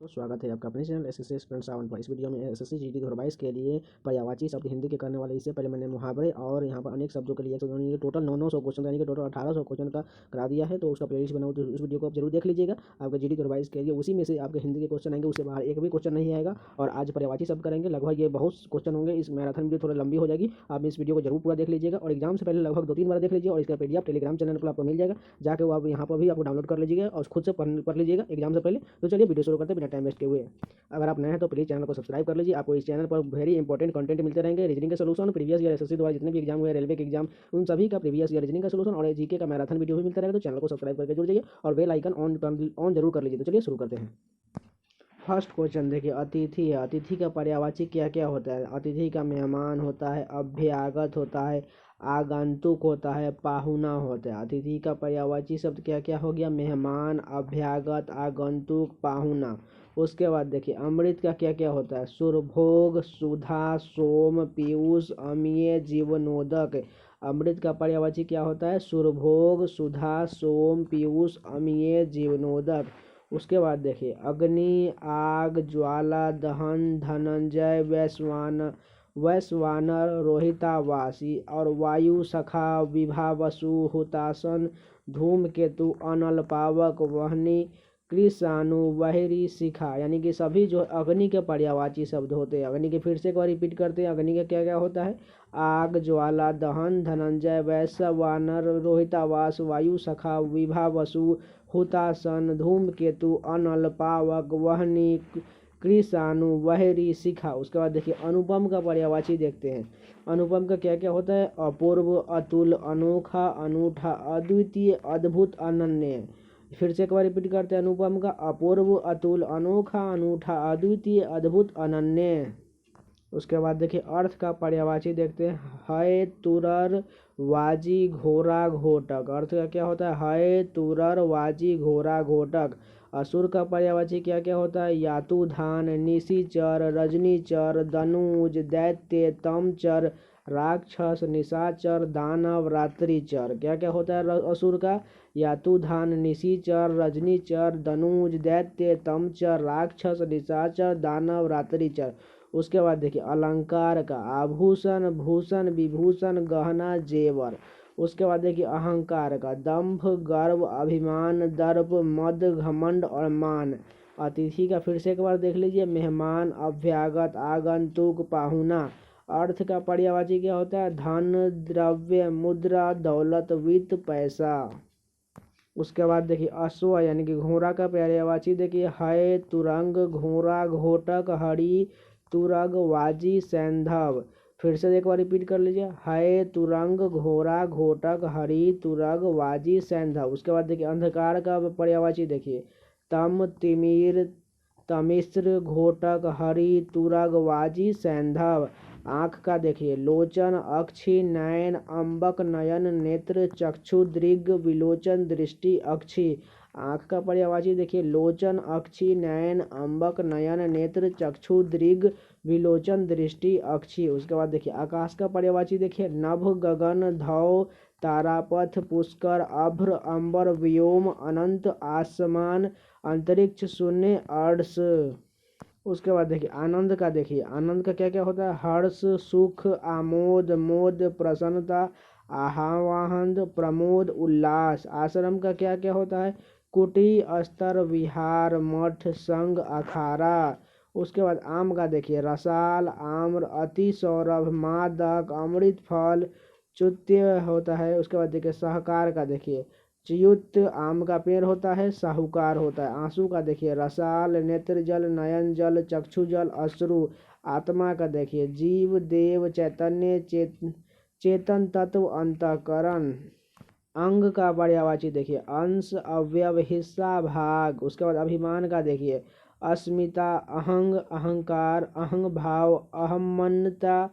तो स्वागत है आपका अपने चैनल एसएससी एस्पिरेंट 7 पर। इस वीडियो में एसएससी जीडी 2022 के लिए पर्यायवाची शब्द हिंदी के करने वाले। इससे पहले मैंने मुहावरे और यहाँ पर अनेक शब्दों के लिए टोटल 900 क्वेश्चन यानी कि टोटल 1800 क्वेश्चन का करा दिया है। तो उसका प्लेलिस्ट बनाऊँ तो उस वीडियो को आप जरूर देख लीजिएगा। आपका जीडी 2022 के लिए उसी में से आपके हिंदी के क्वेश्चन आएंगे, उससे बाहर एक भी क्वेश्चन नहीं आएगा। और आज पर्यायवाची शब्द करेंगे, लगभग ये बहुत क्वेश्चन होंगे। इस मैराथन वीडियो थोड़ा लंबी हो जाएगी, आप इस वीडियो को जरूर पूरा देख लीजिएगा और एग्जाम से पहले लगभग 2-3 बार देख लीजिए। और इसका पीडीएफ टेलीग्राम चैनल पर आपको मिल जाएगा, जाकर वो आप यहाँ पर भी आपको डाउनलोड कर लीजिएगा और खुद से पढ़ लीजिएगा एग्जाम से पहले। तो चलिए वीडियो शुरू करते हैं बिना टाइम वेस्ट के हुए। अगर आप नए हैं तो प्लीज़ चैनल को सब्सक्राइब कर लीजिए। आपको इस चैनल पर वेरी इंपॉर्टेंट कंटेंट मिलते रहेंगे। रीजनिंग का सोल्यूशन, प्रीवियस ईयर एसएससी द्वारा जितने भी एग्जाम हुए, रेलवे के एग्जाम, उन सभी का प्रीवियस ईयर रीजनिंग का सोल्यूशन और जीके का मैराथन वीडियो भी मिलता रहेगा। तो चैनल को सब्सक्राइब करके जुड़ जाइए और बेल आइकन ऑन जरूर कर लीजिए। तो चलिए शुरू करते हैं। फर्स्ट क्वेश्चन देखिए, अतिथि है। अतिथि का पर्यायवाची क्या क्या होता है? अतिथि का मेहमान होता है, अभ्यागत होता है, आगंतुक होता है, पाहुना होता है। अतिथि का पर्यायवाची शब्द क्या क्या हो गया? मेहमान, अभ्यागत, आगंतुक, पाहुना। उसके बाद देखिए, अमृत का क्या क्या होता है? सुरभोग, सुधा, सोम, पीयूष, अमीय, जीवनोदक। अमृत का पर्यायवाची क्या होता है? सुरभोग, सुधा, सोम, पीयूष, अमीय, जीवनोदक। उसके बाद देखिए, अग्नि, आग, ज्वाला, दहन, धनंजय, वैश्वानर, रोहितावासी और वायु, सखा, विभावसु, हुतासन, धूमकेतु, अनल, पावक, वहनी, कृषाणु, बहिरी, शिखा। यानी कि सभी जो अग्नि के पर्यायवाची शब्द होते हैं। अग्नि के फिर से एक बार रिपीट करते हैं। अग्नि का क्या क्या होता है? आग, ज्वाला, दहन, धनंजय, वैश्वानर, रोहितावास, वायु, सखा, विभावसु, हुतासन, धूमकेतु, अनल, पावक, वहनी, कृषाणु, बहिरी, शिखा। उसके बाद देखिए, अनुपम का पर्यायवाची देखते हैं। अनुपम का क्या क्या होता है? अपूर्व, अतुल, अनोखा, अनूठा, अद्वितीय, अद्भुत, अनन्य। फिर से एक बार रिपीट करते हैं। अनुपम का अपूर्व, अतुल, अनोखा, अनूठा, अद्वितीय, अद्भुत, अनन्य। उसके बाद देखिए, अर्थ का पर्यायवाची देखते हैं। है, तुरर, वाजी, घोड़ा, घोटक। अर्थ का क्या होता है? है, तुरर, वाजी, घोड़ा, घोटक। असुर का पर्यायवाची क्या क्या होता है? यातुधान, निशिचर, रजनीचर, दनुज, दैत्य, तमचर, राक्षस, निशाचर, दानव, रात्रिचर। क्या क्या होता है असुर का? यातुधान, निशिचर, रजनीचर, दनुज, दैत्य, तमचर, राक्षस, निशाचर, दानव, रात्रिचर। उसके बाद देखिए, अलंकार का आभूषण, भूषण, विभूषण, गहना, जेवर। उसके बाद देखिए, अहंकार का दंभ, गर्व, अभिमान, दर्प, मद, घमंड और मान। अतिथि का फिर से एक बार देख लीजिए। मेहमान, अभ्यागत, आगंतुक, पाहुना। अर्थ का पर्यायवाची क्या होता है? धन, द्रव्य, मुद्रा, दौलत, वित्त, पैसा। उसके बाद देखिए, अश्व यानी कि घोड़ा का पर्यायवाची देखिए। है, तुरंग, घोड़ा, घोटक, हरि, तुरग, वाजी, सैंधव। फिर से एक बार रिपीट कर लीजिए। है, तुरंग, घोड़ा, घोटक, हरि, तुरग, वाजी, सैंधव। उसके बाद देखिए, अंधकार का पर्यायवाची देखिए। तम, तिमिर, तमिश्र, घोटक, हरि, तुरग, वाजी, सैंधव। आँख का देखिए। लोचन, अक्षि, नयन, अम्बक, नयन, नेत्र, चक्षु, दृग, विलोचन, दृष्टि, अक्षि। आँख का पर्यायवाची देखिए। लोचन, अक्षि, नयन, अम्बक, नयन, नेत्र, चक्षु, दृग, विलोचन, दृष्टि, अक्षि। उसके बाद देखिए, आकाश का पर्यायवाची देखिए। नभ, गगन, धौ, तारापथ, पुष्कर, अभ्र, अंबर, व्योम, अनंत, आसमान, अंतरिक्ष, शून्य, अर्श। उसके बाद देखिए, आनंद का देखिए। आनंद का क्या क्या होता है? हर्ष, सुख, आमोद, मोद, प्रसन्नता, आह्लाद, प्रमोद, उल्लास। आश्रम का क्या क्या होता है? कुटी, अस्तर, विहार, मठ, संघ, अखाड़ा। उसके बाद आम का देखिए। रसाल, आम्र, अति सौरभ, मादक, अमृत फल, च्युत्य होता है। उसके बाद देखिए, सहकार का देखिए। च्युत आम का पेड़ होता है, साहूकार होता है। आंसू का देखिए। रसाल, नेत्र जल, नयन जल, चक्षु जल, अश्रु। आत्मा का देखिए। जीव, देव, चैतन्य, चेतन तत्व, अंतःकरण। अंग का पर्यायवाची देखिए। अंश, अवयव, हिस्सा, भाग। उसके बाद अभिमान का देखिए। अस्मिता, अहंग, अहंकार, अहंग भाव, अहम्मन्यता,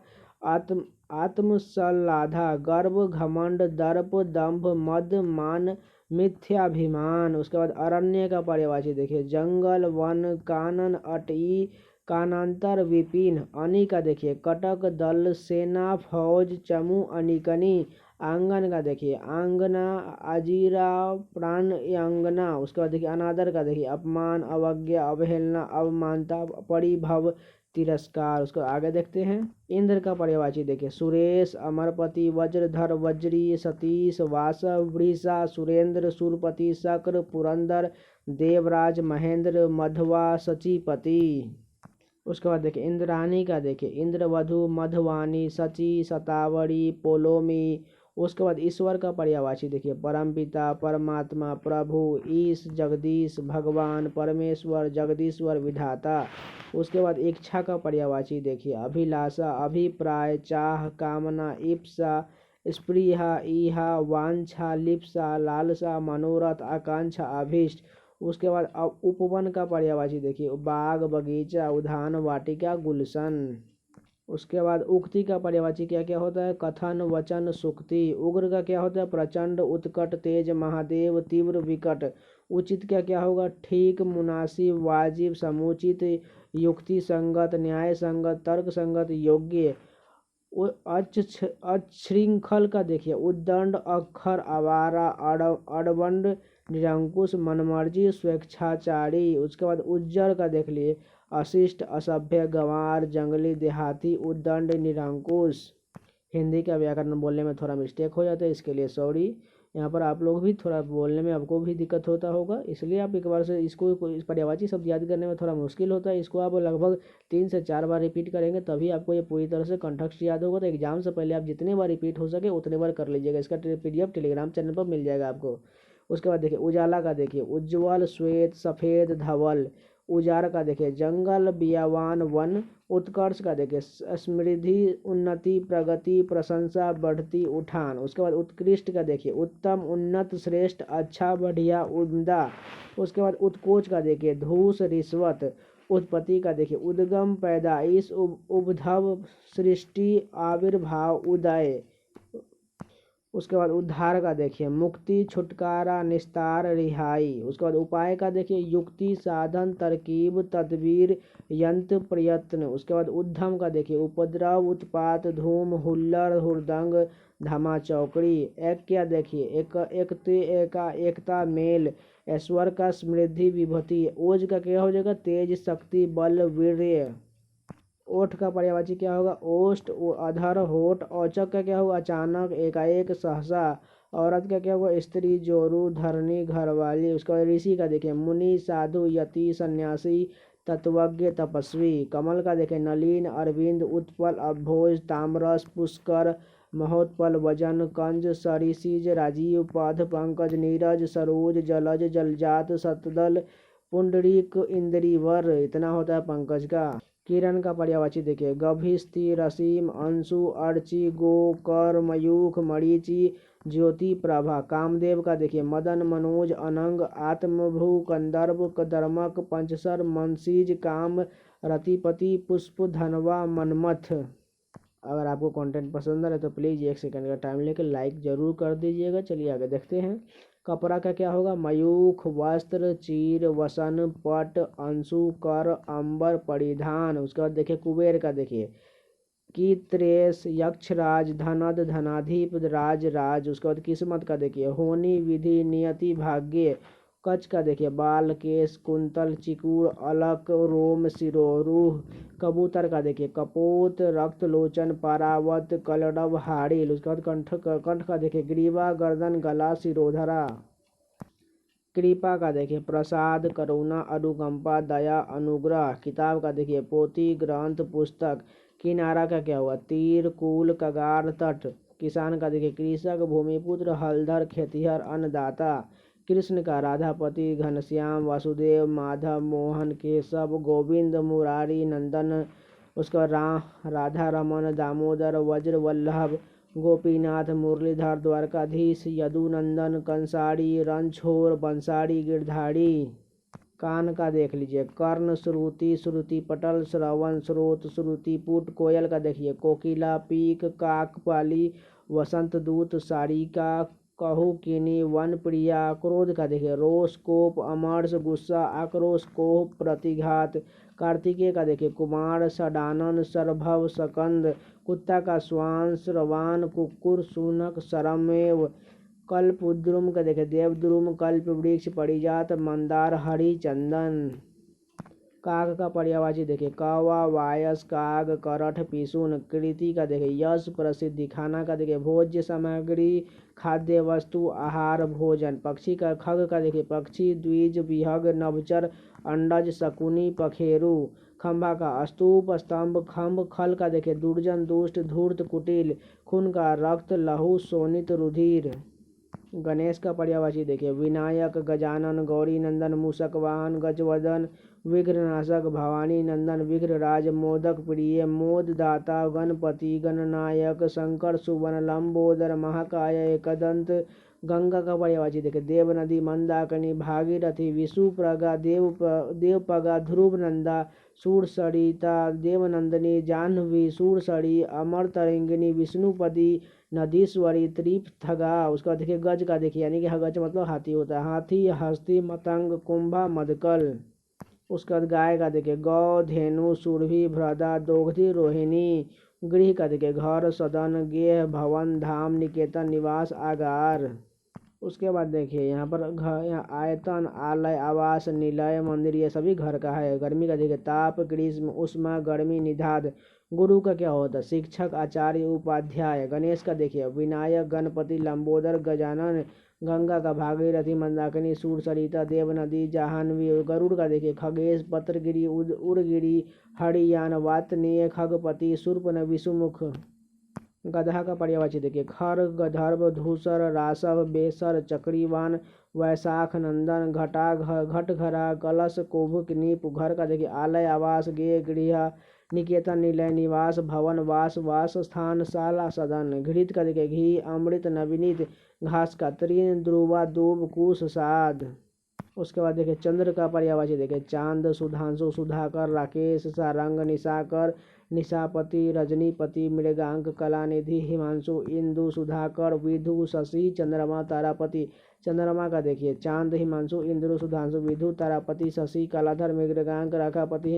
आत्मसल्लाधा, गर्व, घमंड, दर्प, दंभ, मद, मान, मिथ्याभिमान। उसके बाद अरण्य का पर्यायवाची देखिए। जंगल, वन, कानन, अटई, कानांतर, विपिन। अनी का देखिए। कटक, दल, सेना, फौज, चमू, अनिकनी। आंगन का देखिए आंगना, अजीरा, प्राणांगना। उसके बाद देखिए अनादर का देखिए अपमान, अवज्ञा, अवहेलना, अवमानता, परिभव, तिरस्कार। उसको आगे देखते हैं। इंद्र का पर्यायवाची देखिए सुरेश, अमरपति, वज्रधर, वज्री, सतीश, वासव, वृषा, सुरेंद्र, सुरपति, शक्र, पुरंदर, देवराज, महेंद्र, मधवा, सचीपति। उसके बाद देखिए इंद्राणी का देखिए इंद्रवधु, मधवानी, सची, शतावरी, पोलोमी। उसके बाद ईश्वर का पर्यायवाची देखिए परमपिता, परमात्मा, प्रभु, ईश, जगदीश, भगवान, परमेश्वर, जगदीश्वर, विधाता। उसके बाद इच्छा का पर्यायवाची देखिए अभिलाषा, अभिप्राय, चाह, कामना, इप्सा, स्पृहा, ईहा, वांछा, लिप्सा, लालसा, मनोरथ, आकांक्षा, अभीष्ट। उसके बाद अब उपवन का पर्यायवाची देखिए बाग, बगीचा, उद्यान, वाटिका, गुलशन। उसके बाद उक्ति का पर्यायवाची क्या क्या होता है कथन, वचन, सुक्ति। उग्र का क्या होता है प्रचंड, उत्कट, तेज, महादेव, तीव्र, विकट। उचित क्या क्या होगा ठीक, मुनासिब, वाजिब, समुचित, युक्ति संगत, न्याय संगत, तर्क संगत, योग्य। अच्छृंखल का देखिए उद्दंड, अक्षर, आवारा, अड़बंड, निरंकुश, मनमर्जी, स्वेच्छाचारी। उसके बाद उज्जर का देख लिए अशिष्ट, असभ्य, गंवार, जंगली, देहाती, उद्दंड, निरंकुश। हिंदी का व्याकरण बोलने में थोड़ा मिस्टेक हो जाता है, इसके लिए सॉरी। यहाँ पर आप लोग भी थोड़ा बोलने में आपको भी दिक्कत होता होगा, इसलिए आप एक बार से इसको इस पर्यायवाची शब्द याद करने में थोड़ा मुश्किल होता है। इसको आप लगभग 3 से 4 बार रिपीट करेंगे तभी आपको ये पूरी तरह से कंठस्थ याद होगा। तो एग्जाम से पहले आप जितने बार रिपीट हो सके उतने बार कर लीजिएगा। इसका PDF टेलीग्राम चैनल पर मिल जाएगा आपको। उसके बाद देखिए उजाला का देखिए उज्ज्वल, श्वेत, सफ़ेद, धवल। उजार का देखिए जंगल, बियावान, वन। उत्कर्ष का देखिए समृद्धि, उन्नति, प्रगति, प्रशंसा, बढ़ती, उठान। उसके बाद उत्कृष्ट का देखिए उत्तम, उन्नत, श्रेष्ठ, अच्छा, बढ़िया, उम्दा। उसके बाद उत्कोच का देखिए धूस, रिश्वत। उत्पत्ति का देखिए उद्गम, पैदाइश, उद्भव, सृष्टि, आविर्भाव, उदय। उसके बाद उद्धार का देखिए मुक्ति, छुटकारा, निस्तार, रिहाई। उसके बाद उपाय का देखिए युक्ति, साधन, तरकीब, तदबीर, यंत्र, प्रयत्न। उसके बाद उद्यम का देखिए उपद्रव, उत्पात, धूम, हुल्लड़, हुड़दंग, धमा चौकड़ी। एक क्या देखिए एकते, एकता, मेल। ऐश्वर का समृद्धि, विभूति। ओज का क्या हो जाएगा तेज, शक्ति, बल, वीर्य। ओठ का पर्यायवाची क्या होगा ओष्ठ, अधर, होठ। औचक का क्या होगा अचानक, एकाएक, सहसा। औरत का क्या होगा स्त्री, जोरू, धरनी, घरवाली। उसके बाद ऋषि का देखिए मुनि, साधु, यति, सन्यासी, तत्वज्ञ, तपस्वी। कमल का देखिए नलिन, अरविंद, उत्पल, अभोज, ताम्रस, पुष्कर, महोत्पल, वजन, कंज, सरिसिज, राजीव, पद, पंकज, नीरज, सरोज, जलज, जलजात, सतदल, पुंडरीक, इंद्रीवर। इतना होता है पंकज का। किरण का पर्यायवाची देखिए गभीस्थी, रसीम, अंशु, अर्ची, गोकर, मयूख, मरीचि, ज्योति, प्रभा। कामदेव का देखिए मदन, मनोज, अनंग, आत्मभू, कंदर्प, कदर्मक, पंचसर, मनसीज, काम, रतिपति, पुष्प, धनवा, मनमथ। अगर आपको कंटेंट पसंद आ रहा है तो प्लीज़ 1 सेकंड का टाइम लेकर लाइक ज़रूर कर दीजिएगा। चलिए आगे देखते हैं। कपड़ा का क्या होगा मयूख, वस्त्र, चीर, वसन, पट, अंशु, कर, अंबर, परिधान। उसके बाद देखिए कुबेर का देखिए की त्रेस, यक्षराज, धनद, धनाधिप, राज, राज। उसके बाद किस्मत का देखिए होनी, विधि, नियति, भाग्य। कच का देखिए बाल, केस, कुंतल, चिकूर, अलक, रोम, सिरोरूह। कबूतर का देखिए कपोत, रक्त, लोचन, पारावत, कलडव, हाड़िल। उसके बाद कंठ का देखिए ग्रीवा, गर्दन, गला, सिरोधरा। कृपा का देखिए प्रसाद, करुणा, अनुकंपा, दया, अनुग्रह। किताब का देखिए पोथी, ग्रंथ, पुस्तक। किनारा का क्या हुआ तीर, कूल, कगार, तट। किसान का देखिए कृषक, भूमिपुत्र, हलधर, खेतिहर, अन्नदाता। कृष्ण का राधापति, घनश्याम, वासुदेव, माधव, मोहन, केशव, गोविंद, मुरारी, नंदन। उसका राधा रमन, दामोदर, वज्र वल्लभ, गोपीनाथ, मुरलीधर, द्वारकाधीश, यदुनंदन, कंसारी, रणछोड़, बंसारी, गिरधारी। कान का देख लीजिए कर्ण, श्रुति, श्रुति पटल, श्रवण, स्रोत, श्रुतिपुट। कोयल का देखिए कोकिला, पीक, काकपाली, वसंत दूत, सारिका, कहू किनी वन प्रिया। क्रोध का देखिए रोष कोप अमर्ष गुस्सा आक्रोश कोप प्रतिघात। कार्तिकेय का देखिए कुमार षडानन सरभव सकंद। कुत्ता का श्वान श्रवाण कुक्कुर शूनक सरमेव। कल्पद्रुम का देखिए देवद्रुम कल्प वृक्ष परिजात मंदार हरि चंदन। काग का पर्यायवाची देखिए कौवा वायस काग करठ पिशुन। कृति का देखिए यश प्रसिद्धि। खाना का देखिए भोज्य सामग्री खाद्य वस्तु आहार भोजन। पक्षी का खग का देखिए पक्षी द्विज विहग नभचर अंडज शकुनी पखेरु। खंभा का स्तूप स्तंभ खम्भ। खल का देखिए दुर्जन दुष्ट धूर्त कुटिल। खून का रक्त लहू शोणित रुधिर। गणेश का पर्यायवाची देखिए विनायक गजानन गौरी नंदन मूषक वाहन गजवदन विघ्ननाशक भवानी नंदन विघ्नराज मोदक प्रिय मोददाता गणपति गणनायक शंकर सुवन लंबोदर महाकाय एकदंत। गंगा का पर्यायवाची देखिए देव नदी मंदाकिनी भागीरथी विषुप्रगा देवपगा ध्रुव नंदा सूर सरिता देवनंदिनी जाह्नवी सूर सरी अमर तरंगिनी विष्णुपदी नदीश्वरी त्रिपथगा। उसका देखिए गज का देखिए यानी कि गज मतलब हाथी होता है। हाथी हस्ती मतंग कुंभा मदकल। उसके बाद गाय का देखिए गौ धेनु सुरभि भ्रदा दोग्धी रोहिणी। गृह का देखिए घर सदन गेह भवन धाम निकेतन निवास आगार। उसके बाद देखिए यहाँ पर घर यहाँ आयतन आलय आवास निलय मंदिर ये सभी घर का है। गर्मी का देखिए ताप ग्रीष्म उष्मा गर्मी निधाद। गुरु का क्या होता है शिक्षक आचार्य उपाध्याय। गणेश का देखिए विनायक गणपति लंबोदर गजानन। गंगा का भागीरथी मंदाकिनी सूर सरिता देव नदी जाह्नवी। गरुड़ का देखिए खगेश पत्रगिरी उड़गिरी हरियान वातनीय खगपति शूर्पन विषुमुख। गधा का पर्यायवाची देखिए खर गधर्व धूसर रासव बेसर चक्रीवान वैशाख नंदन घटघरा कलश कुभुक नीप। घर का देखिए आलय आवास गे गृह निकेतन निलय निवास भवन वास वास स्थान शाला सदन। घृत का देखिए घी अमृत नवनीत घास का तृण ध्रुवा दूब कुश साध। उसके बाद देखिए चंद्र का पर्यायवाची देखिए चांद सुधांशु सुधाकर राकेश सारंग निशाकर निशापति रजनीपति मृगांक कलानिधि हिमांशु इंदु सुधाकर विधु शशि चंद्रमा तारापति। चंद्रमा का देखिए चांद हिमांशु इंद्र सुधांशु विधु तारापति शशि कलाधर मृगांक राखापति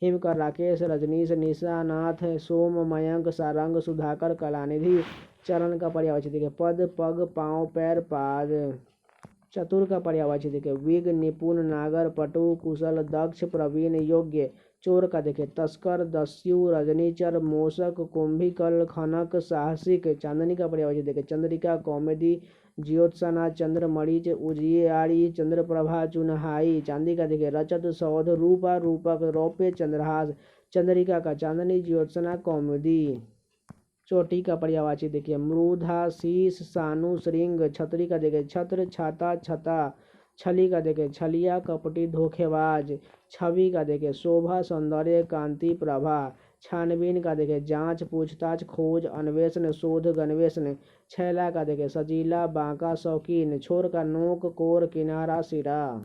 हिमकर राकेश रजनीश निशानाथ सोम मयंक सारंग सुधाकर कलानिधि। चरण का पर्यायवाची देखिए पद पग पाँव पैर पाद। चतुर का पर्यायवाची देखिए विग निपुण नागर पटु कुशल दक्ष प्रवीण योग्य। चोर का देखिए तस्कर दस्यु रजनीचर मोशक कुंभिकल खनक साहसिक। चांदनी का पर्यायवाची देखिए चंद्रिका कौमुदी ज्योत्सना चंद्र मरीच उजियारी चंद्रप्रभा चुनहाई। चांदी का देखिए रचत सौध रूपा रूपक रौप्य चंद्रहास। चंद्रिका का चांदनी ज्योत्सना कौमुदी। चोटी का पर्यायवाची देखिए मृधा शीश सानु श्रृंग। छतरी का देखिए छत्र छाता छता। छली का देखिए छलिया कपटी धोखेबाज। छवि का देखिए शोभा सौंदर्य कांति प्रभा। छानबीन का देखिए जांच पूछताछ खोज अन्वेषण शोध गन्वेषण। छैला का देखिए सजीला बांका शौकीन। छोर का नोक कोर किनारा सिरा।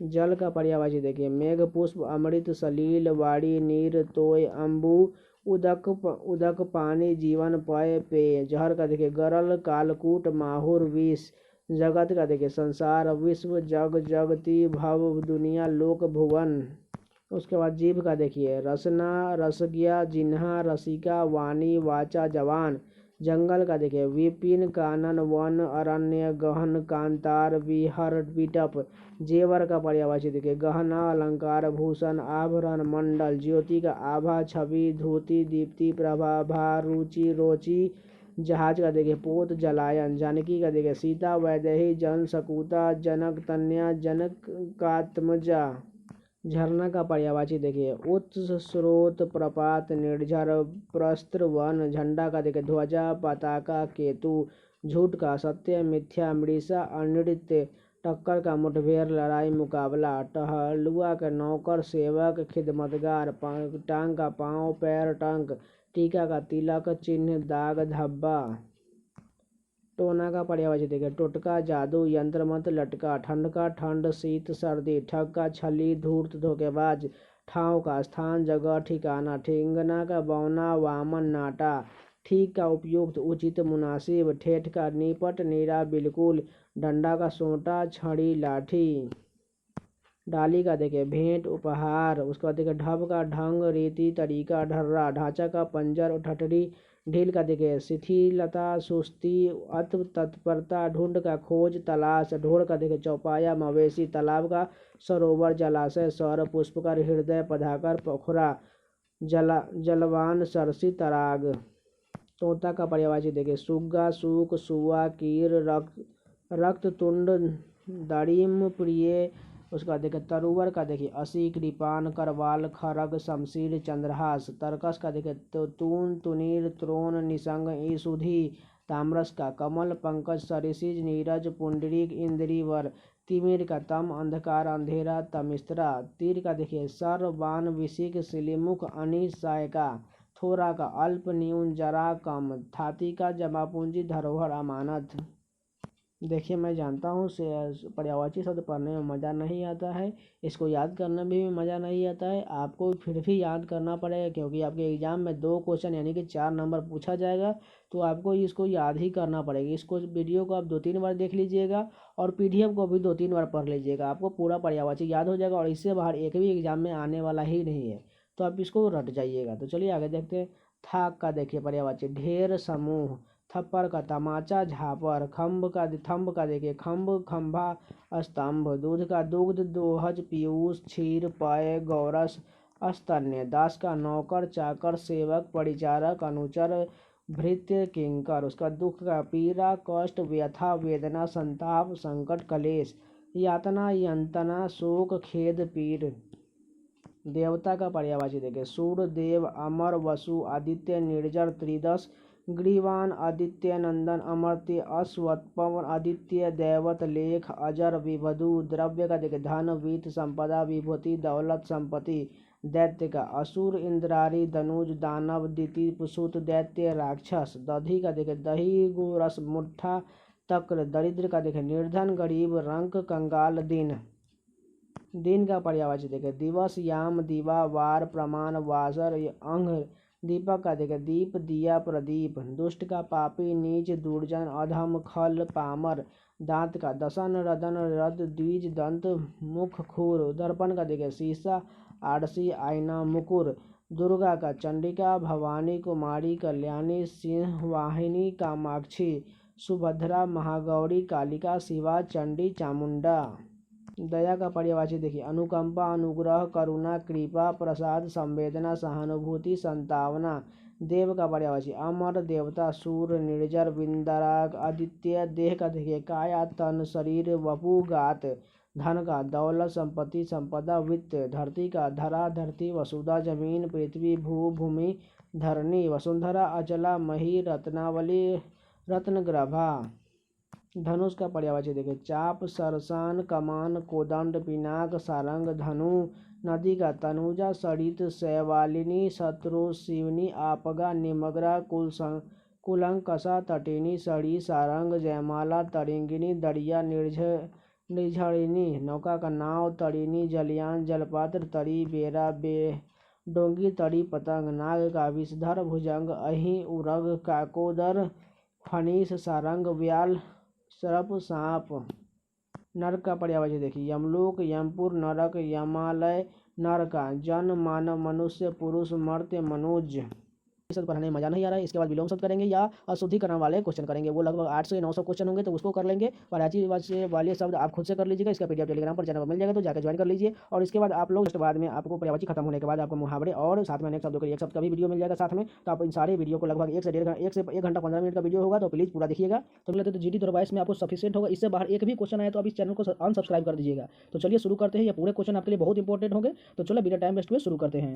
जल का पर्यायवाची देखिए मेघ पुष्प अमृत सलील वाड़ी नीर तोय अम्बु उदक पानी जीवन पय पेय। जहर का देखिए गरल कालकूट माहुर विष। जगत का देखिए संसार विश्व जग जगती भव दुनिया लोक भुवन। उसके बाद जीभ का देखिए रसना रसज्ञा जिन्हा रसिका वाणी वाचा जवान। जंगल का देखिए विपिन कानन वन अरण्य गहन कांतार विहर विटप। जेवर का पर्यायवाची देखिए गहना अलंकार भूषण आभरण मंडल। ज्योति का आभा छवि धूति दीप्ति प्रभा भा रुचि रोचि। जहाज का देखिए पोत जलायन। जानकी का देखिए सीता वैदेही जन सकुता जनक तन्या जनकात्मजा। झरना का पर्यायवाची देखिए उत्स स्रोत प्रपात निर्झर प्रस्त्र वन। झंडा का देखिए ध्वजा पताका केतु। झूठ का सत्य मिथ्या मृषा अनृत्य। टक्कर का मुठभेड़ लड़ाई मुकाबला। टहलुआ का नौकर सेवक खिदमतगार। टांग का पाँव पैर टंक। टीका का तिलक चिन्ह दाग धब्बा। टोना का पर्यायवाची देखिए टोटका जादू यंत्र मंत्र लटका। ठंड का ठंड शीत सर्दी। ठग का छली धूर्त धोखेबाज। ठाव का स्थान जगह ठिकाना। ठिंगना का बौना वामन नाटा। ठीक का उपयुक्त उचित मुनासिब, ठेठ का निपट नीरा बिल्कुल, डंडा का सोंटा छड़ी लाठी, डाली का देखिए भेंट उपहार, उसके बाद देखिए ढब का ढंग रीति तरीका ढर्रा, ढांचा का पंजर ठठरी, ढील का देखिए शिथिलता सुस्ती अत तत्परता, ढूंढ का खोज तलाश, ढोर का देखिए चौपाया मवेशी, तालाब का सरोवर जलाशय, सौर पुष्पकर हृदय पधाकर पोखरा, जलवान सरसी तराग, तोता का पर्यायवाची देखिए सुग्गा सूक सुआ कीर रक्त तुंड दाड़िम प्रिय, उसका देखिए तरुवर का देखिए असी कृपान करवाल खरग शमशीर चंद्रहास, तरकस का देखिए तून तुनीर त्रोण निसंग ईसुधि, ताम्रस का कमल पंकज सरिसिज नीरज पुंडरीक इंद्रीवर, तिमिर का तम अंधकार अंधेरा तमिस्त्रा, तीर का देखिए सर बान विशिक सिलिमुख अनी सायका, थोड़ा का अल्प न्यून जरा कम, थाती का जमा पूंजी धरोहर अमानत। देखिए मैं जानता हूँ से पर्यायवाची शब्द पढ़ने में मज़ा नहीं आता है, इसको याद करने में भी मज़ा नहीं आता है, आपको फिर भी याद करना पड़ेगा क्योंकि आपके एग्ज़ाम में 2 क्वेश्चन यानी कि 4 नंबर पूछा जाएगा, तो आपको इसको याद ही करना पड़ेगा। इसको वीडियो को आप 2-3 बार देख लीजिएगा और PDF को भी 2-3 बार पढ़ लीजिएगा, आपको पूरा पर्यायवाची याद हो जाएगा और इससे बाहर एक भी एग्ज़ाम में आने वाला ही नहीं है, तो आप इसको रट जाइएगा। तो चलिए आगे देखते हैं। थाक का देखिए पर्यायवाची ढेर समूह, थप्पड़ का तमाचा झापर, थंब का देखिए खम्भ खंभा स्तंभ, दूध का दुग्ध दोहज पीयूष क्षीर पय गौरस स्तन्य, दास का नौकर चाकर सेवक परिचारक अनुचर भृत्य किंकर, उसका दुख का पीड़ा कष्ट व्यथा वेदना संताप संकट कलेश, यातना यंतना शोक खेद पीर। देवता का पर्यायवाची देखिए सूर्य देव अमर वसु आदित्य निर्जर त्रिदश, ग्रीवान आदित्य नंदन अमर्त्य अश्वत्पवन आदित्य दैवत लेख अजर विभदु, द्रव्य का देखिए धन वित्त संपदा विभूति दौलत संपत्ति, दैत्य का असुर इंद्रारी धनुज दानव दिति पुसुत दैत्य राक्षस, दधी का देखिए दही गोरस मुठ्ठा तक्र, दरिद्र का देखिए निर्धन गरीब रंक कंगाल दिन का पर्यायवाची देखिए दिवस याम दिवा वार प्रमाण वासर अंग, दीपक का देखिए दीप दिया प्रदीप, दुष्ट का पापी नीच दुर्जन अधम खल पामर, दांत का दसन रदन रद द्विज दंत मुख खूर, दर्पण का देखिए शीशा आड़सी आईना मुकुर, दुर्गा का चंडिका भवानी कुमारी कल्याणी सिंहवाहिनी कामाक्षी, सुभद्रा महागौरी कालिका शिवा चंडी चामुंडा। दया का पर्यायवाची देखिए अनुकंपा अनुग्रह करुणा कृपा प्रसाद संवेदना सहानुभूति संतावना। देव का पर्यायवाची अमर देवता सूर्य निर्जर विंदराग आदित्य, देह का देखिए काया तन शरीर वपु गात, धन का दौलत संपत्ति संपदा वित्त, धरती का धरा धरती वसुधा जमीन पृथ्वी भू भूमि धरणी, वसुंधरा अचला मही रत्नावली रत्नग्रभा। धनुष का पर्यायवाची देखिए चाप सरसान कमान कोदंड पिनाक सारंग धनु, नदी का तनुजा सरित शैवालिनी शत्रुशिवनी आपगा निमग्रा कुलंकसा तटिनी सड़ी सारंग जयमाला तरिंगिनी दरिया निर्झरिणी, नौका का नाव तड़िनी जलयान जलपात्र तरी बेरा डोंगी तड़ी पतंग, नाग का विषधर भुजंग अहि उरग काकोदर फनीस सारंग व्याल सर्प सांप। नरक का पर्यायवाची देखिए यमलोक यमपुर नरक यमालय नरका, जन मानव मनुष्य पुरुष मर्त्य मनुज। शब्द पढ़ने में मजा नहीं आ रहा है, इसके बाद विलोम शब्द करेंगे या अशुद्धिकरण वाले क्वेश्चन करेंगे, वो लगभग 800 से 900 क्वेश्चन होंगे, तो उसको कर लेंगे। पर्यायवाची वाले शब्द आप खुद से कर लीजिएगा, इसका PDF टेलीग्राम पर चैनल पर मिल जाएगा, तो जाकर ज्वाइन कर लीजिए। और इसके बाद आप लोग जस्ट बाद में आपको पर्यायवाची खत्म होने के बाद आपको मुहावरे और साथ में अनेक शब्दों के लिए एक शब्द का भी वीडियो मिल जाएगा साथ में, तो आप इन सारे वीडियो को लगभग 1 से 1 घंटा 15 मिनट का वीडियो होगा, तो प्लीज़ पूरा देखिएगा। तो मिलते तो GD 22 में आपको सफिशिएंट होगा, इससे बाहर एक भी क्वेश्चन आए तो आप इस चैनल को अनसब्सक्राइब कर दीजिएगा। तो चलिए शुरू करते हैं, ये पूरे क्वेश्चन आपके लिए बहुत इंपॉर्टेंट होंगे, तो चलो बिना टाइम वेस्ट हुए शुरू करते हैं।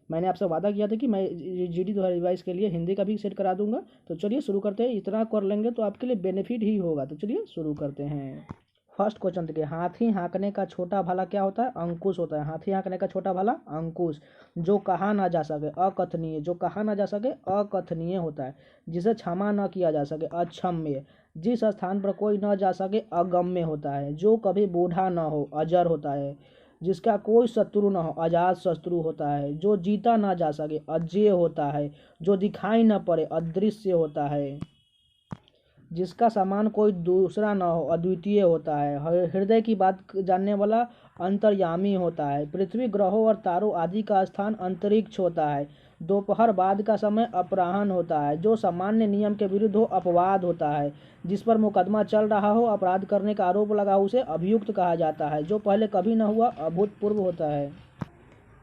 मैंने आपसे वादा किया था कि मैं GD 2022 के लिए हिंदी का भी सेट करा दूंगा, तो चलिए शुरू करते हैं। इतना कर लेंगे तो आपके लिए बेनिफिट ही होगा, तो चलिए शुरू करते हैं। फर्स्ट क्वेश्चन देखिए हाथी हाँकने का छोटा भाला क्या होता है? अंकुश होता है। हाथी हाँकने का छोटा भाला अंकुश। जो कहा ना जा सके अकथनीय, जो कहा ना जा सके अकथनीय होता है। जिसे क्षमा न किया जा सके अक्षम्य। जिस स्थान पर कोई न जा सके अगम्य होता है। जो कभी बूढ़ा न हो अजर होता है। जिसका कोई शत्रु न हो, अजात शत्रु होता है। जो जीता ना जा सके, अजेय होता है। जो दिखाई न पड़े, अदृश्य होता है। जिसका समान कोई दूसरा न हो, अद्वितीय होता है। हृदय की बात जानने वाला अंतर्यामी होता है। पृथ्वी, ग्रहों और तारों आदि का स्थान अंतरिक्ष होता है। दोपहर बाद का समय अपराह्न होता है। जो सामान्य नियम के विरुद्ध हो, अपवाद होता है। जिस पर मुकदमा चल रहा हो, अपराध करने का आरोप लगा हो, उसे अभियुक्त कहा जाता है। जो पहले कभी न हुआ, अभूतपूर्व होता है।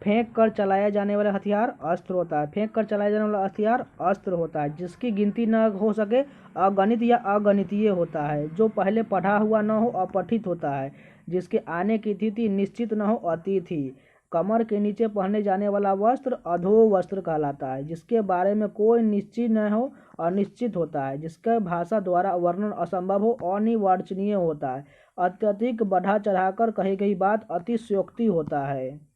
फेंक कर चलाया जाने वाला हथियार अस्त्र होता है। फेंक कर चलाया जाने वाला हथियार अस्त्र होता है। जिसकी गिनती न हो सके, अगणित या अगणितीय होता है। जो पहले पढ़ा हुआ न हो, अपठित होता है। जिसके आने की तिथि निश्चित न हो, अतिथि। कमर के नीचे पहने जाने वाला वस्त्र अधो वस्त्र कहलाता है। जिसके बारे में कोई निश्चित न हो, अनिश्चित होता है। जिसके भाषा द्वारा वर्णन असंभव हो, अनिर्वचनीय होता है। अत्यधिक बढ़ा चढ़ाकर कही गई बात अतिशयोक्ति होता है।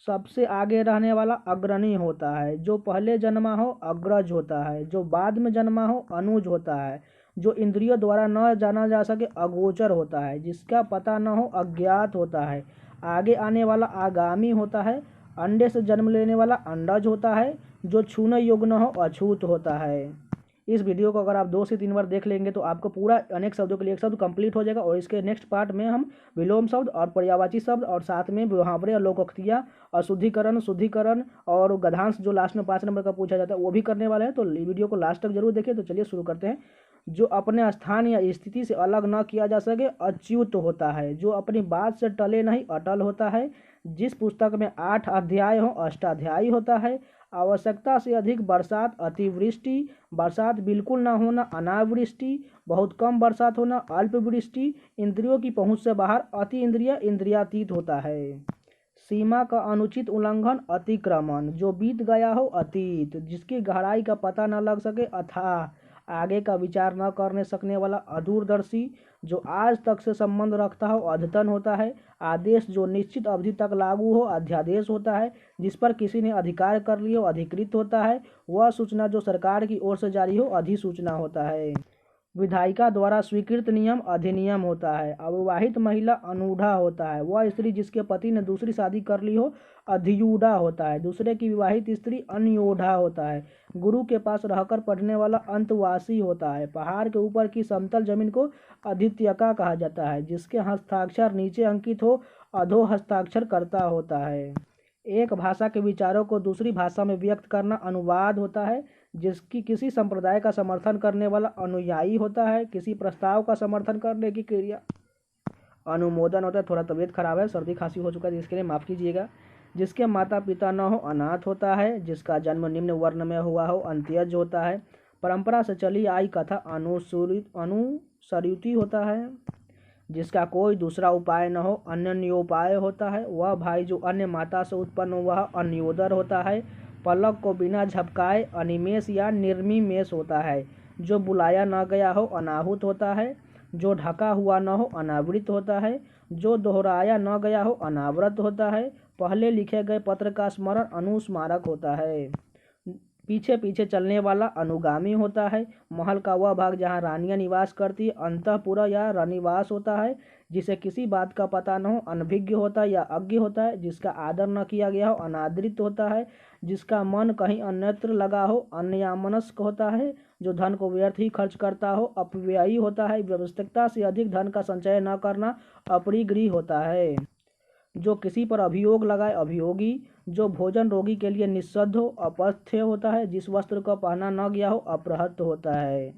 सबसे आगे रहने वाला अग्रणी होता है। जो पहले जन्मा हो, अग्रज होता है। जो बाद में जन्मा हो, अनुज होता है। जो इंद्रियों द्वारा न जाना जा सके, अगोचर होता है। जिसका पता न हो, अज्ञात होता है। आगे आने वाला आगामी होता है। अंडे से जन्म लेने वाला अंडज होता है। जो छूने योग्य न हो, अछूत होता है। इस वीडियो को अगर आप 2 से 3 बार देख लेंगे तो आपको पूरा अनेक शब्दों के लिए एक शब्द कंप्लीट हो जाएगा। और इसके नेक्स्ट पार्ट में हम विलोम शब्द और पर्यायवाची शब्द और साथ में मुहावरे और लोकोक्तियाँ और शुद्धिकरण, शुद्धिकरण और गद्यांश जो लास्ट में 5 नंबर का पूछा जाता है वो भी करने वाले हैं। तो वीडियो को लास्ट तक जरूर देखिए। तो चलिए शुरू करते हैं। जो अपने स्थान या स्थिति से अलग न किया जा सके, अच्युत होता है। जो अपनी बात से टले नहीं, अटल होता है। जिस पुस्तक में 8 अध्याय हो, अष्टाध्यायी होता है। आवश्यकता से अधिक बरसात, अतिवृष्टि। बरसात बिल्कुल ना होना, अनावृष्टि। बहुत कम बरसात होना, अल्पवृष्टि। इंद्रियों की पहुंच से बाहर, अति इंद्रिय, इंद्रियातीत होता है। सीमा का अनुचित उल्लंघन, अतिक्रमण। जो बीत गया हो, अतीत। जिसकी गहराई का पता न लग सके, अथाह। आगे का विचार न करने सकने वाला, अदूरदर्शी। जो आज तक से संबंध रखता हो, अद्यतन होता है। आदेश जो निश्चित अवधि तक लागू हो, अध्यादेश होता है। जिस पर किसी ने अधिकार कर लिया हो, अधिकृत होता है। वह सूचना जो सरकार की ओर से जारी हो, अधिसूचना होता है। विधायिका द्वारा स्वीकृत नियम, अधिनियम होता है। अविवाहित महिला अनूढ़ा होता है। वह स्त्री जिसके पति ने दूसरी शादी कर ली हो, अधियूढ़ा होता है। दूसरे की विवाहित स्त्री अन्योढ़ा होता है। गुरु के पास रहकर पढ़ने वाला अंतवासी होता है। पहाड़ के ऊपर की समतल जमीन को अद्वितीयका कहा जाता है। जिसके हस्ताक्षर नीचे अंकित हो, अधो हस्ताक्षर करता होता है। एक भाषा के विचारों को दूसरी भाषा में व्यक्त करना अनुवाद होता है। जिसकी किसी संप्रदाय का समर्थन करने वाला अनुयायी होता है। किसी प्रस्ताव का समर्थन करने की क्रिया अनुमोदन होता है। थोड़ा तबीयत खराब है, सर्दी खांसी हो चुका है, इसके लिए माफ़ कीजिएगा। जिसके माता पिता न हो, अनाथ होता है। जिसका जन्म निम्न वर्ण में हुआ हो, अंत्यज होता है। परंपरा से चली आई कथा अनुसरित होता है। जिसका कोई दूसरा उपाय न हो, अन्योपाय होता है। वह भाई जो अन्य माता से उत्पन्न हो, वह अन्योदर होता है। पलक को बिना झपकाए अनिमेष या निर्मिमेष होता है। जो बुलाया न गया हो, अनाहुत होता है। जो ढका हुआ न हो, अनावृत होता है। जो दोहराया न गया हो, अनावृत होता है। पहले लिखे गए पत्र का स्मरण अनुस्मारक होता है। पीछे पीछे चलने वाला अनुगामी होता है। महल का वह भाग जहाँ रानियां निवास करती है, अंतःपुर या रनिवास होता है। जिसे किसी बात का पता न हो, अनभिज्ञ होता है या अज्ञ होता है। जिसका आदर न किया गया हो, अनादरित होता है। जिसका मन कहीं अन्यत्र लगा हो, अन्यामनस्क होता है। जो धन को व्यर्थ ही खर्च करता हो, अपव्ययी होता है। व्यवस्थितता से अधिक धन का संचय न करना, अपरिग्रही होता है। जो किसी पर अभियोग लगाए, अभियोगी। जो भोजन रोगी के लिए निषिद्ध हो, अपथ्य होता है। जिस वस्त्र को पहना न गया हो, अपहृत होता है।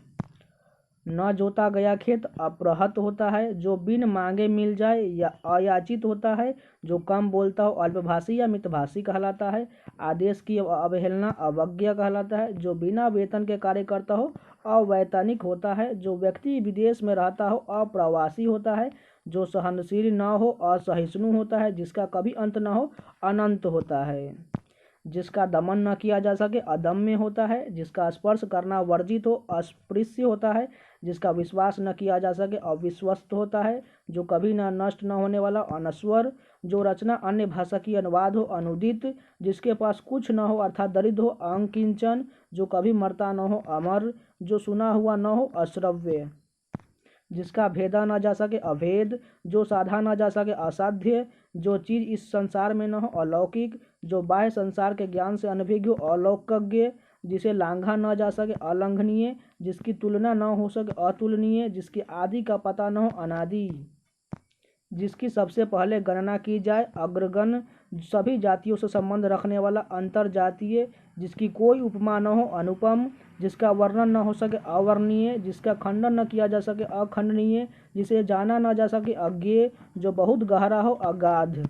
न जोता गया खेत, अपहृत होता है। जो बिन मांगे मिल जाए या अयाचित होता है। जो कम बोलता हो, अल्पभाषी या मितभाषी कहलाता है। आदेश की अवहेलना, अवज्ञा कहलाता है। जो बिना वेतन के कार्य करता हो, अवैतनिक होता है। जो व्यक्ति विदेश में रहता हो, अप्रवासी होता है। जो सहनशील न हो, असहिष्णु होता है। जिसका कभी अंत न हो, अनंत होता है। जिसका दमन न किया जा सके, अदम्य होता है। जिसका स्पर्श करना वर्जित हो, अस्पृश्य होता है। जिसका विश्वास न किया जा सके, अविश्वस्त होता है। जो कभी न नष्ट न होने वाला, अनश्वर। जो रचना अन्य भाषा की अनुवाद हो, अनुदित। जिसके पास कुछ न हो अर्थात दरिद्र हो, अंकिंचन। जो कभी मरता न हो, अमर। जो सुना हुआ न हो, अश्रव्य। जिसका भेदा न जा सके, अभेद। जो साधा न जा सके, असाध्य। जो चीज़ इस संसार में न हो। अलौकिक, जो बाह्य संसार के ज्ञान से अनभिज्ञ हो। अलौकिक, जिसे लांघा न जा सके। अलंघनीय, जिसकी तुलना न हो सके। अतुलनीय, जिसकी आदि का पता न हो। अनादि, जिसकी सबसे पहले गणना की जाए। अग्रगण्य, सभी जातियों से संबंध रखने वाला। अंतर्जातीय, जिसकी कोई उपमा न हो। अनुपम, जिसका वर्णन न हो सके। अवर्णनीय, जिसका खंडन न किया जा सके। अखंडनीय, जिसे जाना न जा सके। अज्ञेय, जो बहुत गहरा हो। अगाध,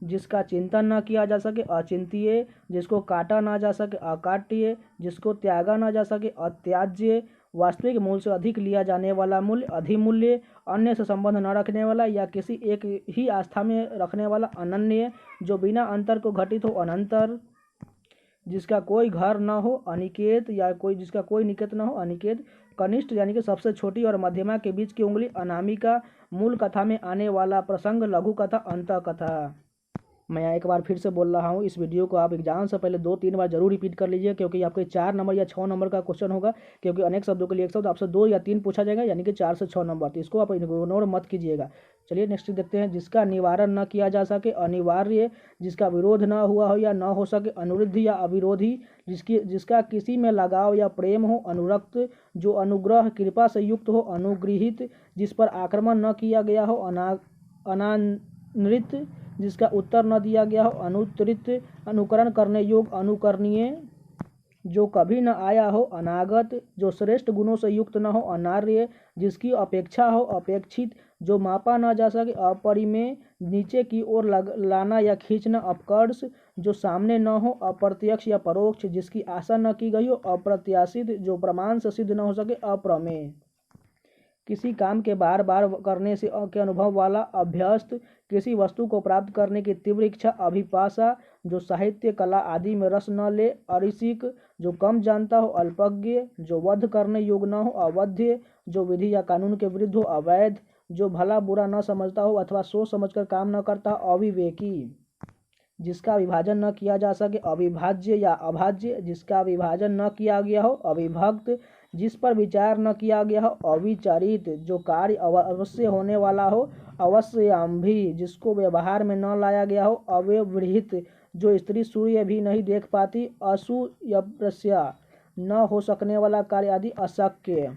जिसका चिंतन न किया जा सके। अचिंत्य, जिसको काटा न जा सके। अकाट्य, जिसको त्यागा न जा सके। अत्याज्य, वास्तविक मूल्य से अधिक लिया जाने वाला मूल्य। अधिमूल्य, अन्य से संबंध न रखने वाला या किसी एक ही आस्था में रखने वाला। अनन्य, जो बिना अंतर को घटित हो। अनंतर, जिसका कोई घर न हो। अनिकेत, या जिसका कोई निकेत न हो। अनिकेत, कनिष्ठ यानी कि सबसे छोटी और मध्यमा के बीच की उंगली। अनामिका, मूल कथा में आने वाला प्रसंग। लघु कथा, अंत कथा। मैं एक बार फिर से बोल रहा हूँ, इस वीडियो को आप एग्जाम से पहले 2-3 बार जरूर रिपीट कर लीजिए, क्योंकि आपके 4 नंबर या 6 नंबर का क्वेश्चन होगा। क्योंकि अनेक शब्दों के लिए एक शब्द आपसे 2 या 3 पूछा जाएगा, यानी कि 4 से 6 नंबर। तो इसको आप इग्नोर मत कीजिएगा। चलिए नेक्स्ट देखते हैं। जिसका निवारण न किया जा सके। अनिवार्य, जिसका विरोध न हुआ हो या न हो सके। अनुरुद्ध या अविरोधी, जिसका किसी में लगाव या प्रेम हो। अनुरक्त, जो अनुग्रह कृपा से युक्त हो। अनुगृहित, जिस पर आक्रमण न किया गया हो। अनानृत, जिसका उत्तर न दिया गया हो। अनुत्तरित, अनुकरण करने योग्य। अनुकरणीय, जो कभी न आया हो। अनागत, जो श्रेष्ठ गुणों से युक्त न हो। अनार्य, जिसकी अपेक्षा हो। अपेक्षित, जो मापा न जा सके। अपरिमेय, नीचे की ओर लाना या खींचना। अपकर्ष, जो सामने न हो। अप्रत्यक्ष या परोक्ष, जिसकी आशा न की गई हो। अप्रत्याशित, जो प्रमाण से सिद्ध न हो सके। अप्रमेय, किसी काम के बार बार करने से के अनुभव वाला। अभ्यस्त, किसी वस्तु को प्राप्त करने की तीव्र इच्छा। अभिपाषा, जो साहित्य कला आदि में रस न ले। अऋषिक, जो कम जानता हो। अल्पज्ञ, जो वध करने योग्य न हो। अवध्य, जो विधि या कानून के विरुद्ध हो। अवैध, जो भला बुरा न समझता हो अथवा सोच समझकर काम न करता। अविवेकी, जिसका विभाजन न किया जा सके। अविभाज्य या अभाज्य, जिसका विभाजन न किया गया हो। अविभक्त, जिस पर विचार न किया गया हो। अविचारित, जो कार्य अवश्य होने वाला हो। अवश्याम्भी, जिसको व्यवहार में न लाया गया हो। अव्यवहित, जो स्त्री सूर्य भी नहीं देख पाती। असूयप्रस्या, न हो सकने वाला कार्य आदि। अशक्य,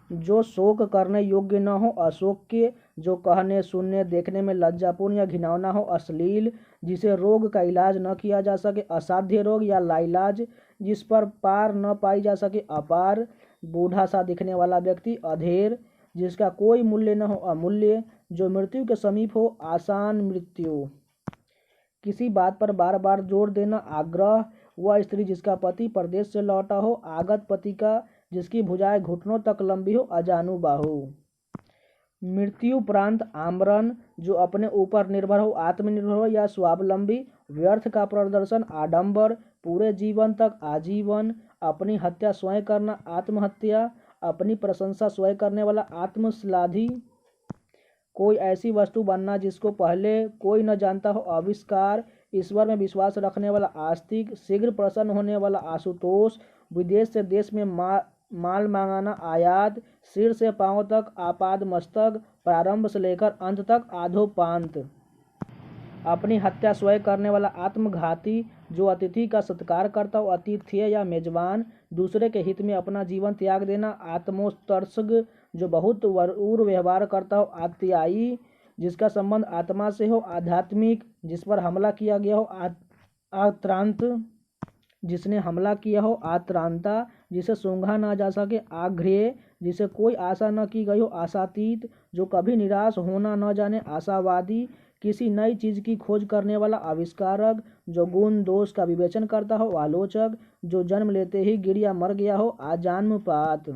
जो शोक करने योग्य न हो। अशोक्य, जो कहने सुनने देखने में लज्जापूर्ण या घिनौना हो। अश्लील, जिसे रोग का इलाज न किया जा सके। असाध्य रोग या लाइलाज, जिस पर पार न पाई जा सके। अपार, बूढ़ा सा दिखने वाला व्यक्ति। अधेर, जिसका कोई मूल्य न हो। अमूल्य, जो मृत्यु के समीप हो। आसान मृत्यु, किसी बात पर बार बार जोर देना। आग्रह, वह स्त्री जिसका पति परदेश से लौटा हो। आगत पतिका, जिसकी भुजाएं घुटनों तक लंबी हो। अजानुबाहु, मृत्युपरांत आमरण, जो अपने ऊपर निर्भर हो। आत्मनिर्भर हो या स्वावलंबी। व्यर्थ का प्रदर्शन। आडंबर, पूरे जीवन तक। आजीवन, अपनी हत्या स्वयं करना। आत्महत्या, अपनी प्रशंसा स्वयं करने वाला। आत्मश्लाघी, कोई ऐसी वस्तु बनना जिसको पहले कोई न जानता हो। आविष्कार, ईश्वर में विश्वास रखने वाला। आस्तिक, शीघ्र प्रसन्न होने वाला। आशुतोष, विदेश से देश में माल मंगाना। आयात, सिर से पांव तक। आपाद मस्तक, प्रारंभ से लेकर अंत तक। आधोपांत, अपनी हत्या स्वयं करने वाला। आत्मघाती, जो अतिथि का सत्कार करता हो। अतिथ्य या मेजबान, दूसरे के हित में अपना जीवन त्याग देना। आत्मोत्कर्षक, जो बहुत उर व्यवहार करता हो। आत्यायी, जिसका संबंध आत्मा से हो। आध्यात्मिक, जिस पर हमला किया गया हो। आक्रांत, जिसने हमला किया हो। आक्रांता, जिसे सूंघा ना जा सके। आग्रह, जिसे कोई आशा न की गई हो। आशातीत, जो कभी निराश होना न जाने। आशावादी, किसी नई चीज की खोज करने वाला। आविष्कारक, जो गुण दोष का विवेचन करता हो। आलोचक, जो जन्म लेते ही गिर या मर गया हो। आजन्मपात,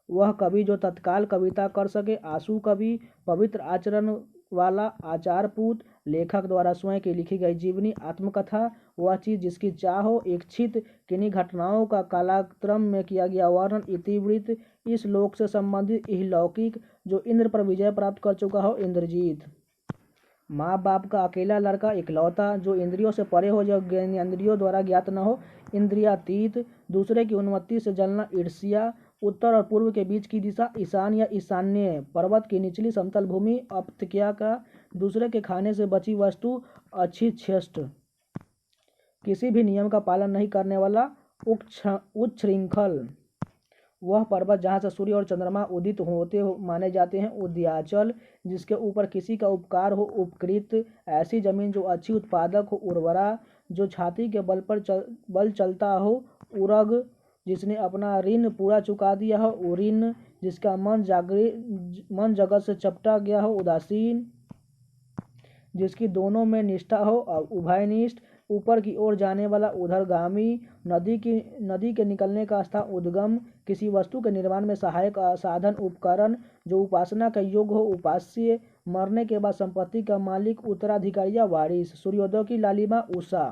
वह कवि जो तत्काल कविता कर सके। आशु कवि, पवित्र आचरण वाला। आचारपूत, लेखक द्वारा स्वयं की लिखी गई जीवनी। आत्मकथा, वह चीज जिसकी चाह हो। इच्छित, किन्हीं घटनाओं का कालक्रम में किया गया वर्णन। इतिवृत्त, इस लोक से संबंधित। इहलौकिक, जो इंद्र पर विजय प्राप्त कर चुका हो। इंद्रजीत, माँ बाप का अकेला लड़का। इकलौता, जो इंद्रियों से परे हो, जो ज्ञानेंद्रियों द्वारा ज्ञात न हो। इंद्रियातीत, दूसरे की उन्मत्ति से जलना। ईर्ष्या, उत्तर और पूर्व के बीच की दिशा। ईशान या ईशान्य, पर्वत की निचली समतल भूमि। अपत्यका, दूसरे के खाने से बची वस्तु अच्छिष्ट। किसी भी नियम का पालन नहीं करने वाला उच्छृंखल। वह पर्वत जहाँ से सूर्य और चंद्रमा उदित होते माने जाते हैं उदयाचल। जिसके ऊपर किसी का उपकार हो उपकृत। ऐसी जमीन जो अच्छी उत्पादक हो उर्वरा। जो छाती के बल पर बल चलता हो उरग। जिसने अपना ऋण पूरा चुका दिया हो उऋण। जिसका मन जगत से चपटा गया हो उदासीन। जिसकी दोनों में निष्ठा हो उभयनिष्ठ। ऊपर की ओर जाने वाला उधरगामी। नदी के निकलने का स्थान उद्गम। किसी वस्तु के निर्माण में सहायक साधन उपकरण। जो उपासना का योग्य हो उपास्य। मरने के बाद संपत्ति का मालिक उत्तराधिकारी या वारिस। सूर्योदय की लालिमा उषा।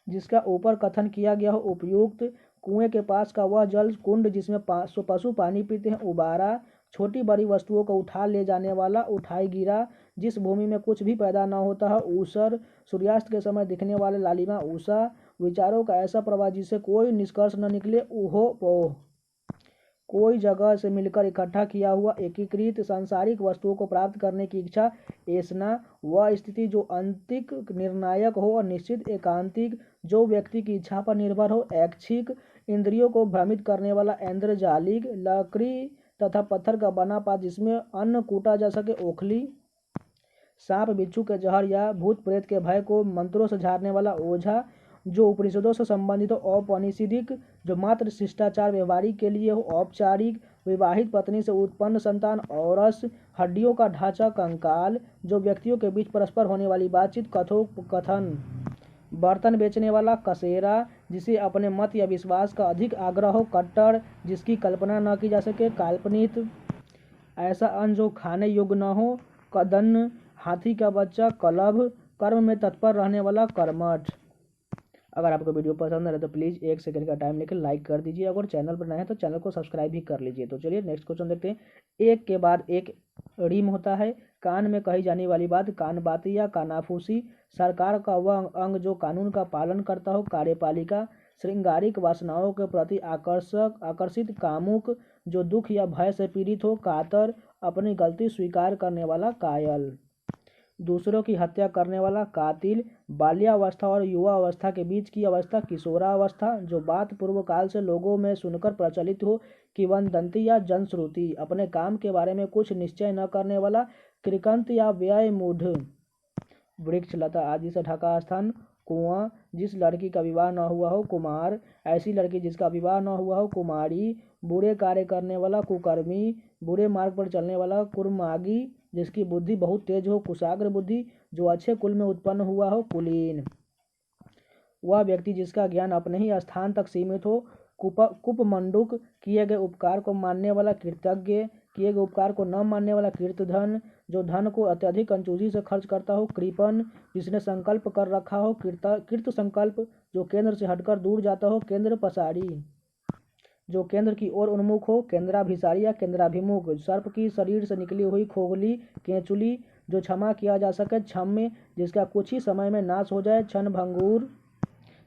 जिसका ऊपर कथन किया गया हो उपयुक्त। कुएं के पास का वह जल कुंड जिसमें पशु पानी पीते हैं उबारा। छोटी बड़ी वस्तुओं को उठा ले जाने वाला उठाई गिरा। जिस भूमि में कुछ भी पैदा न होता है ऊसर। सूर्यास्त के समय दिखने वाले लालिमा उषा। विचारों का ऐसा प्रवाह जिससे कोई निष्कर्ष न निकले ऊहो पोह। कोई जगह से मिलकर इकट्ठा किया हुआ एकीकृत। सांसारिक वस्तुओं को प्राप्त करने की इच्छा ऐसना। वह स्थिति जो अंतिक निर्णायक हो और निश्चित एकांतिक। जो व्यक्ति की इच्छा पर निर्भर हो ऐच्छिक। इंद्रियों को भ्रमित करने वाला ऐन्द्रजालिक। लकड़ी तथा पत्थर का बना पात जिसमें अन्न कूटा जा सके ओखली। सांप बिच्छू के जहर या भूत प्रेत के भय को मंत्रों से झाड़ने वाला ओझा। जो उपनिषदों से संबंधित हो औपनिषदिक। जो मात्र शिष्टाचार व्यवहारिक के लिए हो औपचारिक। विवाहित पत्नी से उत्पन्न संतान औरस। हड्डियों का ढांचा कंकाल। जो व्यक्तियों के बीच परस्पर होने वाली बातचीत कथोपकथन। बर्तन बेचने वाला कसेरा। जिसे अपने मत या विश्वास का अधिक आग्रह हो कट्टर। जिसकी कल्पना न की जा सके काल्पनिक। ऐसा अन्न जो खाने योग्य न हो कदन्न। हाथी का बच्चा कलभ। कर्म में तत्पर रहने वाला कर्मठ। अगर आपको वीडियो पसंद आ रहा है तो प्लीज़ 1 सेकंड का टाइम लेकर लाइक कर दीजिए। अगर चैनल पर नए हैं तो चैनल को सब्सक्राइब भी कर लीजिए। तो चलिए नेक्स्ट क्वेश्चन देखते हैं। एक के बाद एक रीम होता है। कान में कही जाने वाली बात कानबाती या कानाफूसी। सरकार का वह अंग जो कानून का पालन करता हो कार्यपालिका। श्रृंगारिक वासनाओं के प्रति आकर्षित कामुक। जो दुख या भय से पीड़ित हो कातर। अपनी गलती स्वीकार करने वाला कायल। दूसरों की हत्या करने वाला कातिल। बाल्यावस्था और युवावस्था के बीच की अवस्था किशोरावस्था। जो बात पूर्व काल से लोगों में सुनकर प्रचलित हो किंवदंती या जनश्रुति। अपने काम के बारे में कुछ निश्चय न करने वाला कृकंत या व्ययमूढ़। वृक्ष लता आदि से ढका स्थान कुआं। जिस लड़की का विवाह न हुआ हो कुमार। ऐसी लड़की जिसका विवाह न हुआ हो कुमारी। बुरे कार्य करने वाला कुकर्मी। बुरे मार्ग पर चलने वाला कुर्मागी। जिसकी बुद्धि बहुत तेज हो कुशाग्र बुद्धि। जो अच्छे कुल में उत्पन्न हुआ हो कुलीन। वह व्यक्ति जिसका ज्ञान अपने ही स्थान तक सीमित हो कुपमंडुक। किए गए उपकार को मानने वाला कृतज्ञ। किए गए उपकार को न मानने वाला कृतधन। जो धन को अत्यधिक कंजूसी से खर्च करता हो कृपण। जिसने संकल्प कर रखा हो कृत संकल्प। जो केंद्र से हटकर दूर जाता हो केंद्र पसारी। जो केंद्र की ओर उन्मुख हो केंद्राभिसारी या केंद्राभिमुख। सर्प की शरीर से निकली हुई खोखली केंचुली। जो क्षमा किया जा सके क्षम्य। जिसका कुछ ही समय में नाश हो जाए क्षणभंगुर।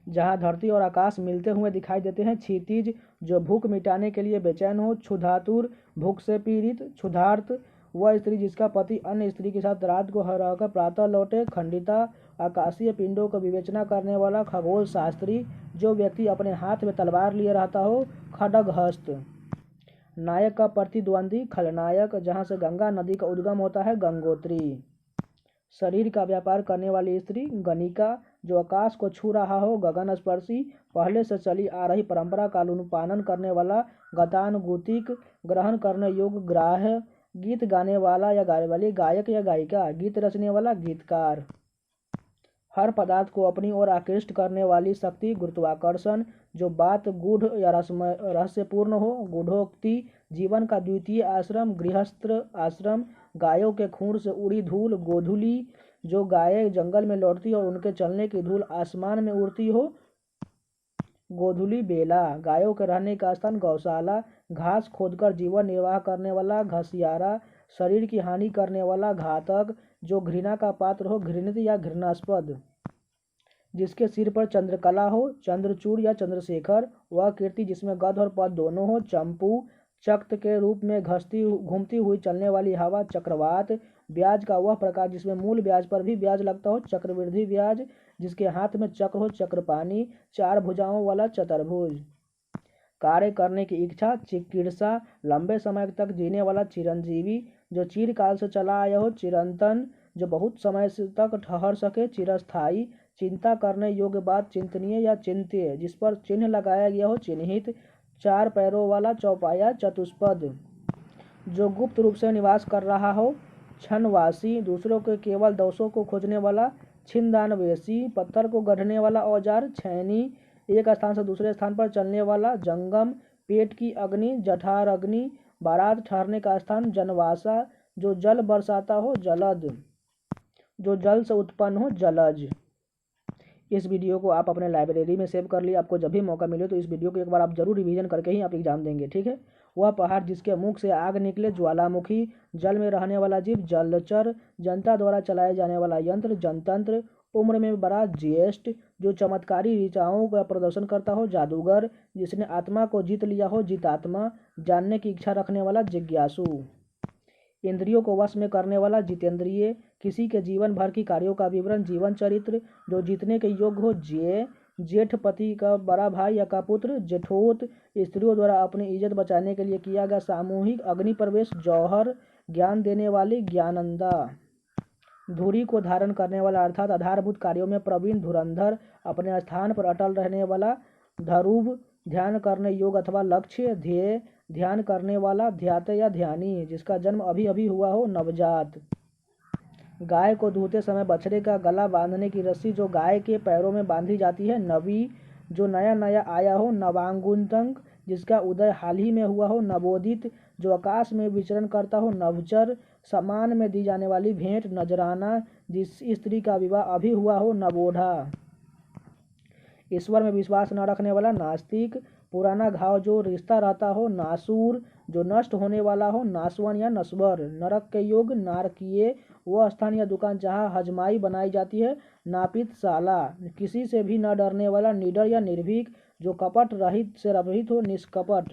जहाँ धरती और आकाश मिलते हुए दिखाई देते हैं क्षितिज। जो भूख मिटाने के लिए बेचैन हो क्षुधातुर। भूख से पीड़ित क्षुधार्त। वह स्त्री जिसका पति अन्य स्त्री के साथ रात को रहकर प्रातः लौटे खंडिता। आकाशीय पिंडों को विवेचना करने वाला खगोल शास्त्री। जो व्यक्ति अपने हाथ में तलवार लिए रहता हो खड्गहस्त। नायक का प्रतिद्वंदी खलनायक। जहाँ से गंगा नदी का उद्गम होता है गंगोत्री। शरीर का व्यापार करने वाली स्त्री गणिका। जो आकाश को छू रहा हो गगन स्पर्शी। पहले से चली आ रही परंपरा का अनुपालन करने वाला गतानुगतिक। ग्रहण करने योग्य ग्राह्य। गीत गाने वाला या गाने वाली गायक या गायिका। गीत रचने वाला गीतकार। हर पदार्थ को अपनी ओर आकृष्ट करने वाली शक्ति गुरुत्वाकर्षण। जो बात गूढ़ या रहस्यपूर्ण हो गूढ़ोक्ति। जीवन का द्वितीय आश्रम गृहस्थ आश्रम। गायों के खूर से उड़ी धूल गोधूली। जो गायें जंगल में लौटती और उनके चलने की धूल आसमान में उड़ती हो गोधूली बेला। गायों के रहने का स्थान गौशाला। घास खोदकर जीवन निर्वाह करने वाला घसियारा। शरीर की हानि करने वाला घातक। जो घृणा का पात्र हो घृणित या घृणास्पद। जिसके सिर पर चंद्रकला हो चंद्रचूड़ या चंद्रशेखर। वह कीर्ति जिसमें गद और पद दोनों हो चंपू। चक्त के रूप में घूमती हुई चलने वाली हवा चक्रवात। ब्याज का वह प्रकार जिसमें मूल ब्याज पर भी ब्याज लगता हो। चक्रवृद्धि ब्याज, जिसके हाथ में चक्र हो, चक्रपाणी। चार भुजाओं वाला चतुर्भुज। कार्य करने की इच्छा, चिकित्सा। लंबे समय तक जीने वाला चिरंजीवी, जो चिरकाल से चला आया हो। चिरंतन, जो बहुत समय तक ठहर सके, चिरस्थायी। चिंता करने योग्य बात, चिंतनीय या चिंत्य, जिस पर चिन्ह लगाया गया हो, चिन्हित। चार पैरों वाला चौपाया, चतुष्पद, जो गुप्त रूप से निवास कर रहा हो। क्षणवासी, दूसरों के केवल दोषों को खोजने वाला। छिंदानवेशी, पत्थर को गढ़ने वाला औजार। छैनी, एक स्थान से दूसरे स्थान पर चलने वाला। जंगम, पेट की अग्नि, जठार अग्नि। बारात, ठहरने का स्थान। जनवासा, जो जल बरसाता हो। जलद, जो जल से उत्पन्न हो। जलज। इस वीडियो को आप अपने लाइब्रेरी में सेव कर लिए। आपको जब भी मौका मिले तो इस वीडियो को एक बार आप जरूर रिवीजन करके ही आप एग्जाम देंगे, ठीक है। वह पहाड़ जिसके मुख से आग निकले, ज्वालामुखी। जल में रहने वाला जीव, जलचर। जनता द्वारा चलाए जाने वाला यंत्र, जनतंत्र। उम्र में बड़ा, ज्येष्ठ, जो चमत्कारी ऋचाओं का प्रदर्शन करता हो। जादूगर, जिसने आत्मा को जीत लिया हो। जितात्मा, जानने की इच्छा रखने वाला। जिज्ञासु, इंद्रियों को वश में करने वाला। जितेंद्रिय, किसी के जीवन भर की कार्यों का विवरण। जीवन चरित्र, जो जीतने के योग्य हो। ज्ञेय, जेठ, पति का बड़ा भाई या का पुत्र। जेठोत, स्त्रियों द्वारा अपनी इज्जत बचाने के लिए किया गया सामूहिक अग्नि प्रवेश। जौहर, ज्ञान देने वाली। ज्ञानंदा, धुरी को धारण करने वाला अर्थात आधारभूत कार्यों में प्रवीण। धुरंधर, अपने स्थान पर अटल रहने वाला। धरुव, ध्यान करने योग्य अथवा लक्ष्य। ध्येय, ध्यान करने वाला। ध्याते या ध्यानी, जिसका जन्म अभी अभी हुआ हो। नवजात, गाय को दूहते समय बछड़े का गला बांधने की रस्सी, जो गाय के पैरों में बांधी जाती है। नवी, जो नया नया आया हो। नवांगुतंक, जिसका उदय हाल ही में हुआ हो। नवोदित, जो आकाश में विचरण करता हो। नवचर, सम्मान में दी जाने वाली भेंट। नजराना, जिस स्त्री का विवाह अभी हुआ हो। नवोढ़ा, ईश्वर में विश्वास न रखने वाला। नास्तिक, पुराना घाव जो रिश्ता रहता हो। नासूर, जो नष्ट होने वाला हो। नासवन या नस्वर, नरक के योग। नारकीय, वह स्थान या दुकान जहाँ हजमाई बनाई जाती है। नापितशाला, किसी से भी न डरने वाला। निडर या निर्भीक, जो कपट रहित से रहित हो। निष्कपट,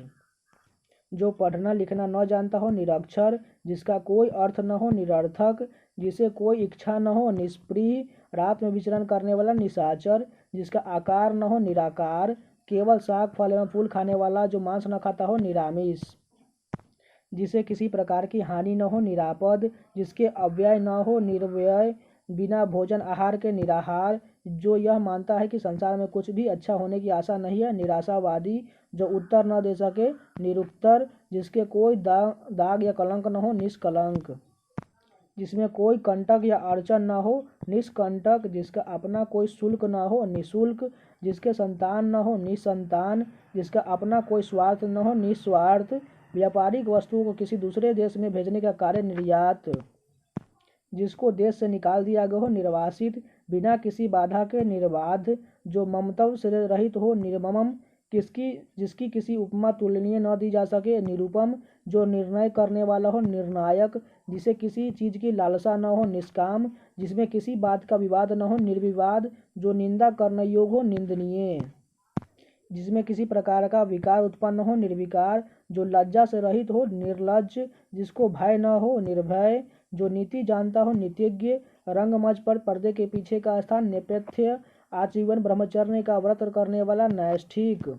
जो पढ़ना लिखना न जानता हो। निरक्षर, जिसका कोई अर्थ न हो। निरर्थक, जिसे कोई इच्छा न हो। निष्प्रिय, रात में विचरण करने वाला। निशाचर, जिसका आकार न हो। निराकार, केवल साग फल एवं फूल खाने वाला, जो मांस न खाता हो। निरामिष, जिसे किसी प्रकार की हानि न हो। निरापद, जिसके अव्यय न हो। निर्व्यय, बिना भोजन आहार के। निराहार, जो यह मानता है कि संसार में कुछ भी अच्छा होने की आशा नहीं है। निराशावादी, जो उत्तर न दे सके। निरुत्तर, जिसके कोई दाग या कलंक न हो। निष्कलंक, जिसमें कोई कंटक या अड़चन न हो। निष्कंटक, जिसका अपना कोई शुल्क न हो। निःशुल्क, जिसके संतान न हो। निसंतान, जिसका अपना कोई स्वार्थ न हो। निस्वार्थ, व्यापारिक वस्तुओं को किसी दूसरे देश में भेजने का कार्य। निर्यात, जिसको देश से निकाल दिया गया हो। निर्वासित, बिना किसी बाधा के। निर्बाध, जो ममत्व से रहित हो। निर्मम, जिसकी किसी उपमा तुलनीय न दी जा सके। निरुपम, जो निर्णय करने वाला हो। निर्णायक, जिसे किसी चीज की लालसा न हो। निष्काम, जिसमें किसी बात का विवाद न हो। निर्विवाद, जो निंदा करने योग्य हो। निंदनीय, जिसमें किसी प्रकार का विकार उत्पन्न हो। निर्विकार, जो लज्जा से रहित हो। निर्लज्ज, जिसको भय न हो। निर्भय, जो नीति जानता हो। नीतिज्ञ, रंगमंच पर पर्दे के पीछे का स्थान। नेपथ्य, आजीवन ब्रह्मचर्य का व्रत करने वाला। नैष्ठिक,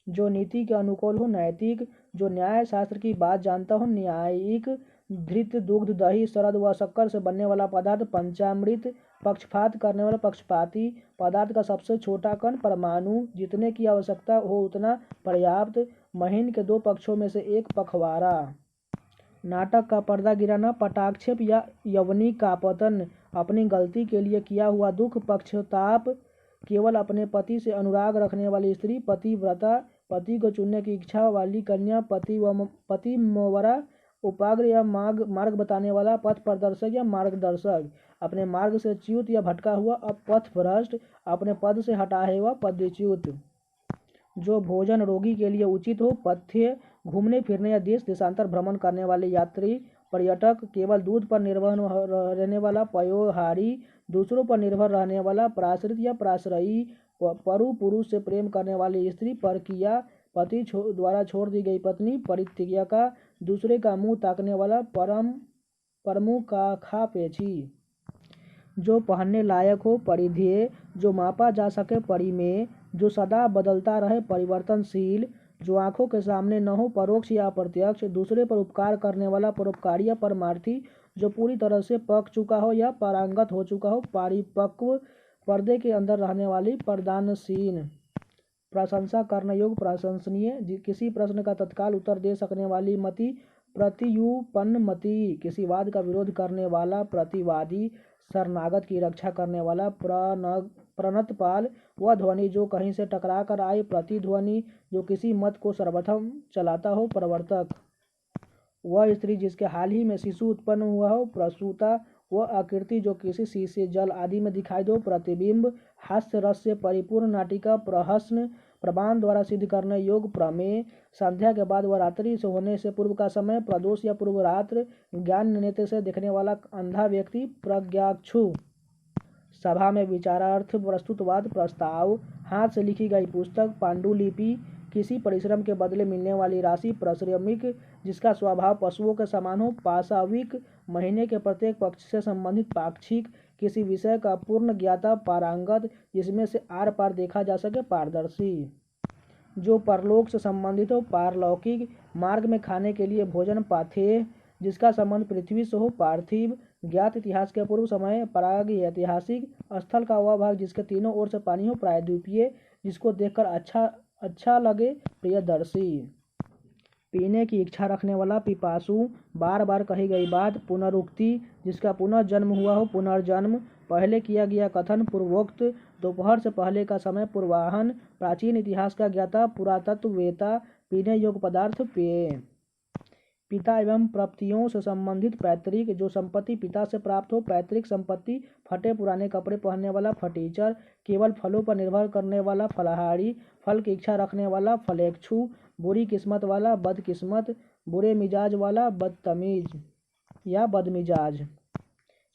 जो नीति के अनुकूल हो। नैतिक, जो न्याय शास्त्र की बात जानता हो। न्यायिक, घृत, दुग्ध, दही, शरद व शक्कर से बनने वाला पदार्थ। पंचामृत, पक्षपात करने वाला। पक्षपाती, पदार्थ का सबसे छोटा कण। परमाणु, जितने की आवश्यकता हो उतना पर्याप्त। महीन के दो पक्षों में से एक। पखवाड़ा, नाटक का पर्दा गिराना। पटाक्षेप या यवनी का पतन, अपनी गलती के लिए किया हुआ दुख। पक्षताप, केवल अपने पति से अनुराग रखने वाली स्त्री। पतिव्रता, पति को चुनने की इच्छा वाली कन्या। पतिव्रता, उपाग्र या मार्ग बताने वाला। पथ प्रदर्शक या मार्गदर्शक, अपने मार्ग से च्युत या भटका हुआ। पथभ्रष्ट, अपने पद से हटा हुआ। पदच्युत, जो भोजन रोगी के लिए उचित हो। पथ्य, घूमने फिरने या देश देशांतर भ्रमण करने वाले यात्री। पर्यटक, केवल दूध पर निर्भर रहने वाला। पयोहारी, दूसरों पर निर्भर रहने वाला। प्राश्रित या प्राश्रयी, परु पुरुष से प्रेम करने वाली स्त्री। परकीया, पति द्वारा छोड़ दी गई पत्नी। परित्यक्ता, दूसरे का मुंह ताकने वाला। प्रमुख का खापेची, जो पहनने लायक हो, परिधेय, जो मापा जा सके, परिमेय, जो सदा बदलता रहे, परिवर्तनशील, जो आंखों के सामने न हो, परोक्ष या अप्रत्यक्ष, दूसरे पर उपकार करने वाला, परोपकारी या परमार्थी, जो पूरी तरह से पक चुका हो या पारंगत हो चुका हो, परिपक्व, पर्दे के अंदर रहने वाली, प्रदानशील, प्रशंसा करने योग्य, प्रशंसनीय, किसी प्रश्न का तत्काल उत्तर दे सकने वाली मति, प्रत्युपन्न मति, किसी वाद का विरोध करने वाला, प्रतिवादी, शरणागत की रक्षा करने वाला, प्रणतपाल, वह ध्वनि जो कहीं से टकरा कर आए, प्रतिध्वनि, जो किसी मत को सर्वप्रथम चलाता हो, प्रवर्तक, वह स्त्री जिसके हाल ही में शिशु उत्पन्न हुआ हो, प्रसूता, वह आकृति जो किसी शीशे, जल आदि में दिखाई दो, प्रतिबिंब, हास्य रस से परिपूर्ण नाटिका, प्रहसन, प्रमाण द्वारा सिद्ध करने योग्य, प्रमेय, संध्या के बाद व रात्रि से होने से पूर्व का समय, प्रदोष या पूर्व रात्र, ज्ञान नेत्र से देखने वाला अंधा व्यक्ति, प्रज्ञाक्षु, सभा में विचारार्थ प्रस्तुतवाद, प्रस्ताव, हाथ से लिखी गई पुस्तक, पांडुलिपि, किसी परिश्रम के बदले मिलने वाली राशि, परिश्रमिक, जिसका स्वभाव पशुओं के समान हो, पाशविक, महीने के प्रत्येक पक्ष से संबंधित, पाक्षिक, किसी विषय का पूर्ण ज्ञाता, पारंगत, जिसमें से आर पार देखा जा सके, पारदर्शी, जो परलोक से संबंधित हो, पारलौकिक, मार्ग में खाने के लिए भोजन, पाथेय, जिसका संबंध पृथ्वी से हो, पार्थिव, ज्ञात इतिहास के पूर्व समय, प्राग ऐतिहासिक, स्थल का वह भाग जिसके तीनों ओर से पानी हो, प्रायद्वीपीय, जिसको देखकर अच्छा लगे, प्रियदर्शी, पीने की इच्छा रखने वाला, पिपासु, बार बार कही गई बात, पुनरुक्ति, जिसका पुनः जन्म हुआ हो, पुनर्जन्म, पहले किया गया कथन, पूर्वोक्त, दोपहर से पहले का समय, पूर्वाहन, प्राचीन इतिहास का ज्ञाता, पुरातत्ववेता, पीने योग्य पदार्थ, पेय, पिता एवं प्राप्तियों से संबंधित, पैतृक, जो संपत्ति पिता से प्राप्त हो, पैतृक संपत्ति, फटे पुराने कपड़े पहनने वाला, फटीचर, केवल फलों पर निर्भर करने वाला, फलाहारी, फल की इच्छा रखने वाला, फलेच्छु, बुरी किस्मत वाला, बदकिस्मत, बुरे मिजाज वाला, बदतमीज या बदमिजाज,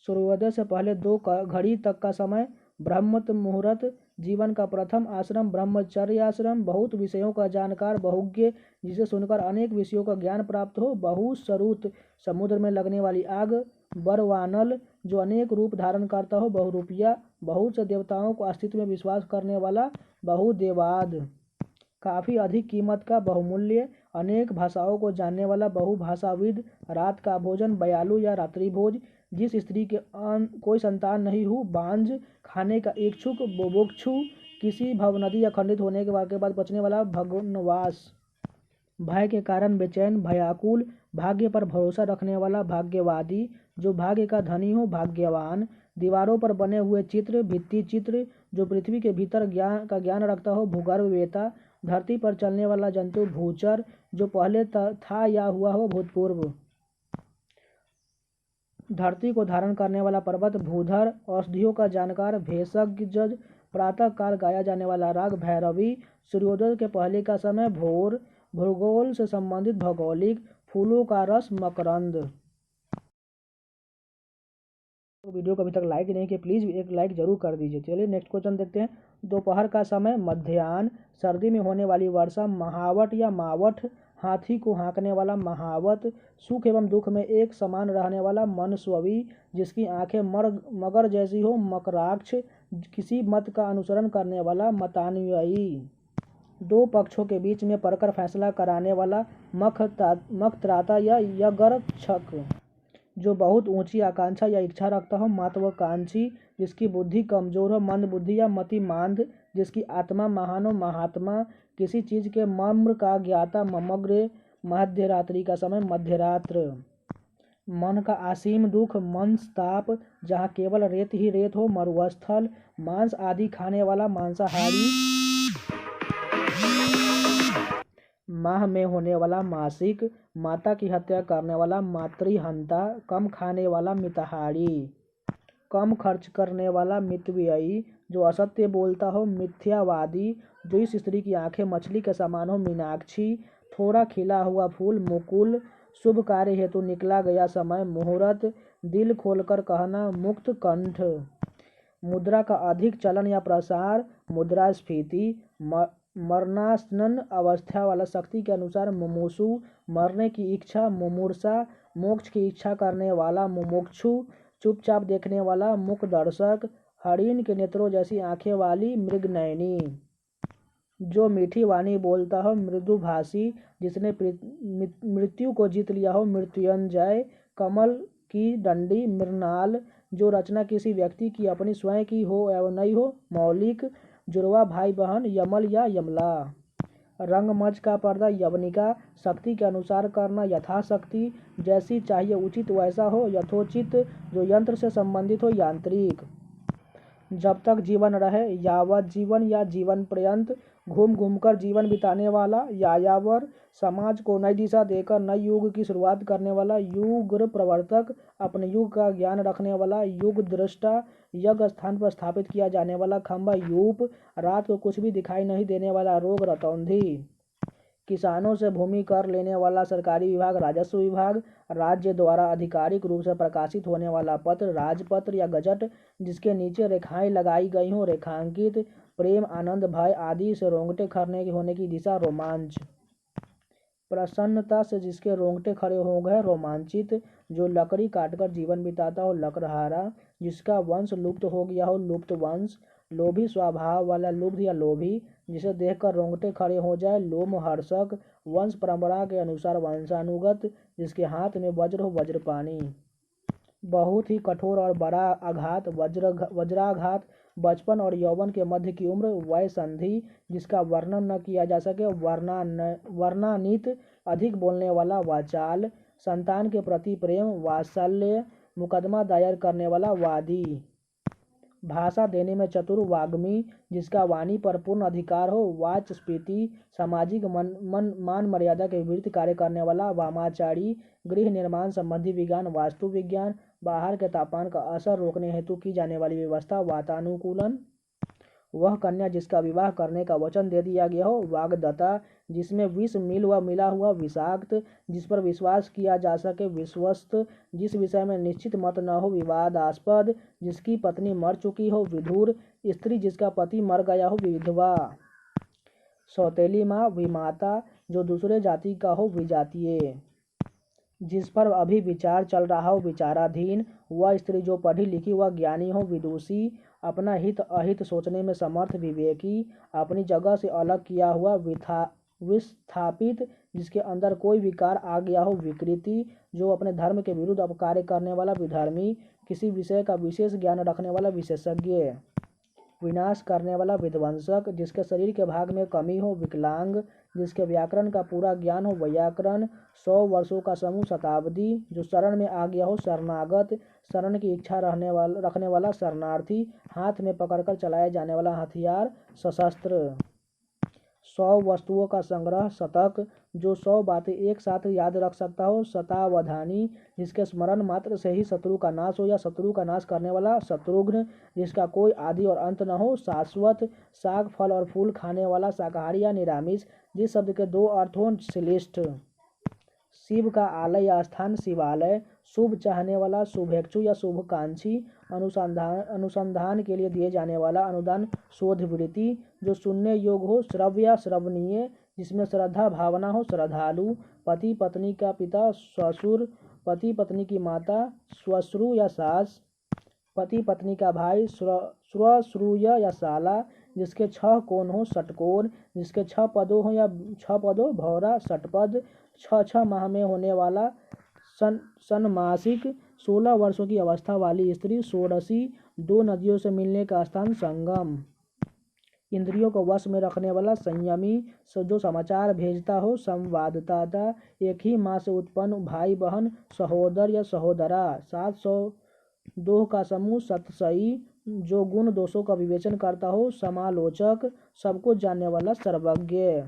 सूर्योदय से पहले 2 घड़ी तक का समय, ब्रह्मत मुहूर्त, जीवन का प्रथम आश्रम, ब्रह्मचर्य आश्रम, बहुत विषयों का जानकार, बहुज्ञ, जिसे सुनकर अनेक विषयों का ज्ञान प्राप्त हो, बहुश्रुत, समुद्र में लगने वाली आग, बरवानल, जो अनेक रूप धारण करता हो, बहुरूपिया, बहुत से देवताओं को अस्तित्व में विश्वास करने वाला, बहुदेवाद, काफ़ी अधिक कीमत का, बहुमूल्य, अनेक भाषाओं को जानने वाला, बहुभाषाविद, रात का भोजन, बयालु या रात्रिभोज, जिस स्त्री के कोई संतान नहीं हो, बांझ, खाने का इच्छुक, बुभुक्षु, किसी भवनदी या खंडित होने के बाद बचने वाला, भग्नवास, भय के कारण बेचैन, भयाकुल, भाग्य पर भरोसा रखने वाला, भाग्यवादी, जो भाग्य का धनी हो, भाग्यवान, दीवारों पर बने हुए चित्र, भित्ति चित्र, जो पृथ्वी के भीतर ज्ञान रखता हो, भूगर्भवेता, धरती पर चलने वाला जंतु, भूचर, जो पहले था या हुआ हो, भूतपूर्व, धरती को धारण करने वाला पर्वत, भूधर, औषधियों का जानकार, भेषज, प्रातः काल गाया जाने वाला राग, भैरवी, सूर्योदय के पहले का समय, भोर, भूगोल से संबंधित, भौगोलिक, फूलों का रस, मकरंद। तो वीडियो को अभी तक लाइक नहीं किया, प्लीज़ एक लाइक जरूर कर दीजिए। चलिए नेक्स्ट क्वेश्चन देखते हैं। दोपहर का समय, मध्याह्न, सर्दी में होने वाली वर्षा, महावट या मावठ, हाथी को हाँकने वाला, महावत, सुख एवं दुख में एक समान रहने वाला, मनस्वी, जिसकी आंखें मगर जैसी हो, मकराक्ष, किसी मत का अनुसरण करने वाला, मतानुयायी, 2 पक्षों के बीच में पढ़कर फैसला कराने वाला, मखत्राता या यगरक्षक, जो बहुत ऊंची आकांक्षा या इच्छा रखता हो, महत्वाकांक्षी, जिसकी बुद्धि कमजोर हो, मंद बुद्धि या मतिमांद, जिसकी आत्मा महान हो, महात्मा, किसी चीज के मर्म का ज्ञाता, ममग्र, मध्यरात्रि का समय, मध्यरात्र, मन का असीम दुख, मनस्ताप, जहाँ केवल रेत ही रेत हो, मरुस्थल, मांस आदि खाने वाला, मांसाहारी, माह में होने वाला, मासिक, माता की हत्या करने वाला, मातृहंता, कम खाने वाला, मिताहारी, कम खर्च करने वाला, मितव्ययी, जो असत्य बोलता हो, मिथ्यावादी, जो इस स्त्री की आंखें मछली के समान हो, मीनाक्षी, थोड़ा खिला हुआ फूल, मुकुल, शुभ कार्य हेतु निकला गया समय, मुहूर्त, दिल खोलकर कहना, मुक्त कंठ, मुद्रा का अधिक चलन या प्रसार, मुद्रास्फीति, मरणासन्न अवस्था वाला, शक्ति के अनुसार, मुमूसु, मरने की इच्छा, मुमूर्षा, मोक्ष की इच्छा करने वाला मुमुक्षु, चुपचाप देखने वाला मूक दर्शक, हरिण के नेत्रों जैसी आंखें वाली मृगनयनी, जो मीठी वाणी बोलता हो मृदुभाषी, जिसने मृत्यु को जीत लिया हो मृत्युंजय, कमल की डंडी मृणाल, जो रचना किसी व्यक्ति की अपनी स्वयं की हो या नहीं हो मौलिक, जुड़वा भाई बहन यमल या यमला, रंगमंच का पर्दा यवनिका, शक्ति के अनुसार करना यथाशक्ति, जैसी चाहिए उचित वैसा हो यथोचित, जो यंत्र से संबंधित हो यांत्रिक, जब तक जीवन रहे यावत जीवन या जीवन पर्यंत, घूम घूम कर जीवन बिताने वाला यायावर, समाज को नई दिशा देकर नए युग की शुरुआत करने वाला युग प्रवर्तक, अपने युग का ज्ञान रखने वाला युग दृष्टा, यज्ञ स्थान पर स्थापित किया जाने वाला खंबा यूप, रात को कुछ भी दिखाई नहीं देने वाला रोग रतौंधी, किसानों से भूमि कर लेने वाला सरकारी विभाग राजस्व विभाग, राज्य द्वारा आधिकारिक रूप से प्रकाशित होने वाला पत्र राजपत्र या गजट, जिसके नीचे रेखाएं लगाई गई हों रेखांकित, प्रेम आनंद भय आदि से रोंगटे खड़े होने की दिशा रोमांच, प्रसन्नता से जिसके रोंगटे खड़े हो गए रोमांचित, जो लकड़ी काटकर जीवन बिताता हो लकड़हारा, जिसका वंश लुप्त हो गया हो लुप्त वंश, लोभी स्वभाव वाला लुब्ध या लोभी, जिसे देखकर रोंगटे खड़े हो जाए लोमहर्षक, वंश परंपरा के अनुसार वंशानुगत, जिसके हाथ में वज्र हो वज्रपाणी, बहुत ही कठोर और बड़ा आघात वज्राघात, बचपन और यौवन के मध्य की उम्र वय संधि, जिसका वर्णन न किया जा सके वर्णानीत, अधिक बोलने वाला वाचाल, संतान के प्रति प्रेम वात्सल्य, मुकदमा दायर करने वाला वादी, भाषा देने में चतुर वाग्मी, जिसका वाणी पर पूर्ण अधिकार हो वाचस्पति, सामाजिक मान मर्यादा के विरुद्ध कार्य करने वाला वामाचारी, गृह निर्माण संबंधी विज्ञान वास्तु विज्ञान, बाहर के तापमान का असर रोकने हेतु की जाने वाली व्यवस्था वातानुकूलन, वह कन्या जिसका विवाह करने का वचन दे दिया गया हो वाग्दत्ता, जिसमें विष मिल व मिला हुआ विषाक्त, जिस पर विश्वास किया जा सके विश्वस्त, जिस विषय में निश्चित मत न हो विवादास्पद, जिसकी पत्नी मर चुकी हो विधुर, स्त्री जिसका पति मर गया हो विधवा, सौतेली माँ विमाता, जो दूसरे जाति का हो विजातीय, जिस पर अभी विचार चल रहा हो विचाराधीन, वह स्त्री जो पढ़ी लिखी व ज्ञानी हो विदुषी, अपना हित अहित सोचने में समर्थ विवेकी, अपनी जगह से अलग किया हुआ विस्थापित, जिसके अंदर कोई विकार आ गया हो विकृति, जो अपने धर्म के विरुद्ध अपकार्य करने वाला विधर्मी, किसी विषय का विशेष ज्ञान रखने वाला विशेषज्ञ, विनाश करने वाला विध्वंसक, जिसके शरीर के भाग में कमी हो विकलांग, जिसके व्याकरण का पूरा ज्ञान हो वैयाकरण, 100 वर्षों का समूह शताब्दी, जो शरण में आ गया हो शरणागत, शरण की इच्छा रखने वाला शरणार्थी, हाथ में पकड़कर चलाए जाने वाला हथियार सशस्त्र, 100 वस्तुओं का संग्रह शतक, जो 100 बातें एक साथ याद रख सकता हो शतावधानी, जिसके स्मरण मात्र से ही शत्रु का नाश हो या शत्रु का नाश करने वाला शत्रुघ्न, जिसका कोई आदि और अंत न हो शाश्वत, साग फल और फूल खाने वाला शाकाहारी या निरामिष, जिस शब्द के 2 अर्थ हों श्लिष्ट, शिव का आलय या स्थान शिवालय, शुभ चाहने वाला शुभेच्छु या शुभकांक्षी, अनुसंधान के लिए दिए जाने वाला अनुदान शोधवृत्ति, जो सुनने योग्य हो श्रव्य या श्रवणीय, जिसमें श्रद्धा भावना हो श्रद्धालु, पति पत्नी का पिता ससुर, पति पत्नी की माता श्वश्रु या सास, पति पत्नी का भाई श्वश्रूय या साला, जिसके 6 कोण हो षटकोण, जिसके 6 पदों हो या 6 पदों भौरा षटपद, 6 माह में होने वाला सनमासिक, 16 वर्षों की अवस्था वाली स्त्री षोडशी, 2 नदियों से मिलने का स्थान संगम, इंद्रियों को वश में रखने वाला संयमी, जो समाचार भेजता हो संवाददाता, एक ही माँ से उत्पन्न भाई बहन सहोदर या सहोदरा, 702 का समूह सतसई, जो गुण दोषों का विवेचन करता हो समालोचक, सबको जानने वाला सर्वज्ञ,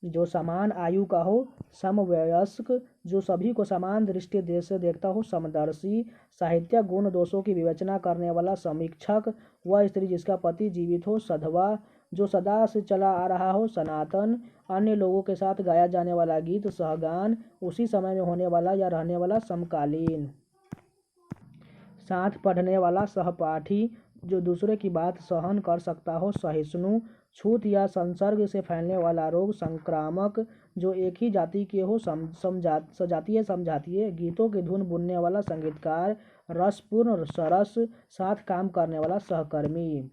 जो समान आयु का हो समवयस्क, जो सभी को समान दृष्टि से देखता हो समदर्शी, साहित्य गुण दोषों की विवेचना करने वाला समीक्षक, वह स्त्री जिसका पति जीवित हो सधवा, जो सदा से चला आ रहा हो सनातन, अन्य लोगों के साथ गाया जाने वाला गीत सहगान, उसी समय में होने वाला या रहने वाला समकालीन, साथ पढ़ने वाला सहपाठी, जो दूसरे की बात सहन कर सकता हो, सहिष्णु, छूत या संसर्ग से फैलने वाला रोग, संक्रामक, जो एक ही जाति के हो, सजातीय समझातीय, गीतों की धुन बुनने वाला संगीतकार, रसपूर्ण, सरस, साथ काम करने वाला सहकर्मी,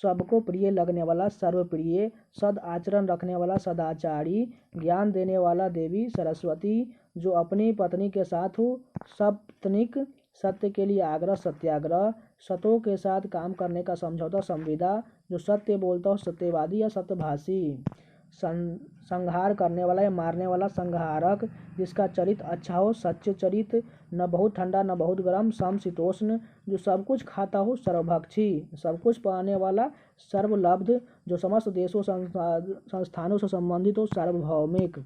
सबको प्रिय लगने वाला सर्वप्रिय, सद आचरण रखने वाला सदाचारी, ज्ञान देने वाला देवी सरस्वती, जो अपनी पत्नी के साथ हो, सप्तनिक, सत्य के लिए आग्रह सत्याग्रह, सतों के साथ काम करने का समझौता संविदा, जो सत्य बोलता हो, सत्यवादी या सत्यभाषी, संहार करने वाला या मारने वाला संहारक, जिसका चरित्र अच्छा हो, सच्चे चरित्र, न बहुत ठंडा न बहुत गर्म, समशीतोष्ण, जो सब कुछ खाता हो, सर्वभक्षी, सब कुछ पाने वाला, सर्वलब्ध, जो समस्त देशों संस्थानों से संबंधित हो, सार्वभौमिक,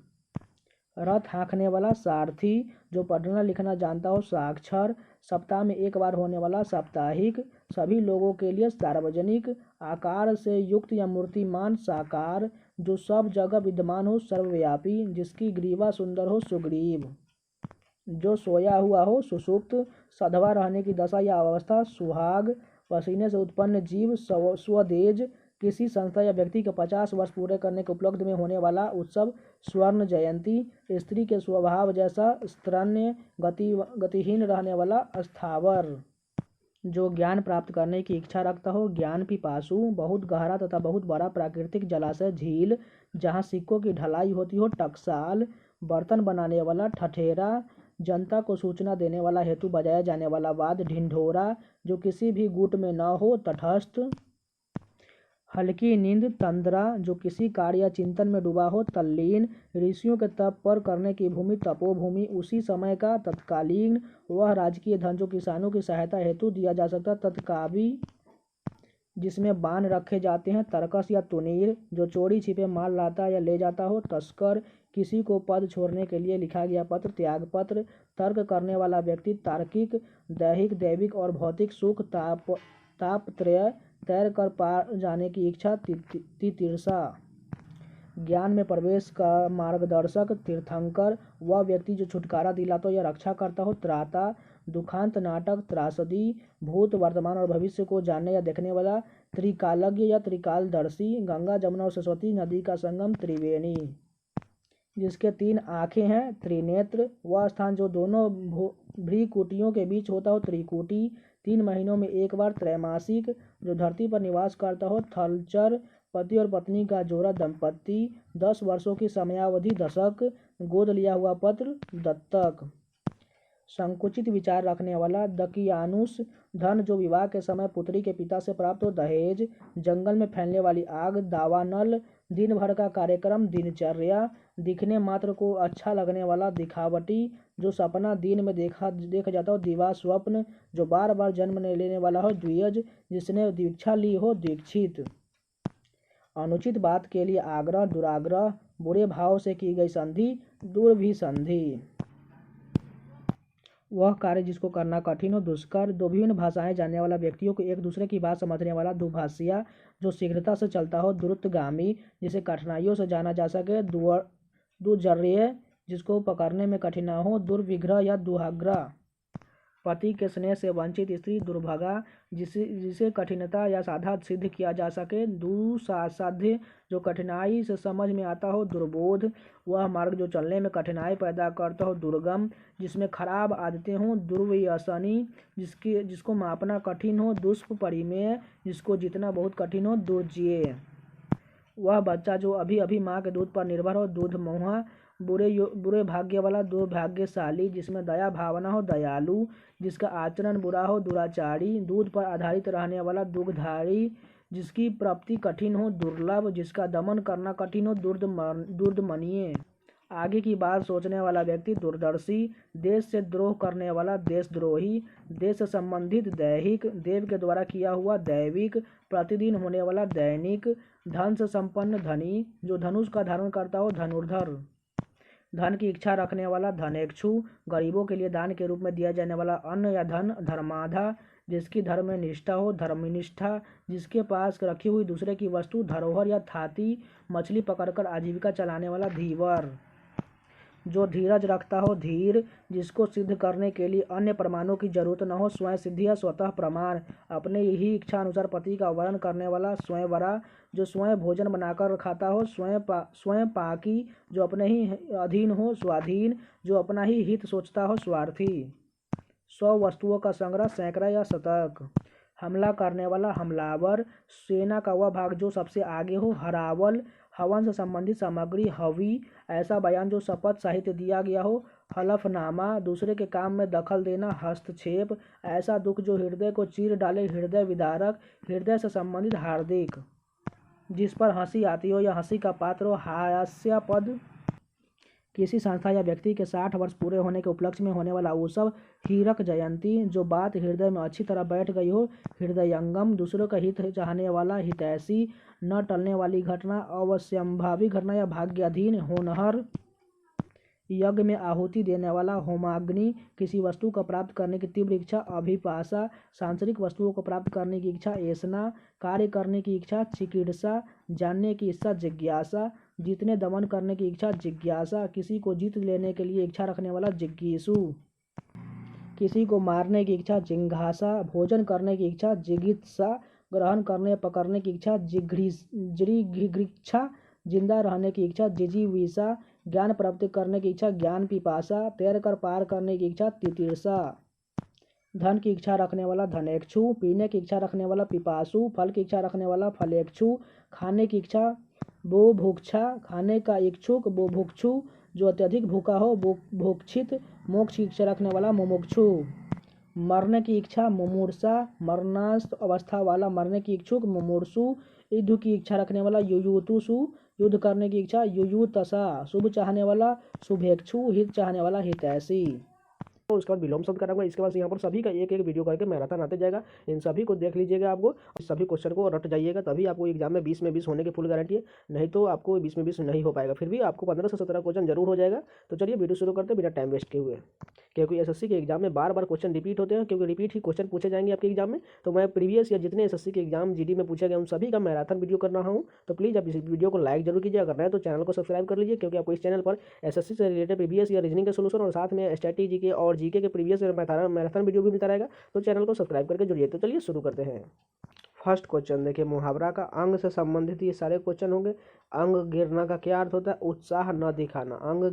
रथ हाँकने वाला, सारथी, जो पढ़ना लिखना जानता हो, साक्षर, सप्ताह में एक बार होने वाला, साप्ताहिक, सभी लोगों के लिए, सार्वजनिक, आकार से युक्त या मूर्तिमान, साकार, जो सब जगह विद्यमान हो, सर्वव्यापी, जिसकी ग्रीवा सुंदर हो, सुग्रीव, जो सोया हुआ हो, सुषुप्त, सधवा रहने की दशा या अवस्था, सुहाग, पसीने से उत्पन्न जीव, स्वदेज, किसी संस्था या व्यक्ति के 50 वर्ष पूरे करने के उपलक्ष्य में होने वाला उत्सव, स्वर्ण जयंती, स्त्री के स्वभाव जैसा, स्तन्य, गतिहीन रहने वाला, स्थावर, जो ज्ञान प्राप्त करने की इच्छा रखता हो, ज्ञान पिपासु, बहुत गहरा तथा बहुत बड़ा प्राकृतिक जलाशय, झील, जहाँ सिक्कों की ढलाई होती हो, टकसाल, बर्तन बनाने वाला, ठठेरा, जनता को सूचना देने वाला हेतु बजाया जाने वाला वाद, ढिंढोरा, जो किसी भी गुट में न हो, तटस्थ, हल्की नींद, तंद्रा, जो किसी कार्य या चिंतन में डूबा हो, तल्लीन, ऋषियों के तप पर करने की भूमि, तपोभूमि, उसी समय का, तत्कालीन, वह राजकीय धन जो किसानों की सहायता हेतु दिया जा सकता, तत्कावी, जिसमें बाण रखे जाते हैं, तरकस या तुनीर, जो चोरी छिपे माल लाता या ले जाता हो, तस्कर, किसी को पद छोड़ने के लिए लिखा गया पत्र, त्यागपत्र, तर्क करने वाला व्यक्ति, तार्किक, दैहिक, दैविक और भौतिक सुख, तापत्रय, तैर कर पार जाने की इच्छा, तितिर्षा, ज्ञान में प्रवेश का मार्गदर्शक, तीर्थंकर, वह व्यक्ति जो छुटकारा दिलाता हो या रक्षा करता हो, त्राता, दुखांत नाटक, त्रासदी, भूत, वर्तमान और भविष्य को जानने या देखने वाला, त्रिकालज्ञ या त्रिकालदर्शी, गंगा, जमुना और सरस्वती नदी का संगम, त्रिवेणी, जिसके 3 आँखें हैं, त्रिनेत्र, वह स्थान जो दोनों भ्रीकुटियों के बीच होता हो, त्रिकुटी, 3 महीनों में एक बार, त्रैमासिक, जो धरती पर निवास करता हो, थलचर, पति और पत्नी का जोड़ा, दंपत्ति, 10 वर्षों की समयावधि, दशक, गोद लिया हुआ पत्र, दत्तक, संकुचित विचार रखने वाला, दकियानुस, धन जो विवाह के समय पुत्री के पिता से प्राप्त हो, दहेज, जंगल में फैलने वाली आग, दावानल, दिन भर का कार्यक्रम, दिनचर्या, दिखने मात्र को अच्छा लगने वाला, दिखावटी, जो सपना दिन में देखा जाता हो, दिवा स्वप्न, जो बार बार जन्म लेने वाला हो, द्विज, जिसने दीक्षा ली हो, दीक्षित, अनुचित बात के लिए आग्रह, दुराग्रह, बुरे भाव से की गई संधि, दुर्भिसंधि, वह कार्य जिसको करना कठिन हो, दुष्कर, दो विभिन्न भाषाएं जानने वाला, व्यक्तियों को एक दूसरे की बात समझने वाला, दुभाषिया, जो शीघ्रता से चलता हो, द्रुतगामी, जिसे कठिनाइयों से जाना जा सके, दुर्जर्य, जिसको पकड़ने में कठिनाई हो, दुर्विग्रह या दुहाग्रह, पति के स्नेह से वंचित स्त्री, दुर्भगा, जिसे कठिनता या साधा सिद्ध किया जा सके, दुस्साध्य, जो कठिनाई से समझ में आता हो, दुर्बोध, वह मार्ग जो चलने में कठिनाई पैदा करता हो, दुर्गम, जिसमें खराब आदतें हों, दुर्व्यसनी, जिसको मापना कठिन हो, दुष्प परिमेय, जिसको जीतना बहुत कठिन हो, दुर्जेय, वह बच्चा जो अभी अभी माँ के दूध पर निर्भर हो, दूध मुहा, बुरे भाग्य वाला, दुर्भाग्यशाली, जिसमें दया भावना हो, दयालु, जिसका आचरण बुरा हो, दुराचारी, दूध पर आधारित रहने वाला, दुग्धारी, जिसकी प्राप्ति कठिन हो, दुर्लभ, जिसका दमन करना कठिन हो, दुर्दमनीय, आगे की बात सोचने वाला व्यक्ति, दूरदर्शी, देश से द्रोह करने वाला, देशद्रोही, देश से संबंधित, दैहिक, देव के द्वारा किया हुआ, दैविक, प्रतिदिन होने वाला, दैनिक, धन से संपन्न, धनी, जो धनुष का धारण करता हो, धनुर्धर, धन की इच्छा रखने वाला, धनेक्षु, गरीबों के लिए दान के रूप में दिया जाने वाला अन्न या धन, धर्माधा, जिसकी धर्म में निष्ठा हो, धर्मनिष्ठा, जिसके पास रखी हुई दूसरे की वस्तु, धरोहर या थाती, मछली पकड़कर आजीविका चलाने वाला, धीवर, जो धीरज रखता हो, धीर, जिसको सिद्ध करने के लिए अन्य प्रमाणों की जरूरत न हो, स्वयं सिद्धि या स्वतः प्रमाण, अपने ही इच्छा अनुसार पति का वरण करने वाला, स्वयंवरा, जो स्वयं भोजन बनाकर खाता हो, स्वयं पाकी, जो अपने ही अधीन हो, स्वाधीन, जो अपना ही हित सोचता हो, स्वार्थी। 100 वस्तुओं का संग्रह, सैकड़ा या शतक। हमला करने वाला, हमलावर, सेना का वह भाग जो सबसे आगे हो, हरावल, हवन से संबंधित सामग्री, हवी, ऐसा बयान जो शपथ साहित्य दिया गया हो, हलफनामा, दूसरे के काम में दखल देना, हस्तक्षेप, ऐसा दुख जो हृदय को चीर डाले, हृदय विदारक, हृदय से संबंधित, हार्दिक, जिस पर हंसी आती हो या हंसी का पात्र हो, हास्यास्पद, किसी संस्था या व्यक्ति के 60 वर्ष पूरे होने के उपलक्ष्य में होने वाला उत्सव, हीरक जयंती, जो बात हृदय में अच्छी तरह बैठ गई हो, हृदयंगम, दूसरों का हित चाहने वाला, हितैषी, न टलने वाली घटना, अवश्यंभावी घटना या भाग्याधीन, होनहर, यज्ञ में आहुति देने वाला, होमाग्नि, किसी वस्तु को प्राप्त करने की तीव्र इच्छा, अभिपाशा, सांसारिक वस्तुओं को प्राप्त करने की इच्छा, ऐसना, कार्य करने की इच्छा, चिकीर्षा, जानने की इच्छा, जिज्ञासा, जीतने दमन करने की इच्छा, जिज्ञासा, किसी को जीत लेने के लिए इच्छा रखने वाला, जिज्ञासु, किसी को मारने की इच्छा, जिघांसा, भोजन करने की इच्छा, जिघित्सा, ग्रहण करने पकड़ने की इच्छा, जिघृक्षा, जिंदा रहने की इच्छा, जिजीविषा, ज्ञान प्राप्त करने की इच्छा, ज्ञान पिपासा, तैर कर पार करने की इच्छा, तितिर्षा, धन की इच्छा रखने वाला, धनेक्षु, पीने की इच्छा रखने वाला, पिपासु, फल की इच्छा रखने वाला, फलेक्षु, खाने की इच्छा, बुभुक्षा, खाने का इच्छुक, बुभुक्षु, जो अत्यधिक भूखा हो, बुभुक्षित, मोक्ष की इच्छा रखने वाला, मुमुक्षु, मरने की इच्छा, मुमूर्षा, मरणास्त अवस्था वाला, मरने की इच्छुक, मुमूर्षु, युद्ध की इच्छा रखने वाला, युयुतुषु, युद्ध करने की इच्छा, युयुतसा, शुभ चाहने वाला, शुभेक्षु, हित चाहने वाला, हितैषी। उसके बाद विलोम शब्द कराऊंगा। इसके बाद यहाँ पर सभी का एक एक वीडियो करके मैराथन आते जाएगा, इन सभी को देख लीजिएगा। आपको सभी क्वेश्चन को रट जाइएगा, तभी आपको एग्जाम में 20 में 20 होने की फुल गारंटी है, नहीं तो आपको 20 में 20 नहीं हो पाएगा। फिर भी आपको 15 से 17 क्वेश्चन जरूर हो जाएगा। तो चलिए वीडियो शुरू करते हैं बिना टाइम वेस्ट किए हुए, क्योंकि एसएससी के एग्जाम में बार बार क्वेश्चन रिपीट होते हैं, क्योंकि रिपीट ही क्वेश्चन पूछे जाएंगे आपके एग्जाम में। तो मैं प्रीवियस या जितने एसएससी के एग्जाम जीडी में पूछे गए उन सभी का मैराथन वीडियो कर रहा हूँ। तो प्लीज़ आप इस वीडियो को लाइक जरूर कीजिए, अगर नए तो चैनल को सब्सक्राइब कर लीजिए, क्योंकि आपको इस चैनल पर एसएससी से रिलेटेड प्रीवियस या रीजनिंग के सोल्यूशन और साथ में स्ट्रैटेजी के और जीके के प्रीवियस मैराथन वीडियो भी मिलता रहेगा। तो चैनल को सब्सक्राइब करके जुड़िए। तो चलिए शुरू करते हैं। फर्स्ट क्वेश्चन देखिए, मुहावरा का अंग से संबंधित ये सारे क्वेश्चन होंगे। अंग गिरना का क्या अर्थ होता है? उत्साह न दिखाना। अंग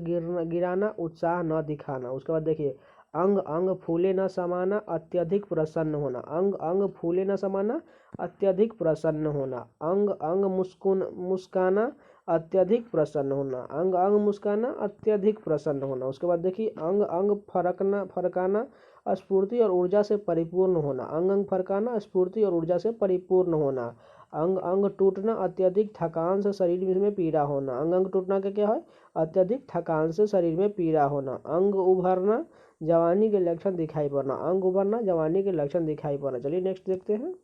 गिराना, उत्साह न दिखाना। उसके बाद देखिए, अंग अंग फूले न समाना, अत्यधिक प्रसन्न होना। अंग अंग फूले न समाना, अत्यधिक प्रसन्न होना। अंग अंग मुस्काना, अत्यधिक प्रसन्न होना। अंग अंग मुस्काना, अत्यधिक प्रसन्न होना। उसके बाद देखिए, अंग अंग फरकाना, स्फूर्ति और ऊर्जा से परिपूर्ण होना। अंग अंग फरकाना, स्फूर्ति और ऊर्जा से परिपूर्ण होना। अंग अंग टूटना, अत्यधिक थकान से शरीर में पीड़ा होना। अंग अंग टूटना का क्या है? अत्यधिक थकान से शरीर में पीड़ा होना। अंग उभरना, जवानी के लक्षण दिखाई पड़ना। अंग उभरना, जवानी के लक्षण दिखाई पड़ना। चलिए नेक्स्ट देखते हैं।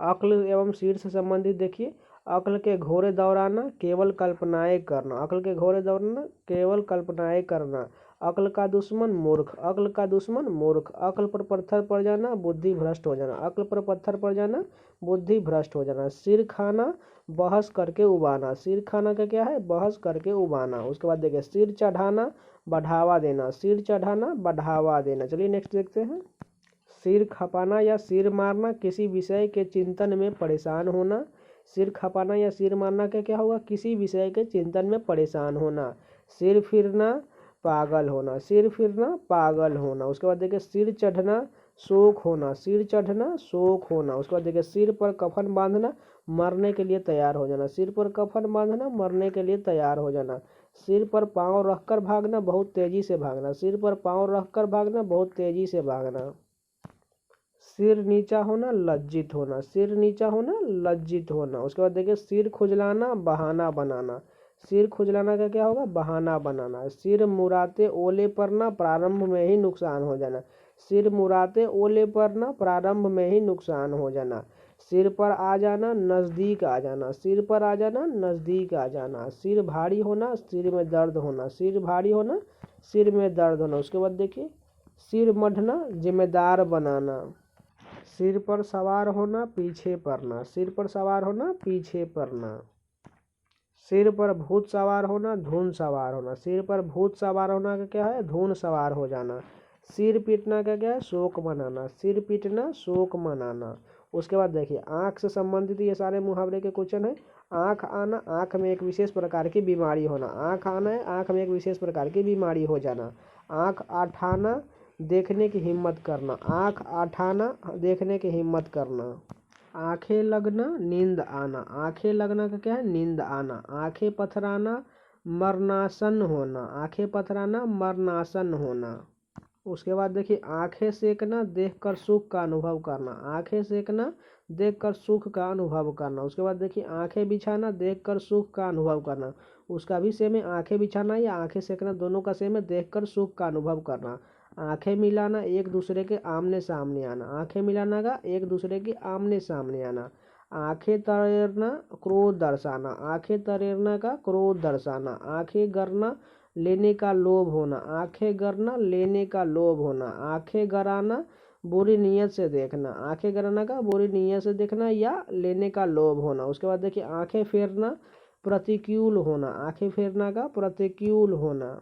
अक्ल एवं सिर से संबंधित देखिए, अक्ल के घोड़े दौड़ाना, केवल कल्पनाएं करना। अक्ल के घोड़े दौड़ना, केवल कल्पनाएं करना। अक्ल का दुश्मन मूर्ख, अक्ल का दुश्मन मूर्ख। अक्ल पर पत्थर पड़ जाना, बुद्धि भ्रष्ट हो जाना। अक्ल पर पत्थर पड़ जाना, बुद्धि भ्रष्ट हो जाना। सिर खाना, बहस करके उबाना। सिर खाना का क्या है? बहस करके उबाना। उसके बाद देखिए, सिर चढ़ाना, बढ़ावा देना। सिर चढ़ाना, बढ़ावा देना। चलिए नेक्स्ट देखते हैं। सिर खपाना या सिर मारना, किसी विषय के चिंतन में परेशान होना। सिर खपाना या सिर मारना का क्या होगा? किसी विषय के चिंतन में परेशान होना। सिर फिरना, पागल होना। सिर फिरना, पागल होना। उसके बाद देखिए, सिर चढ़ना, शोक होना। सिर चढ़ना, शोक होना। उसके बाद देखिए, सिर पर कफन बांधना, मरने के लिए तैयार हो जाना। सिर पर कफन बांधना, मरने के लिए तैयार हो जाना। सिर पर पाँव रखकर भागना, बहुत तेजी से भागना। सिर पर पाँव रखकर भागना, बहुत तेजी से भागना। सिर नीचा होना, लज्जित होना। सिर नीचा होना, लज्जित होना। उसके बाद देखिए, सिर खुजलाना, बहाना बनाना। सिर खुजलाना का क्या होगा? बहाना बनाना। सिर मुराते ओले पड़ना, प्रारंभ में ही नुकसान हो जाना। सिर मुराते ओले पड़ना, प्रारंभ में ही नुकसान हो जाना। सिर पर आ जाना, नज़दीक आ जाना। सिर पर आ जाना, नज़दीक आ जाना। सिर भारी होना, सिर में दर्द होना। सिर भारी होना, सिर में दर्द होना। उसके बाद देखिए, सिर मढ़ना, जिम्मेदार बनाना। सिर पर सवार होना, पीछे पड़ना। सिर पर सवार होना, पीछे पड़ना। सिर पर भूत सवार होना, धून सवार होना। सिर पर भूत सवार होना का क्या है, धून सवार हो जाना। सिर पीटना का क्या है, शोक मनाना। सिर पीटना, शोक मनाना। उसके बाद देखिए आँख से संबंधित ये सारे मुहावरे के क्वेश्चन है। आँख आना, आँख में एक विशेष प्रकार की बीमारी होना। आँख आना है, आँख में एक विशेष प्रकार की बीमारी हो जाना। आँख आठाना, देखने की हिम्मत करना। आँख आठाना, देखने की हिम्मत करना। आंखें लगना, नींद आना। आंखें लगना का क्या है, नींद आना। आंखें पथराना, मरणासन होना। आंखें पथराना, मरणासन होना। उसके बाद देखिए आंखें सेकना, देखकर सुख का अनुभव करना। आंखें सेकना, देखकर सुख का अनुभव करना। उसके बाद देखिए आंखें बिछाना, देखकर सुख का अनुभव करना। उसका भी सेम है, आंखें बिछाना या आंखें सेकना दोनों का सेम है, देखकर सुख का अनुभव करना। आंखें मिलाना, एक दूसरे के आमने सामने आना। आंखें मिलाना का एक दूसरे के आमने सामने आना। आंखें तैरना, क्रोध दर्शाना। आंखें तैरना का क्रोध दर्शाना। आंखें गरना, लेने का लोभ होना। आंखें गरना, लेने का लोभ होना। आंखें गराना, बुरी नीयत से देखना। आंखें गराना का बुरी नीयत से देखना या लेने का लोभ होना। उसके बाद देखिए आंखें फेरना, प्रतिकूल होना। आंखें फेरना का प्रतिकूल होना।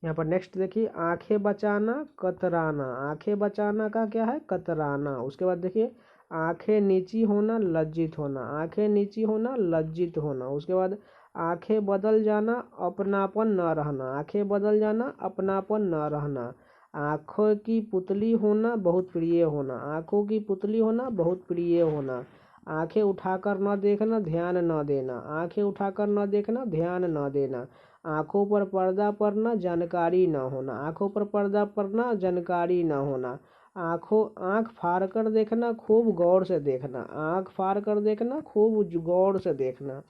यहाँ पर नेक्स्ट देखिए आंखें बचाना, कतराना। आंखें बचाना का क्या है, कतराना। उसके बाद देखिए आंखें नीची होना, लज्जित होना। आंखें नीची होना, लज्जित होना। उसके बाद आंखें बदल जाना, अपनापन न रहना। आंखें बदल जाना, अपनापन न रहना। आंखों की पुतली होना, बहुत प्रिय होना। आंखों की पुतली होना, बहुत प्रिय होना। आंखें उठाकर न देखना, ध्यान न देना। आंखें उठाकर न देखना, ध्यान न देना। आंखों पर पर्दा पड़ना, जानकारी न होना। आंखों पर पर्दा पड़ना, जानकारी न होना। आंख फाड़ कर देखना, खूब गौर से देखना। आंख फाड़ कर देखना, खूब गौर से देखना।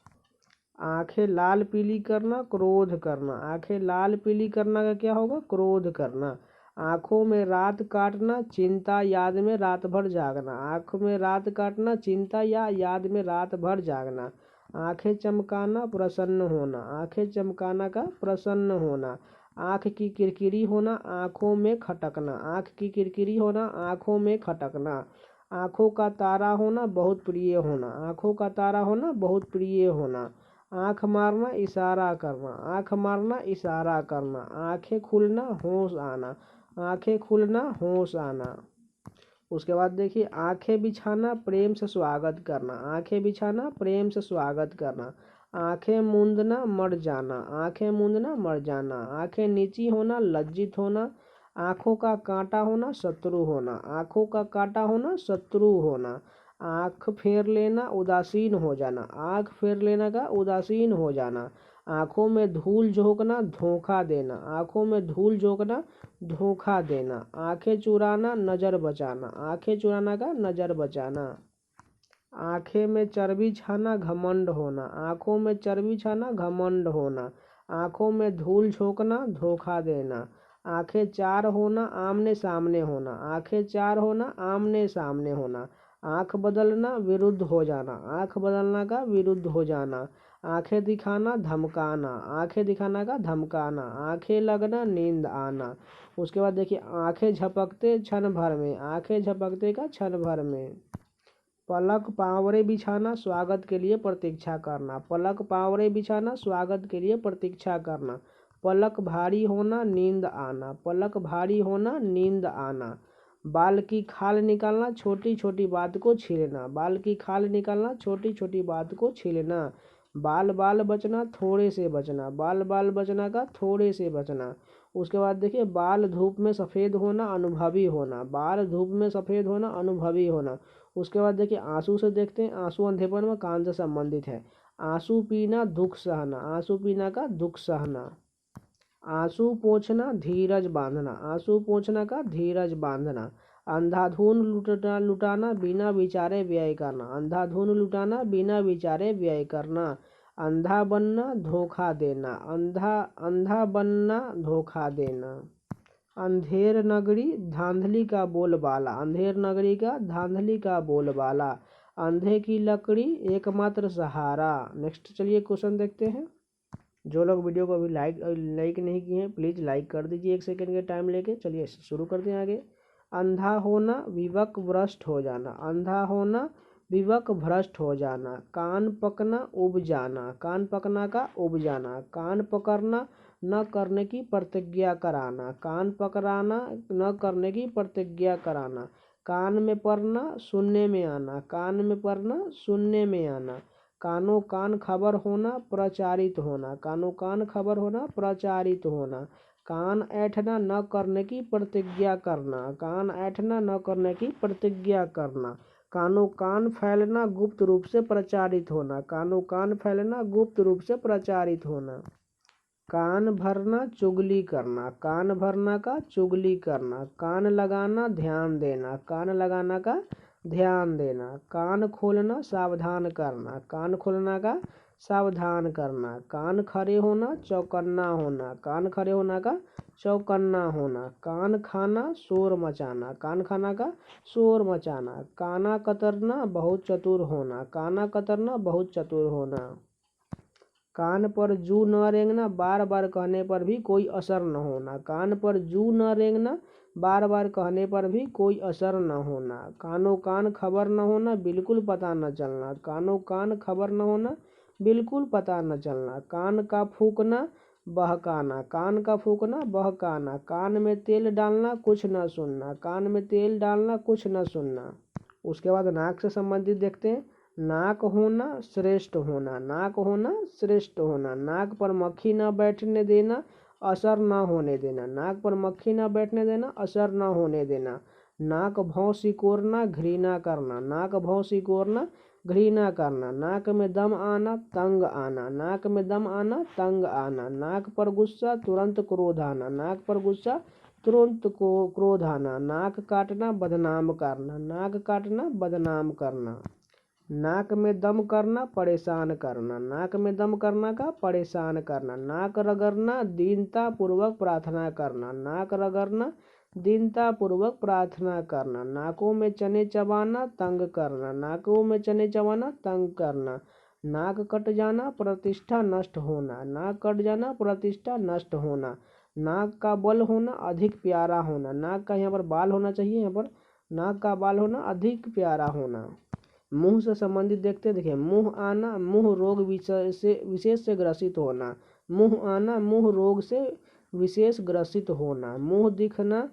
आंखें लाल पीली करना, क्रोध करना। आंखें लाल पीली करना का क्या होगा, क्रोध करना। आंखों में रात काटना, चिंता याद में रात भर जागना। आंखों में रात काटना, चिंता या याद में रात भर जागना। आंखें चमकाना, प्रसन्न होना। आंखें चमकाना का प्रसन्न होना। आंख की किरकिरी होना, आंखों में खटकना। आंख की किरकिरी होना, आंखों में खटकना। आंखों का तारा होना, बहुत प्रिय होना। आंखों का तारा होना, बहुत प्रिय होना। आंख मारना, इशारा करना। आंख मारना, इशारा करना। आंखें खुलना, होश आना। आंखें खुलना, होश आना। उसके बाद देखिए आंखें बिछाना, प्रेम से स्वागत करना। आंखें बिछाना, प्रेम से स्वागत करना। आंखें मूंदना, मर जाना। आंखें मूंदना, मर जाना। आंखें नीची होना, लज्जित होना। आंखों का कांटा होना, शत्रु होना। आंखों का कांटा होना, शत्रु होना। आंख फेर लेना, उदासीन हो जाना। आंख फेर लेना का उदासीन हो जाना। आंखों में धूल झोंकना, धोखा देना। आंखों में धूल झोंकना, धोखा देना। आंखें चुराना, नजर बचाना। आंखें चुराना का नजर बचाना। आंखें में चर्बी छाना, घमंड होना। आंखों में चर्बी छाना, घमंड होना। आंखों में धूल झोंकना, धोखा देना। आंखें चार होना, आमने सामने होना। आंखें चार होना, आमने सामने होना। आंख बदलना, विरुद्ध हो जाना। आंख बदलना का विरुद्ध हो जाना। आंखें दिखाना, धमकाना। आंखें दिखाना का धमकाना। आंखें लगना, नींद आना। उसके बाद देखिए आंखें झपकते क्षण भर में। आंखें झपकते का क्षण भर में। पलक पांवरे बिछाना, स्वागत के लिए प्रतीक्षा करना। पलक पांवरे बिछाना, स्वागत के लिए प्रतीक्षा करना। पलक भारी होना, नींद आना। पलक भारी होना, नींद आना। बाल की खाल निकालना, छोटी छोटी बात को छीलना। बाल की खाल निकालना, छोटी छोटी बात को छीलना। बाल बाल बचना, थोड़े से बचना। बाल बाल बचना का थोड़े से बचना। उसके बाद देखिए बाल धूप में सफ़ेद होना, अनुभवी होना। बाल धूप में सफ़ेद होना, अनुभवी होना। उसके बाद देखिए आंसू से देखते हैं, आंसू अंधेपन व कान से संबंधित है। आंसू पीना, दुख सहना। आंसू पीना का दुख सहना। आंसू पोंछना, धीरज बांधना। आंसू पोंछना का धीरज बांधना। अंधाधुन लुटाना, बिना विचारे व्यय करना। अंधाधुन लुटाना, बिना विचारे व्यय करना। अंधा बनना, धोखा देना। अंधा बनना, धोखा देना। अंधेर नगरी, धांधली का बोलबाला। अंधेर नगरी का धांधली का बोलबाला। अंधे की लकड़ी, एकमात्र सहारा। नेक्स्ट चलिए क्वेश्चन देखते हैं। जो लोग वीडियो को अभी लाइक नहीं किए हैं प्लीज़ लाइक कर दीजिए, 1 सेकंड के टाइम लेके। चलिए शुरू करते हैं आगे। अंधा होना, विवेक भ्रष्ट हो जाना। अंधा होना, विवक भ्रष्ट हो जाना, कान पकना उब जाना, कान पकना का उब जाना, कान पकड़ना न करने की प्रतिज्ञा कराना, कान पकड़ाना न करने की प्रतिज्ञा कराना, कान में पड़ना सुनने में आना, कान में पड़ना सुनने में आना, कानों कान खबर होना प्रचारित होना, कानों कान खबर होना प्रचारित होना, कान ऐंठना न करने की प्रतिज्ञा करना, कान ऐंठना न करने की प्रतिज्ञा करना, कानों कान फैलना गुप्त रूप से प्रचारित होना, कानों कान फैलना गुप्त रूप से प्रचारित होना, कान भरना चुगली करना, कान भरना का चुगली करना, कान लगाना ध्यान देना, कान लगाना का ध्यान देना, कान खोलना सावधान करना, कान खोलना का सावधान करना, कान खड़े होना चौकन्ना होना, कान खड़े होना का चौकन्ना होना, कान खाना शोर मचाना, कान खाना का शोर मचाना, काना कतरना बहुत चतुर होना, काना कतरना बहुत चतुर होना, कान पर जू न रेंगना बार बार कहने पर भी कोई असर न होना, कान पर जू न रेंगना बार बार कहने पर भी कोई असर न होना, कानों कान खबर न होना बिल्कुल पता न चलना, कानों कान खबर न होना बिल्कुल पता न चलना, कान का फूकना बहकाना, कान का फूकना बहकाना, कान में तेल डालना कुछ न सुनना, कान में तेल डालना कुछ न सुनना। उसके बाद नाक से संबंधित देखते हैं। नाक होना श्रेष्ठ होना, नाक होना श्रेष्ठ होना, नाक पर मक्खी न बैठने देना असर न होने देना, नाक पर मक्खी न बैठने देना असर न होने देना, नाक भौं सिकोड़ना घृणा करना, नाक भौं सिकोड़ना घृणा करना, नाक में दम आना तंग आना, नाक में दम आना तंग आना, नाक पर गुस्सा तुरंत क्रोध आना, नाक पर गुस्सा तुरंत को क्रोध आना, नाक काटना बदनाम करना, नाक काटना बदनाम करना, नाक में दम करना परेशान करना, नाक में दम करना का परेशान करना, नाक रगड़ना दीनता पूर्वक प्रार्थना करना, नाक रगड़ना दीनता पूर्वक प्रार्थना करना, नाकों में चने चबाना तंग करना, नाकों में चने चबाना तंग करना, नाक कट जाना प्रतिष्ठा नष्ट होना, नाक कट जाना प्रतिष्ठा नष्ट होना, नाक का बल होना अधिक प्यारा होना, नाक का यहाँ पर बाल होना चाहिए, यहाँ पर नाक का बाल होना अधिक प्यारा होना। मुंह से संबंधित देखते हैं। देखिए, मुंह आना मुंह रोग विशेष से ग्रसित होना, मुंह आना मुंह रोग से विशेष ग्रसित होना, मुंह दिखना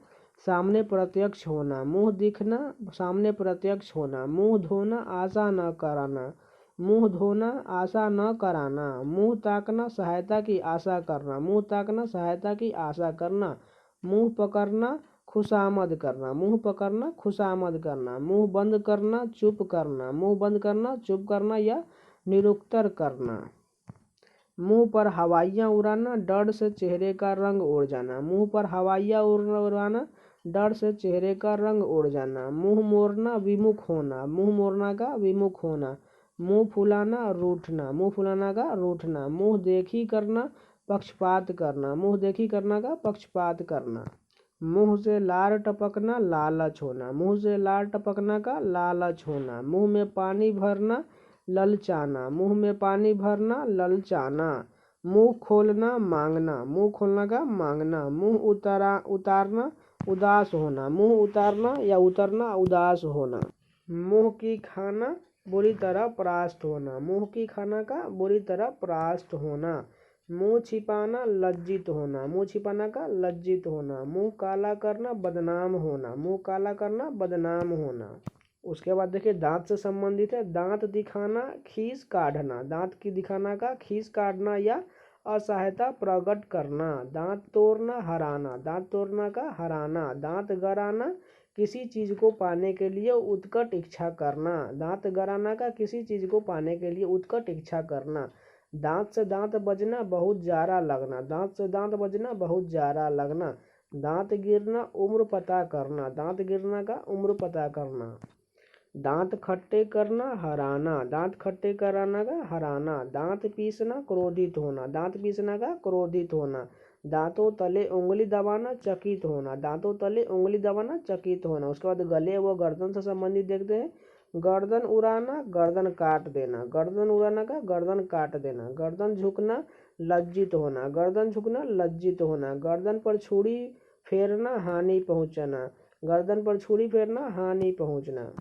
सामने प्रत्यक्ष होना, मुंह दिखना सामने प्रत्यक्ष होना, मुंह धोना आशा न कराना, मुंह धोना आशा न कराना, मुंह ताकना सहायता की आशा करना, मुंह ताकना सहायता की आशा करना, मुंह पकड़ना खुशामद करना, मुंह पकड़ना खुशामद करना, मुंह बंद करना चुप करना, मुंह बंद करना चुप करना या निरुत्तर करना, मुंह पर हवाइयाँ उड़ाना डर से चेहरे का रंग उड़ जाना, मुंह पर हवाइयाँ उड़ाना डर से चेहरे का रंग उड़ जाना, मुंह मोड़ना विमुख होना, मुंह मोड़ना का विमुख होना, मुंह फुलाना रूठना, मुंह फुलाना का रूठना, मुंह देखी करना पक्षपात करना, मुंह देखी करना का पक्षपात करना, मुंह से लार टपकना लालच होना, मुंह से लार टपकना का लालच होना, मुंह में पानी भरना ललचाना, मुंह में पानी भरना ललचाना, मुंह खोलना मांगना, मुंह खोलना का मांगना, मुंह उतारना उदास होना, मुंह उतारना या उतरना उदास होना, मुंह की खाना बुरी तरह परास्त होना, मुंह की खाना का बुरी तरह परास्त होना, मुंह छिपाना लज्जित होना, मुंह छिपाना का लज्जित होना, मुंह काला करना बदनाम होना, मुंह काला करना बदनाम होना। उसके बाद देखिए, दांत से संबंधित है। दांत दिखाना खीस काढ़ना, दांत की दिखाना का खीस काढ़ना या असहायता प्रकट करना, दांत तोड़ना हराना, दांत तोड़ना का हराना, दांत गड़ाना किसी चीज को पाने के लिए उत्कट इच्छा करना, दांत गड़ाना का किसी चीज को पाने के लिए उत्कट इच्छा करना, दांत से दांत बजना बहुत जारा लगना, दांत से दांत बजना बहुत जारा लगना, दांत गिरना उम्र पता करना, दांत गिरना का उम्र पता करना, दांत खट्टे करना हराना, दांत खट्टे कराना का हराना, दांत पीसना क्रोधित होना, दांत पीसना का क्रोधित होना, दांतों तले उंगली दबाना चकित होना, दांतों तले उंगली दबाना चकित होना। उसके बाद गले व गर्दन से संबंधित देखते हैं। गर्दन उड़ाना गर्दन काट देना, गर्दन उड़ाना का गर्दन काट देना, गर्दन झुकना लज्जित होना, गर्दन झुकना लज्जित होना, गर्दन पर छुरी फेरना हानि पहुंचना, गर्दन पर छुरी फेरना हानि पहुंचना,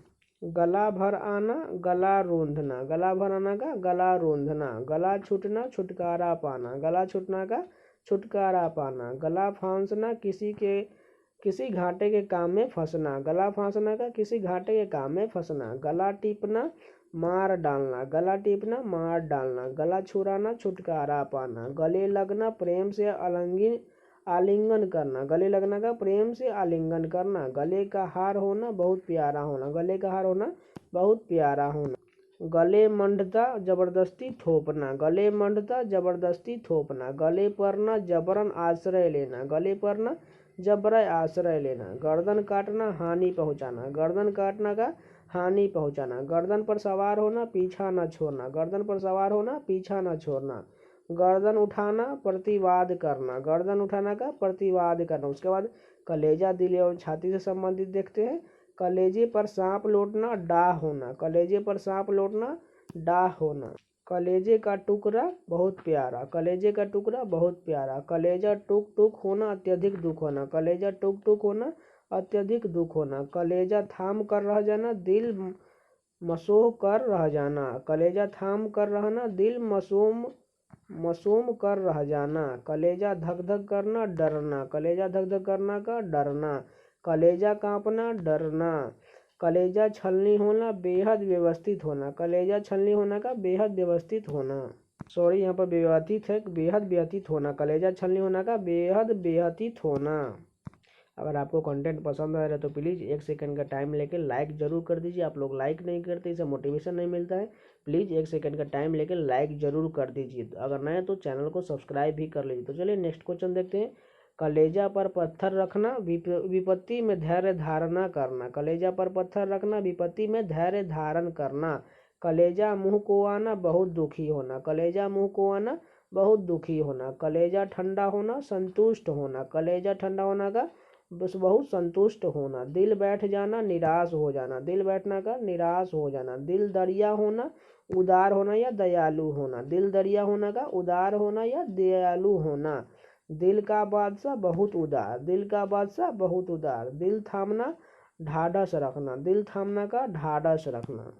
गला भर आना, गला रूंधना, गला भर आना का गला रूंधना, गला छूटना, छुटकारा पाना, गला छूटना का छुटकारा पाना, गला फांसना, किसी घाटे के काम में फंसना, गला फांसना का किसी घाटे के काम में फंसना, गला टीपना, मार डालना, गला टीपना, मार डालना, गला छुड़ाना, छुटकारा पाना, गले लगना, प्रेम से आलिंगन करना, गले लगना का प्रेम से आलिंगन करना, गले का हार होना, बहुत प्यारा होना, गले का हार होना, बहुत प्यारा होना, गले मंडता, जबरदस्ती थोपना, गले मंडता, जबरदस्ती थोपना, गले पर न जबरन आश्रय लेना, गले पर न जबर आश्रय लेना, गर्दन काटना, हानि पहुंचाना, गर्दन काटना का हानि पहुंचाना, गर्दन पर सवार होना, पीछा न छोड़ना, गर्दन पर सवार होना, पीछा न छोड़ना, गर्दन उठाना, प्रतिवाद करना, गर्दन उठाना का प्रतिवाद करना। उसके बाद कलेजा, दिल एवं छाती से संबंधित देखते हैं। कलेजे पर सांप लौटना, डाह होना, कलेजे पर सांप लौटना, डाह होना, कलेजे का टुकड़ा बहुत प्यारा, कलेजे का टुकड़ा बहुत प्यारा, कलेजा टुक टुक होना, अत्यधिक दुख होना, कलेजा टुक टुक होना, अत्यधिक दुख होना, कलेजा थाम कर रह जाना, दिल मसोह कर रह जाना, कलेजा थाम कर रहना, दिल मसूम कर रह जाना, कलेजा धक धक करना, डरना, कलेजा धक धक करना का डरना, कलेजा कांपना, डरना, कलेजा छलनी होना, बेहद व्यवस्थित होना, कलेजा छलनी होना का बेहद व्यवस्थित होना, सॉरी यहाँ पर व्यवस्थित है, बेहद व्यतीत होना, कलेजा छलनी होना का बेहद व्यतीत होना। अगर आपको कंटेंट पसंद आ रहा है तो प्लीज़ 1 सेकंड का टाइम लेके लाइक ज़रूर कर दीजिए। आप लोग लाइक नहीं करते, इससे मोटिवेशन नहीं मिलता है। प्लीज़ 1 सेकंड का टाइम लेके लाइक ज़रूर कर दीजिए। अगर नए तो चैनल को सब्सक्राइब भी कर लीजिए। तो चलिए नेक्स्ट क्वेश्चन देखते हैं। कलेजा पर पत्थर रखना, विपत्ति में धैर्य धारणा करना, कलेजा पर पत्थर रखना, विपत्ति में धैर्य धारण करना, कलेजा मुँह को आना, बहुत दुखी होना, कलेजा मुँह को आना, बहुत दुखी होना, कलेजा ठंडा होना, संतुष्ट होना, कलेजा ठंडा होना का बस बहुत संतुष्ट होना, दिल बैठ जाना, निराश हो जाना, दिल बैठना का निराश हो जाना, दिल दरिया होना, उदार होना या दयालु होना, दिल दरिया होना का उदार होना या दयालु होना, दिल का बादशाह बहुत उदार, दिल का बादशाह बहुत उदार, दिल थामना, ढाढ़स रखना, दिल थामना का ढाढ़स रखना,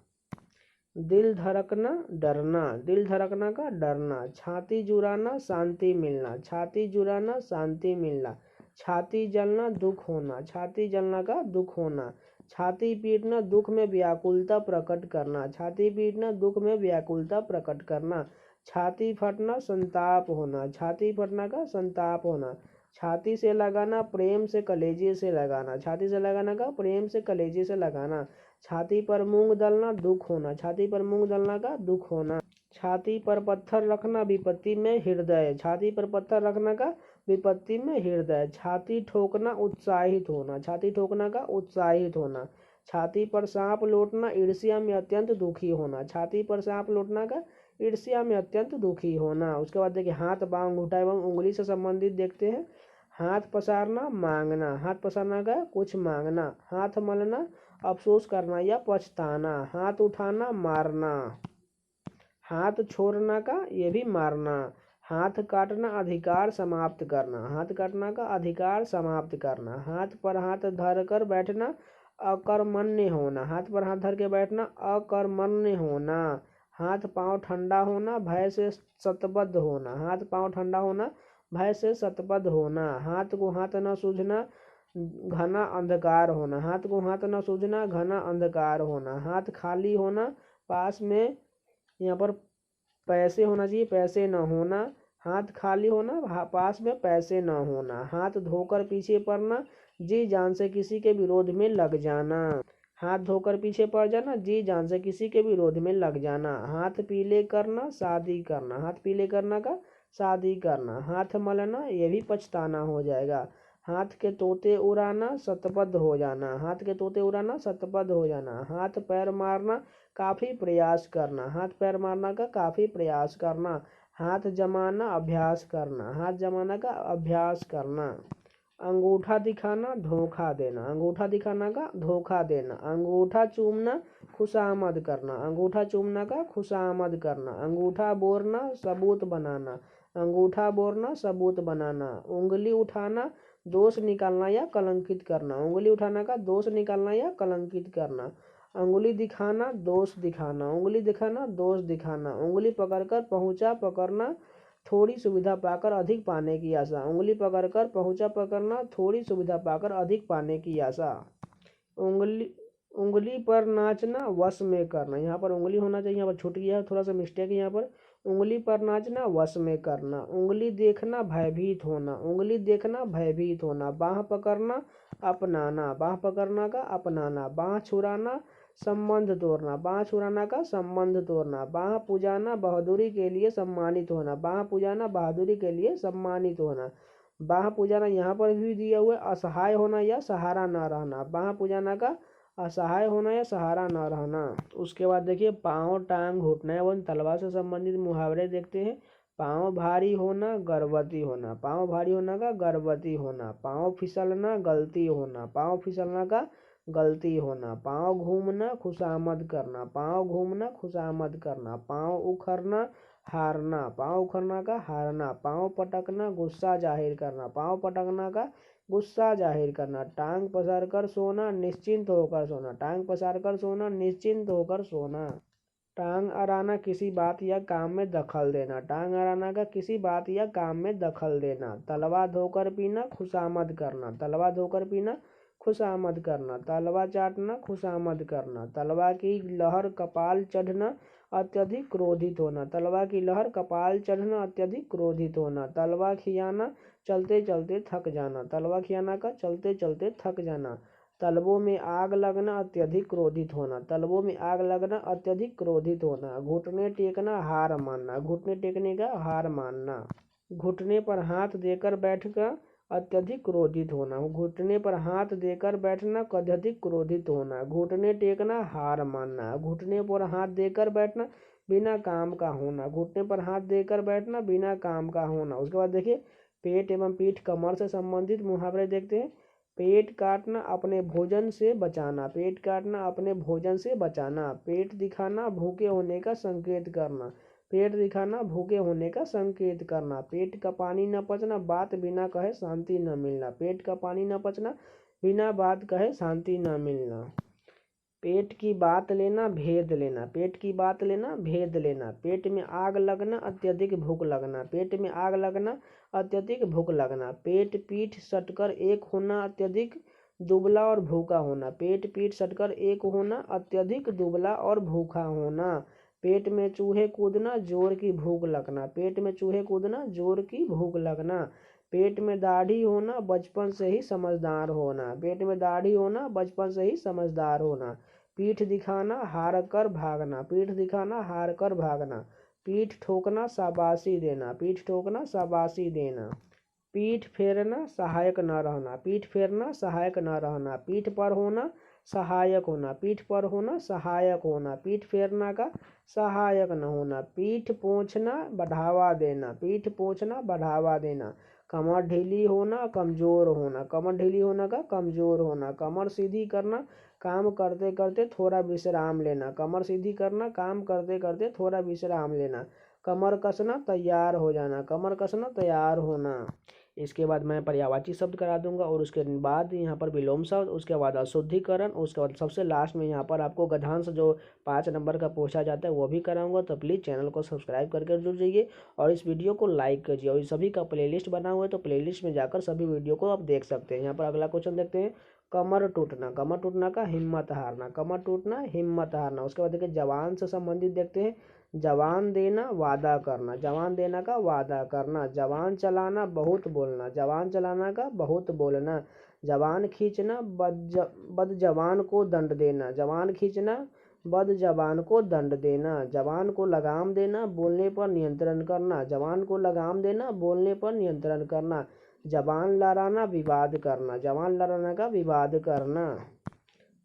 दिल धड़कना, डरना, दिल धड़कना का डरना, छाती जुड़ाना, शांति मिलना, छाती जुड़ाना, शांति मिलना, छाती जलना, दुख होना, छाती जलना का दुख होना, छाती पीटना, दुख में व्याकुलता प्रकट करना, छाती पीटना, दुख में व्याकुलता प्रकट करना, छाती फटना, संताप होना, छाती फटना का संताप होना, छाती से लगाना, प्रेम से कलेजे से लगाना, छाती से लगाना का प्रेम से कलेजे से लगाना, छाती पर मूंग दलना, दुख होना, छाती पर मूंग दलना का दुख होना, छाती पर पत्थर रखना, विपत्ति में हृदय, छाती पर पत्थर रखना का विपत्ति में हृदय, छाती ठोकना, उत्साहित होना, छाती ठोकना का उत्साहित होना, छाती पर सांप लौटना, ईर्ष्या में अत्यंत दुखी होना, छाती पर सांप लौटना का ईर्ष्या में अत्यंत दुखी होना। उसके बाद देखिए हाथ, बांह, अंगूठा एवं उंगली से संबंधित देखते हैं। हाथ पसारना, मांगना, हाथ पसारना का कुछ मांगना, हाथ मलना, अफसोस करना या पछताना, हाथ उठाना, मारना, हाथ छोड़ना का ये भी मारना, हाथ काटना, अधिकार समाप्त करना, हाथ काटना का अधिकार समाप्त करना, हाथ पर हाथ धर कर बैठना, अकर्मण्य होना, हाथ पर हाथ धर के बैठना, अकर्मण्य होना, हाथ पांव ठंडा होना, भय से शतबद्ध होना, हाथ पांव ठंडा होना, भय से शतबद्ध होना, हाथ को हाथ न सूझना, घना अंधकार होना, हाथ को हाथ न सूझना, घना अंधकार होना, हाथ खाली होना, पास में यहाँ पर पैसे होना चाहिए, पैसे न होना, हाथ खाली होना, पास में पैसे न होना, हाथ धोकर पीछे पड़ना, जी जान से किसी के विरोध में लग जाना, हाथ धोकर पीछे पड़ जाना, जी जान से किसी के विरोध में लग जाना, हाथ पीले करना, शादी करना, हाथ पीले करना का शादी करना, हाथ मलना, ये भी पछताना हो जाएगा, हाथ के तोते उड़ाना, शतबद्ध हो जाना, हाथ के तोते उड़ाना, शतबद्ध हो जाना, हाथ पैर मारना, काफ़ी प्रयास करना, हाथ पैर मारना का काफ़ी प्रयास करना, हाथ जमाना, अभ्यास करना, हाथ जमाना का अभ्यास करना, अंगूठा दिखाना, धोखा देना, अंगूठा दिखाना का धोखा देना, अंगूठा चूमना, खुशामद करना, अंगूठा चूमना का खुशामद करना, अंगूठा बोरना, सबूत बनाना, अंगूठा बोरना, सबूत बनाना, उंगली उठाना, दोष निकालना या कलंकित करना, उंगली उठाना का दोष निकालना या कलंकित करना, अंगुली दिखाना दोष दिखाना, उंगली दिखाना दोष दिखाना, उंगली पकड़कर पहुंचा पकड़ना, थोड़ी सुविधा पाकर अधिक पाने की आशा, उंगली पकड़कर पहुंचा पकड़ना, थोड़ी सुविधा पाकर अधिक पाने की आशा। उंगली उंगली पर नाचना वश में करना, यहाँ पर उंगली होना चाहिए, यहाँ पर छूट गया है, थोड़ा सा मिस्टेक है यहाँ पर। उंगली पर नाचना वश में करना, उंगली देखना भयभीत होना, उंगली देखना भयभीत होना, बाह पकड़ना अपनाना, बाह पकड़ना का अपनाना, बाह छुड़ाना संबंध तोड़ना, बाह छुड़ाना का संबंध तोड़ना, बाह पुजाना बहादुरी के लिए सम्मानित होना, बाह पुजाना बहादुरी के लिए सम्मानित होना। बाह पुजाना यहाँ पर भी दिया हुआ है असहाय होना या सहारा न रहना, बाह पुजाना का असहाय होना या सहारा न रहना। उसके बाद देखिए पाँव टांग घुटना एवं तलवा से संबंधित मुहावरे देखते हैं। पाँव भारी होना गर्भवती होना, पाँव भारी होना का गर्भवती होना, पाँव फिसलना गलती होना, पाँव फिसलना का गलती होना, पाँव घूमना खुशामद करना, पाँव घूमना खुशामद करना, पाँव उखड़ना हारना, पाँव उखड़ना का हारना, पाँव पटकना गुस्सा जाहिर करना, पाँव पटकना का गुस्सा जाहिर करना, टांग पसार कर सोना निश्चिंत होकर सोना, टांग पसार कर सोना निश्चिंत होकर सोना। टांग अड़ाना किसी बात या काम में दखल देना, टांग अड़ाना का किसी बात या काम में दखल देना। तलवा धोकर पीना खुशामद करना, तलवा धोकर पीना खुशामद करना, तलवा चाटना खुशामद करना, तलवा की लहर कपाल चढ़ना अत्यधिक क्रोधित होना, तलवा की लहर कपाल चढ़ना अत्यधिक क्रोधित होना। तलवा खियाना चलते चलते थक जाना, तलवा खियाना का चलते चलते थक जाना। तलवों में आग लगना अत्यधिक क्रोधित होना, तलवों में आग लगना अत्यधिक क्रोधित होना। घुटने टेकना हार मानना, घुटने टेकने का हार मानना। घुटने पर हाथ देकर बैठकर अत्यधिक क्रोधित होना, घुटने पर हाथ देकर बैठना अत्यधिक क्रोधित होना। घुटने टेकना हार मानना, घुटने पर हाथ देकर बैठना बिना काम का होना, घुटने पर हाथ देकर बैठना बिना काम का होना। उसके बाद देखिए पेट एवं पीठ कमर से संबंधित मुहावरे देखते हैं। पेट काटना अपने भोजन से बचाना, पेट काटना अपने भोजन से बचाना। पेट दिखाना भूखे होने का संकेत करना, पेट दिखाना भूखे होने का संकेत करना। पेट का पानी न पचना बात बिना कहे शांति न मिलना, पेट का पानी न पचना बिना बात कहे शांति न मिलना। पेट की बात लेना भेद लेना, पेट की बात लेना भेद लेना। पेट में आग लगना अत्यधिक भूख लगना, पेट में आग लगना अत्यधिक भूख लगना। पेट पीठ सटकर एक होना अत्यधिक दुबला और भूखा होना, पेट पीठ सटकर एक होना अत्यधिक दुबला और भूखा होना। पेट में चूहे कूदना जोर की भूख लगना, पेट में चूहे कूदना जोर की भूख लगना। पेट में दाढ़ी होना बचपन से ही समझदार होना, पेट में दाढ़ी होना बचपन से ही समझदार होना। पीठ दिखाना हार कर भागना, पीठ दिखाना हार कर भागना। पीठ ठोकना शाबाशी देना, पीठ ठोकना शाबाशी देना। पीठ फेरना सहायक न रहना, पीठ फेरना सहायक न रहना। पीठ पर होना सहायक होना, पीठ पर होना सहायक होना। पीठ फेरना का सहायक न होना। पीठ पोंछना बढ़ावा देना, पीठ पोंछना बढ़ावा देना। कमर ढीली होना कमजोर होना, कमर ढीली होना का कमजोर होना। कमर सीधी करना काम करते करते थोड़ा विश्राम लेना, कमर सीधी करना काम करते करते थोड़ा विश्राम लेना। कमर कसना तैयार हो जाना, कमर कसना तैयार होना। इसके बाद मैं पर्यायवाची शब्द करा दूंगा और उसके बाद यहाँ पर विलोम शब्द, उसके बाद अशुद्धिकरण, उसके बाद सबसे लास्ट में यहाँ पर आपको गद्यांश जो 5 नंबर का पूछा जाता है वो भी कराऊंगा। तो प्लीज़ चैनल को सब्सक्राइब करके जुड़ जाइए और इस वीडियो को लाइक कीजिए। और सभी का प्लेलिस्ट बना हुआ है तो प्लेलिस्ट में जाकर सभी वीडियो को आप देख सकते हैं। यहाँ पर अगला क्वेश्चन देखते हैं। कमर टूटना, कमर टूटना का हिम्मत हारना, कमर टूटना हिम्मत हारना। उसके बाद देखिए जवान से संबंधित देखते हैं। जवान देना वादा करना, जवान देना का वादा करना। जवान चलाना बहुत बोलना, जवान चलाना का बहुत बोलना। जवान खींचना बद जवान को दंड देना, जवान खींचना बद जवान को दंड देना। जवान को लगाम देना बोलने पर नियंत्रण करना, जवान को लगाम देना बोलने पर नियंत्रण करना। जबान लड़ाना विवाद करना, जबान लड़ाना का विवाद करना।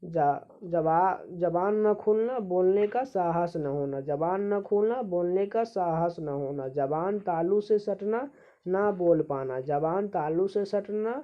जबान न खोलना बोलने का साहस न होना, जबान न खोलना बोलने का साहस न होना। जबान तालू से सटना ना बोल पाना, जबान तालू से सटना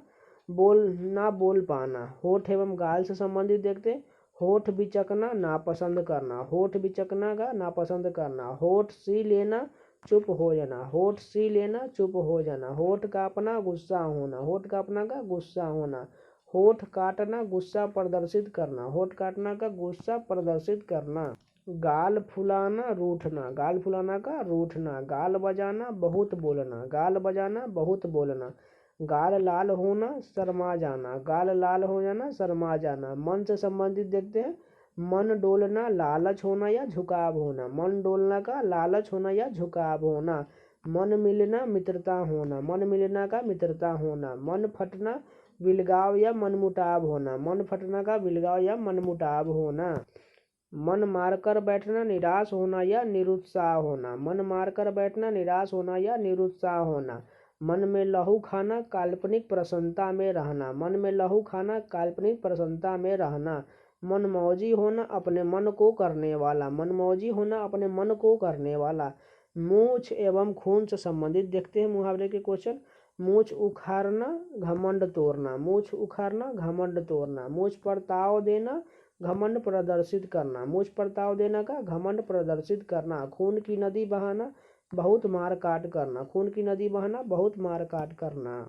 ना बोल पाना। होठ एवं गाल से संबंधित देखते। होठ बिचकना नापसंद करना, होठ बिचकना का नापसंद करना। होठ सी लेना चुप हो जाना, होठ सी लेना चुप हो जाना। होठ कांपना गुस्सा होना, होठ कांपना का गुस्सा होना। होठ काटना गुस्सा प्रदर्शित करना, होठ काटना का गुस्सा प्रदर्शित करना। गाल फुलाना रूठना, गाल फुलाना का रूठना। गाल बजाना बहुत बोलना, गाल बजाना बहुत बोलना। गाल लाल होना शर्मा जाना, गाल लाल हो जाना शर्मा जाना। मन से संबंधित देखते हैं, मन डोलना लालच होना या झुकाव होना, मन डोलना का लालच होना या झुकाव होना। मन मिलना मित्रता होना, मन मिलना का मित्रता होना। मन फटना विलगाव या मनमुटाव होना, मन फटना का विलगाव या मनमुटाव होना। मन मारकर बैठना निराश होना या निरुत्साह होना, मन मारकर बैठना निराश होना या निरुत्साह होना। मन में लहू खाना काल्पनिक प्रसन्नता में रहना, मन में लहू खाना काल्पनिक प्रसन्नता में रहना। मनमौजी होना अपने मन को करने वाला, मनमौजी होना अपने मन को करने वाला। मूछ एवं खून से संबंधित देखते हैं मुहावरे के क्वेश्चन। मूछ उखाड़ना घमंड तोड़ना, मूछ उखाड़ना घमंड तोड़ना। मूछ पर ताव देना घमंड प्रदर्शित करना, मूछ पर ताव देना का घमंड प्रदर्शित करना। खून की नदी बहाना बहुत मार काट करना, खून की नदी बहाना बहुत मार काट करना।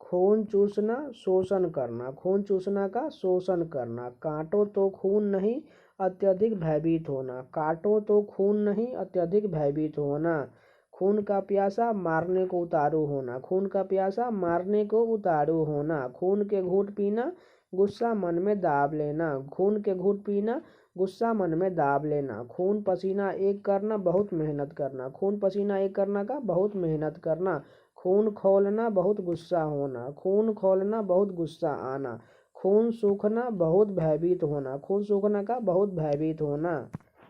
खून चूसना शोषण करना, खून चूसना का शोषण करना। काटो तो खून नहीं अत्यधिक भयभीत होना, काटो तो खून नहीं अत्यधिक भयभीत होना। खून का प्यासा मारने को उतारू होना, खून का प्यासा मारने को उतारू होना। खून के घूंट पीना गुस्सा मन में दाब लेना, खून के घूंट पीना गुस्सा मन में दाब लेना। खून पसीना एक करना बहुत मेहनत करना, खून पसीना एक करना का बहुत मेहनत करना। खून खौलना बहुत गुस्सा होना, खून खौलना बहुत गुस्सा आना। खून सूखना बहुत भयभीत होना, खून सूखना का बहुत भयभीत होना।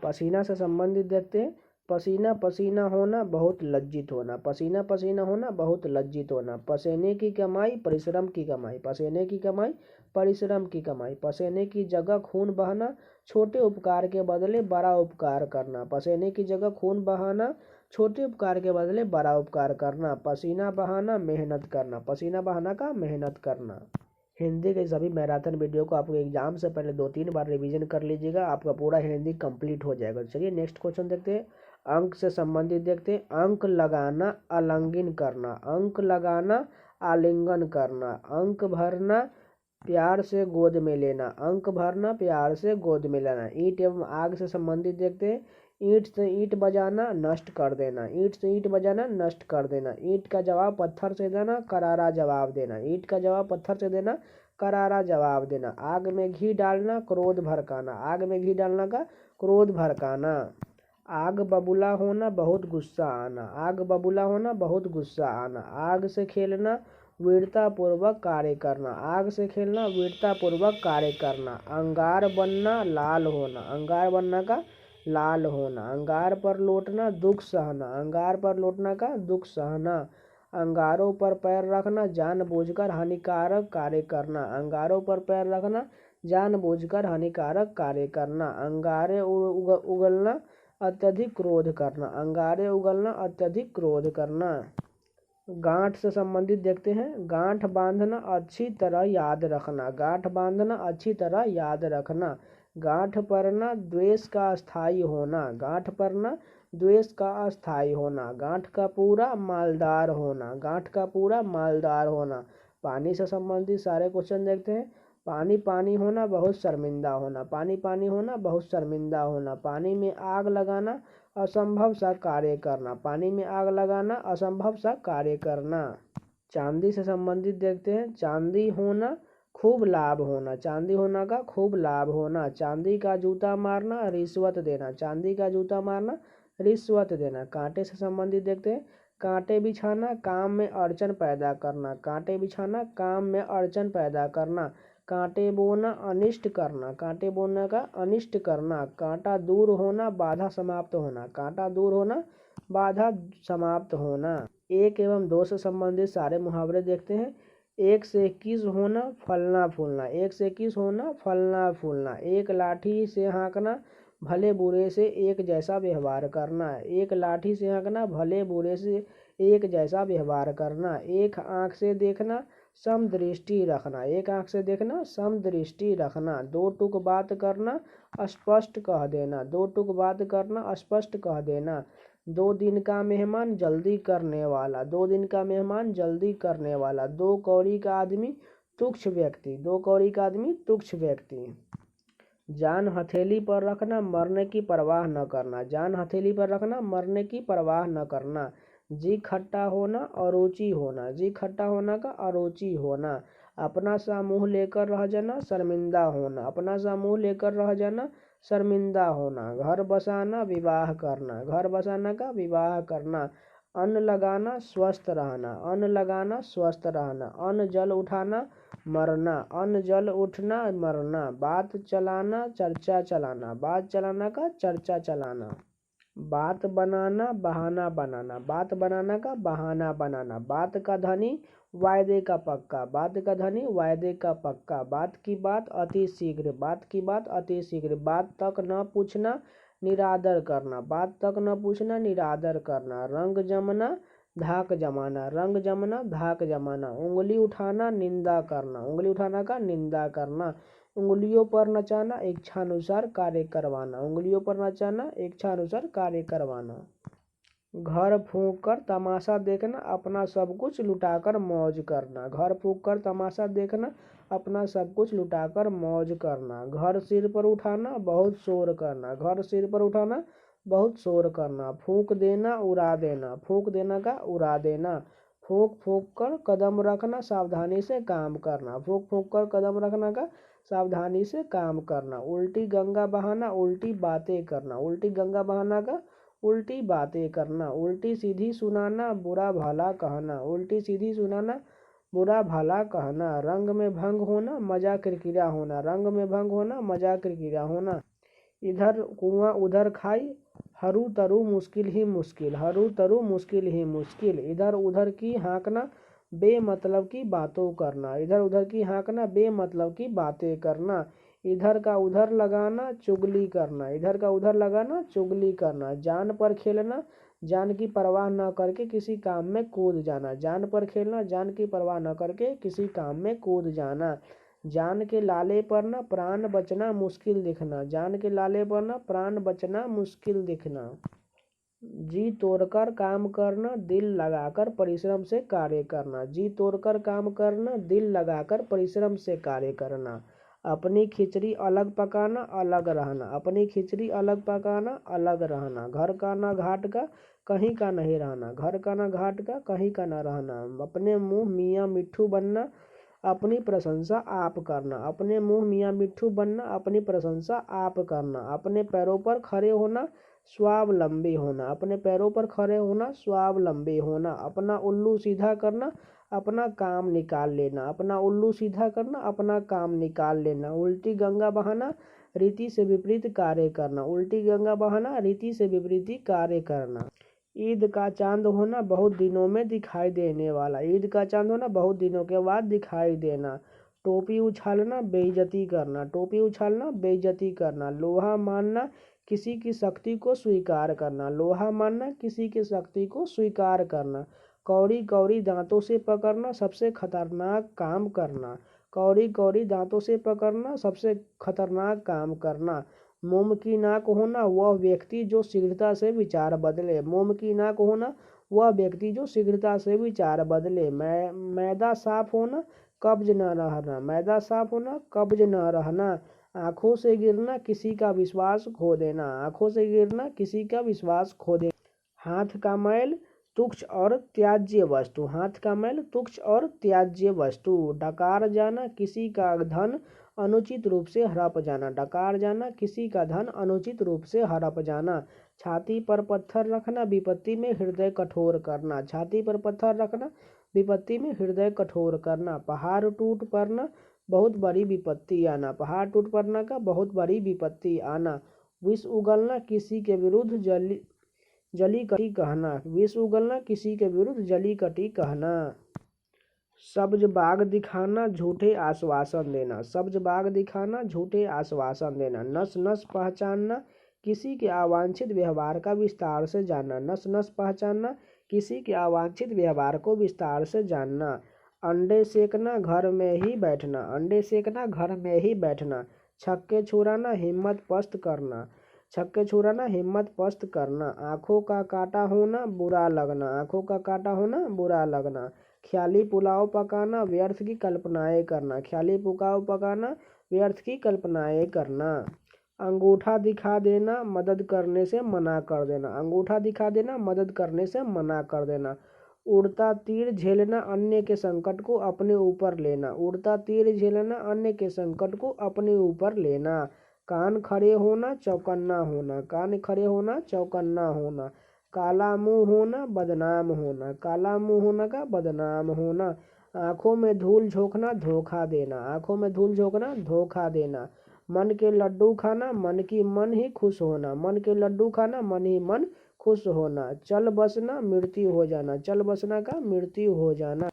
पसीना से संबंधित देखते हैं। पसीना पसीना होना बहुत लज्जित होना, पसीना पसीना होना बहुत लज्जित होना। पसीने की कमाई परिश्रम की कमाई, पसीने की कमाई परिश्रम की कमाई। पसीने की जगह खून बहाना छोटे उपकार के बदले बड़ा उपकार करना, पसीने की जगह खून बहाना छोटे उपकार के बदले बड़ा उपकार करना। पसीना बहाना मेहनत करना, पसीना बहाना का मेहनत करना। हिंदी के सभी मैराथन वीडियो को आपको एग्जाम से पहले 2-3 बार रिवीजन कर लीजिएगा, आपका पूरा हिंदी कंप्लीट हो जाएगा। चलिए नेक्स्ट क्वेश्चन देखते हैं। अंक से संबंधित देखते हैं। अंक लगाना आलिंगन करना, अंक लगाना आलिंगन करना। अंक भरना प्यार से गोद में लेना, अंक भरना प्यार से गोद में लेना। ईंट एवं आग से संबंधित देखते हैं। ईंट से ईंट बजाना नष्ट कर देना, ईंट से ईंट बजाना नष्ट कर देना। ईंट का जवाब पत्थर से देना करारा जवाब देना, ईंट का जवाब पत्थर से देना करारा जवाब देना। आग में घी डालना क्रोध भड़काना, आग में घी डालना का क्रोध भड़काना। आग बबूला होना बहुत गुस्सा आना, आग बबूला होना बहुत गुस्सा आना। आग से खेलना वीरतापूर्वक कार्य करना, आग से खेलना वीरतापूर्वक कार्य करना। अंगार बनना लाल होना, अंगार बनना का लाल होना। अंगार पर लौटना दुख सहना, अंगार पर लौटना का दुख सहना। अंगारों पर पैर रखना जानबूझकर हानिकारक कार्य करना, अंगारों पर पैर रखना जानबूझकर हानिकारक कार्य करना। अंगारे उगलना अत्यधिक क्रोध करना, अंगारे उगलना अत्यधिक क्रोध करना। गांठ से संबंधित देखते हैं। गांठ बांधना अच्छी तरह याद रखना, गांठ बांधना अच्छी तरह याद रखना। गांठ पड़ना द्वेष का अस्थायी होना, गांठ पड़ना द्वेष का अस्थायी होना। गांठ का पूरा मालदार होना, गांठ का पूरा मालदार होना। पानी से संबंधित सारे क्वेश्चन देखते हैं। पानी पानी होना बहुत शर्मिंदा होना, पानी पानी होना बहुत शर्मिंदा होना। पानी में आग लगाना असंभव सा कार्य करना, पानी में आग लगाना असंभव सा कार्य करना। चांदी से संबंधित देखते हैं। चांदी होना खूब लाभ होना, चांदी होना का खूब लाभ होना। चांदी का जूता मारना रिश्वत देना, चांदी का जूता मारना रिश्वत देना। कांटे से संबंधित देखते हैं। कांटे बिछाना काम में अड़चन पैदा करना, कांटे बिछाना काम में अड़चन पैदा करना। कांटे बोना अनिष्ट करना, कांटे बोना का अनिष्ट करना। कांटा दूर होना बाधा समाप्त होना, कांटा दूर होना बाधा समाप्त होना। 1 एवं 2 से संबंधित सारे मुहावरे देखते हैं। 1 से 21 होना फलना फूलना, 1 से 21 होना फलना फूलना। एक लाठी से हाँकना भले बुरे से एक जैसा व्यवहार करना, एक लाठी से हाँकना भले बुरे से एक जैसा व्यवहार करना। एक आँख से देखना समदृष्टि रखना, एक आँख से देखना समदृष्टि रखना। 2 टूक बात करना स्पष्ट कह देना, 2 टूक बात करना स्पष्ट कह देना। 2 दिन का मेहमान जल्दी करने वाला, 2 दिन का मेहमान जल्दी करने वाला। 2 कौड़ी का आदमी तुच्छ व्यक्ति, 2 कौड़ी का आदमी तुच्छ व्यक्ति। जान हथेली पर रखना, मरने की परवाह न करना, जान हथेली पर रखना, मरने की परवाह न करना। जी खट्टा होना, अरुचि होना, जी खट्टा होना का अरुचि होना। अपना सा मुँह लेकर रह जाना, शर्मिंदा होना, अपना सा मुँह लेकर रह जाना, शर्मिंदा होना। घर बसाना, विवाह करना, घर बसाना का विवाह करना। अन्न लगाना, स्वस्थ रहना, अन्न लगाना, स्वस्थ रहना। अन्न जल उठाना, मरना, अन्न जल उठना, मरना। बात चलाना, चर्चा चलाना, बात चलाना का चर्चा चलाना। बात बनाना, बहाना बनाना, बात बनाना का बहाना बनाना। बात का धनी, वायदे का पक्का, बात का धनी, वायदे का पक्का। बात की बात, अति शीघ्र, बात की बात, अति शीघ्र। बात तक न पूछना, निरादर करना, बात तक न पूछना, निरादर करना। रंग जमना, धाक जमाना, रंग जमना, धाक जमाना। उंगली उठाना, निंदा करना, उंगली उठाना का निंदा करना। उंगलियों पर नचाना, इच्छानुसार कार्य करवाना, उंगलियों पर नचाना, इच्छानुसार कार्य करवाना। घर फूंक कर तमाशा देखना, अपना सब कुछ लुटाकर मौज करना, घर फूंक कर तमाशा देखना, अपना सब कुछ लुटाकर मौज करना। घर सिर पर उठाना, बहुत शोर करना, घर सिर पर उठाना, बहुत शोर करना। फूंक देना, उड़ा देना, फूंक देना का उड़ा देना। फूंक फूंक कर कदम रखना, सावधानी से काम करना, फूंक फूंक कर कदम रखना का सावधानी से काम करना। उल्टी गंगा बहाना, उल्टी बातें करना, उल्टी गंगा बहाना का उल्टी बातें करना। उल्टी सीधी सुनाना, बुरा भला कहना, उल्टी सीधी सुनाना, बुरा भला कहना। रंग में भंग होना, मजा किरकिरा होना, रंग में भंग होना, मजा किरकिरा होना। इधर कुआं उधर खाई, हरू तरु मुश्किल ही मुश्किल, हरू तरु मुश्किल ही मुश्किल। इधर उधर की हाँकना, बेमतलब की बातों करना, इधर उधर की हाँकना, बेमतलब की बातें करना। इधर का उधर लगाना, चुगली करना, इधर का उधर लगाना, चुगली करना। जान पर खेलना, जान की परवाह न करके किसी काम में कूद जाना, जान पर खेलना, जान की परवाह न करके किसी काम में कूद जाना। जान के लाले पर न प्राण बचना मुश्किल दिखना, जान के लाले पर न प्राण बचना मुश्किल दिखना। जी तोड़कर काम करना, दिल लगाकर परिश्रम से कार्य करना, जी तोड़कर काम करना, दिल लगाकर परिश्रम से कार्य करना। अपनी खिचड़ी अलग पकाना, अलग रहना, अपनी खिचड़ी अलग पकाना, अलग रहना। घर का न घाट का, कहीं का नहीं रहना, घर का न घाट का, कहीं का न रहना। अपने मुँह मियाँ मिट्ठू बनना, अपनी प्रशंसा आप करना, अपने मुँह मियाँ मिट्ठू बनना, अपनी प्रशंसा आप करना। अपने पैरों पर खड़े होना, स्वावलंबी होना, अपने पैरों पर खड़े होना, स्वावलंबी होना। अपना उल्लू सीधा करना, अपना काम निकाल लेना, अपना उल्लू सीधा करना, अपना काम निकाल लेना। उल्टी गंगा बहाना, रीति से विपरीत कार्य करना, उल्टी गंगा बहाना, रीति से विपरीत कार्य करना। ईद का चांद होना, बहुत दिनों में दिखाई देने वाला, ईद का चांद होना, बहुत दिनों के बाद दिखाई देना। टोपी उछालना, बेइज्जती करना, टोपी उछालना, बेइज्जती करना। लोहा मानना, किसी की शक्ति को स्वीकार करना, लोहा मानना, किसी की शक्ति को स्वीकार करना। कौड़ी कौड़ी दांतों से पकड़ना, सबसे खतरनाक काम करना, कौड़ी कौड़ी दांतों से पकड़ना, सबसे खतरनाक काम करना। मोम की नाक होना, वह व्यक्ति जो शीघ्रता से विचार बदले, मोम की नाक होना, वह व्यक्ति जो शीघ्रता से विचार बदले। मैदा साफ होना, कब्ज न रहना, मैदा साफ होना, कब्ज न रहना। आँखों से गिरना, किसी का विश्वास खो देना, आँखों से गिरना, किसी का विश्वास खो देना। हाथ का मैल, तुच्छ और त्याज्य वस्तु, हाथ का मैल, तुच्छ और त्याज्य वस्तु। डकार जाना, किसी का धन अनुचित रूप से हड़प जाना, डकार जाना, किसी का धन अनुचित रूप से हड़प जाना। छाती पर पत्थर रखना, विपत्ति में हृदय कठोर करना, छाती पर पत्थर रखना, विपत्ति में हृदय कठोर करना। पहाड़ टूट पड़ना, बहुत बड़ी विपत्ति आना, पहाड़ टूट पड़ना का बहुत बड़ी विपत्ति आना। विष उगलना, किसी के विरुद्ध जली कटी कहना, विष उगलना, किसी के विरुद्ध जली कटी कहना। सब्ज बाग दिखाना, झूठे आश्वासन देना, सब्ज बाग दिखाना, झूठे आश्वासन देना। नस नस पहचानना, किसी के अवांछित व्यवहार का विस्तार से जानना, नस नस पहचानना, किसी के अवांछित व्यवहार को विस्तार से जानना। अंडे सेकना, घर में ही बैठना, अंडे सेकना, घर में ही बैठना। छक्के छुड़ाना, हिम्मत पस्त करना, छक्के छुड़ाना, हिम्मत पस्त करना। आँखों का काटा होना, बुरा लगना, आँखों का काटा होना, बुरा लगना। ख्याली पुलाव पकाना, व्यर्थ की कल्पनाएं करना, ख्याली पुलाव पकाना, व्यर्थ की कल्पनाएं करना। अंगूठा दिखा देना, मदद करने से मना कर देना, अंगूठा दिखा देना, मदद करने से मना कर देना। उड़ता तीर झेलना, अन्य के संकट को अपने ऊपर लेना, उड़ता तीर झेलना, अन्य के संकट को अपने ऊपर लेना। कान खड़े होना, चौकन्ना होना, कान खड़े होना, चौकन्ना होना। काला मुंह होना, बदनाम होना, काला मुंह होना का बदनाम होना। आंखों में धूल झोंकना, धोखा देना, आंखों में धूल झोंकना, धोखा देना। मन के लड्डू खाना, मन की मन ही खुश होना, मन के लड्डू खाना, मन ही मन खुश होना। चल बसना, मृत्यु हो जाना, चल बसना का मृत्यु हो जाना।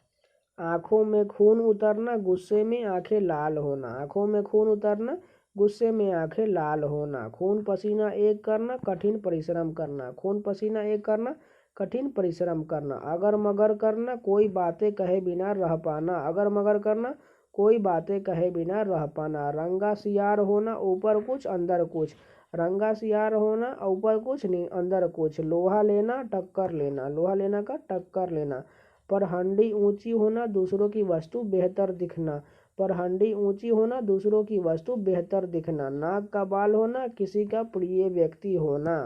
आंखों में खून उतरना, गुस्से में आंखें लाल होना, आंखों में खून उतरना, गुस्से में आंखें लाल होना। खून पसीना एक करना, कठिन परिश्रम करना, खून पसीना एक करना, कठिन परिश्रम करना। अगर मगर करना, कोई बातें कहे बिना रह पाना, अगर मगर करना, कोई बातें कहे बिना रह पाना। रंगा सियार होना, ऊपर कुछ अंदर कुछ, रंगा सियार होना, ऊपर कुछ नहीं अंदर कुछ। लोहा लेना, टक्कर लेना, लोहा लेना का टक्कर लेना। पर हंडी ऊंची होना, दूसरों की वस्तु बेहतर दिखना, पर हंडी ऊंची होना, दूसरों की वस्तु बेहतर दिखना। नाक का बाल होना, किसी का प्रिय व्यक्ति होना।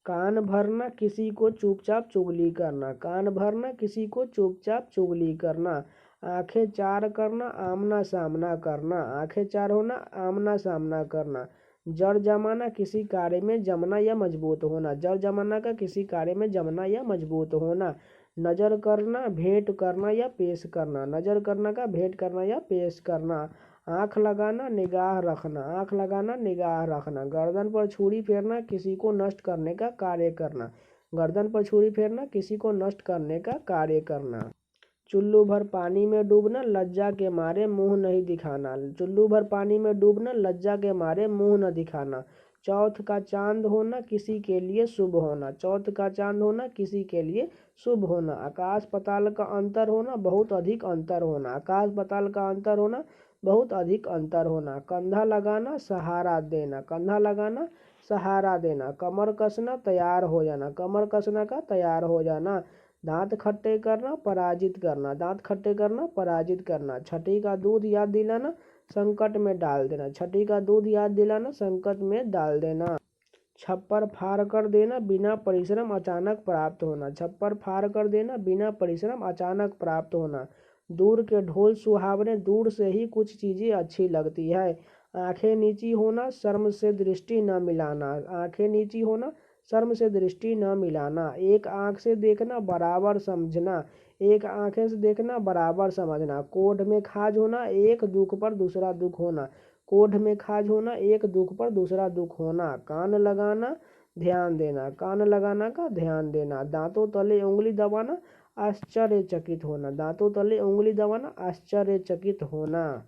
कान भरना, किसी को चुपचाप चुगली करना, कान भरना, किसी को चुपचाप चुगली करना। आंखें चार करना, आमना सामना करना, आंखें चार होना, आमना सामना करना। जड़ जमाना, किसी कार्य में जमना या मजबूत होना, जड़ जमाना का किसी कार्य में जमना या मजबूत होना। नजर करना, भेंट करना या पेश करना, नजर करना का भेंट करना या पेश करना। आँख लगाना, निगाह रखना, आँख लगाना, निगाह रखना। गर्दन पर छुरी फेरना, किसी को नष्ट करने का कार्य करना, गर्दन पर छुरी फेरना, किसी को नष्ट करने का कार्य करना। चुल्लू भर पानी में डूबना, लज्जा के मारे मुंह नहीं दिखाना, चुल्लू भर पानी में डूबना, लज्जा के मारे मुंह न दिखाना। चौथ का चांद होना, किसी के लिए शुभ होना, चौथ का चांद होना, किसी के लिए शुभ होना। आकाश पताल का अंतर होना, बहुत अधिक अंतर होना, आकाश पताल का अंतर होना, बहुत अधिक अंतर होना। कंधा लगाना, सहारा देना, कंधा लगाना, सहारा देना। कमर कसना, तैयार हो जाना, कमर कसना का तैयार हो जाना। दांत खट्टे करना, पराजित करना, दांत खट्टे करना, पराजित करना। छठी का दूध याद दिलाना, संकट में डाल देना, छठी का दूध याद दिलाना, संकट में डाल देना। छप्पर फाड़ कर देना, बिना परिश्रम अचानक प्राप्त होना, छप्पर फाड़ कर देना, बिना परिश्रम अचानक प्राप्त होना। दूर के ढोल सुहावने, दूर से ही कुछ चीज़ें अच्छी लगती है। आंखें नीची होना, शर्म से दृष्टि न मिलाना, आंखें नीची होना, शर्म से दृष्टि न मिलाना। एक आंख से देखना, बराबर समझना, एक आंखें से देखना, बराबर समझना। कोढ़ में खाज होना, एक दुख पर दूसरा दुख होना, कोढ़ में खाज होना, एक दुख पर दूसरा दुख होना। कान लगाना, ध्यान देना, कान लगाना का ध्यान देना। दांतों तले उंगली दबाना, आश्चर्यचकित होना, दांतों तले उंगली दबाना, आश्चर्यचकित होना।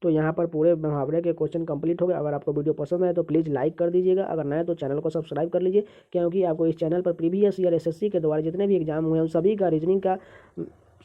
तो यहाँ पर पूरे मुहावरे के क्वेश्चन कंप्लीट हो गए। अगर आपको वीडियो पसंद आए तो प्लीज़ लाइक कर दीजिएगा, अगर नए तो चैनल को सब्सक्राइब कर लीजिए, क्योंकि आपको इस चैनल पर प्रीवियस ईयर एसएससी के द्वारा जितने भी एग्जाम हुए हैं उन सभी का रीजनिंग का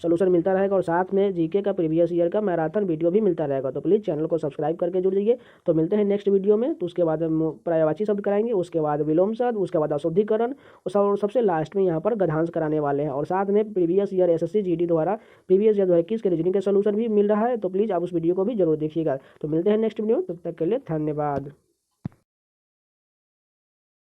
सोल्यूशन मिलता रहेगा, और साथ में जीके का प्रीवियस ईयर का मैराथन वीडियो भी मिलता रहेगा। तो प्लीज़ चैनल को सब्सक्राइब करके जुड़ जाइए। तो मिलते हैं नेक्स्ट वीडियो में। तो उसके बाद पर्यायवाची शब्द कराएंगे, उसके बाद विलोम शब्द, उसके बाद अशुद्धिकरण, और सबसे लास्ट में यहाँ पर गद्यांश कराने वाले हैं। और साथ में प्रीवियस ईयर एसएससी जीडी द्वारा प्रीवियस ईयर 2021 के रीजनिंग का सोल्यूशन भी मिल रहा है। तो प्लीज़ आप उस वीडियो को भी जरूर देखिएगा। तो मिलते हैं नेक्स्ट वीडियो, तब तक के लिए धन्यवाद।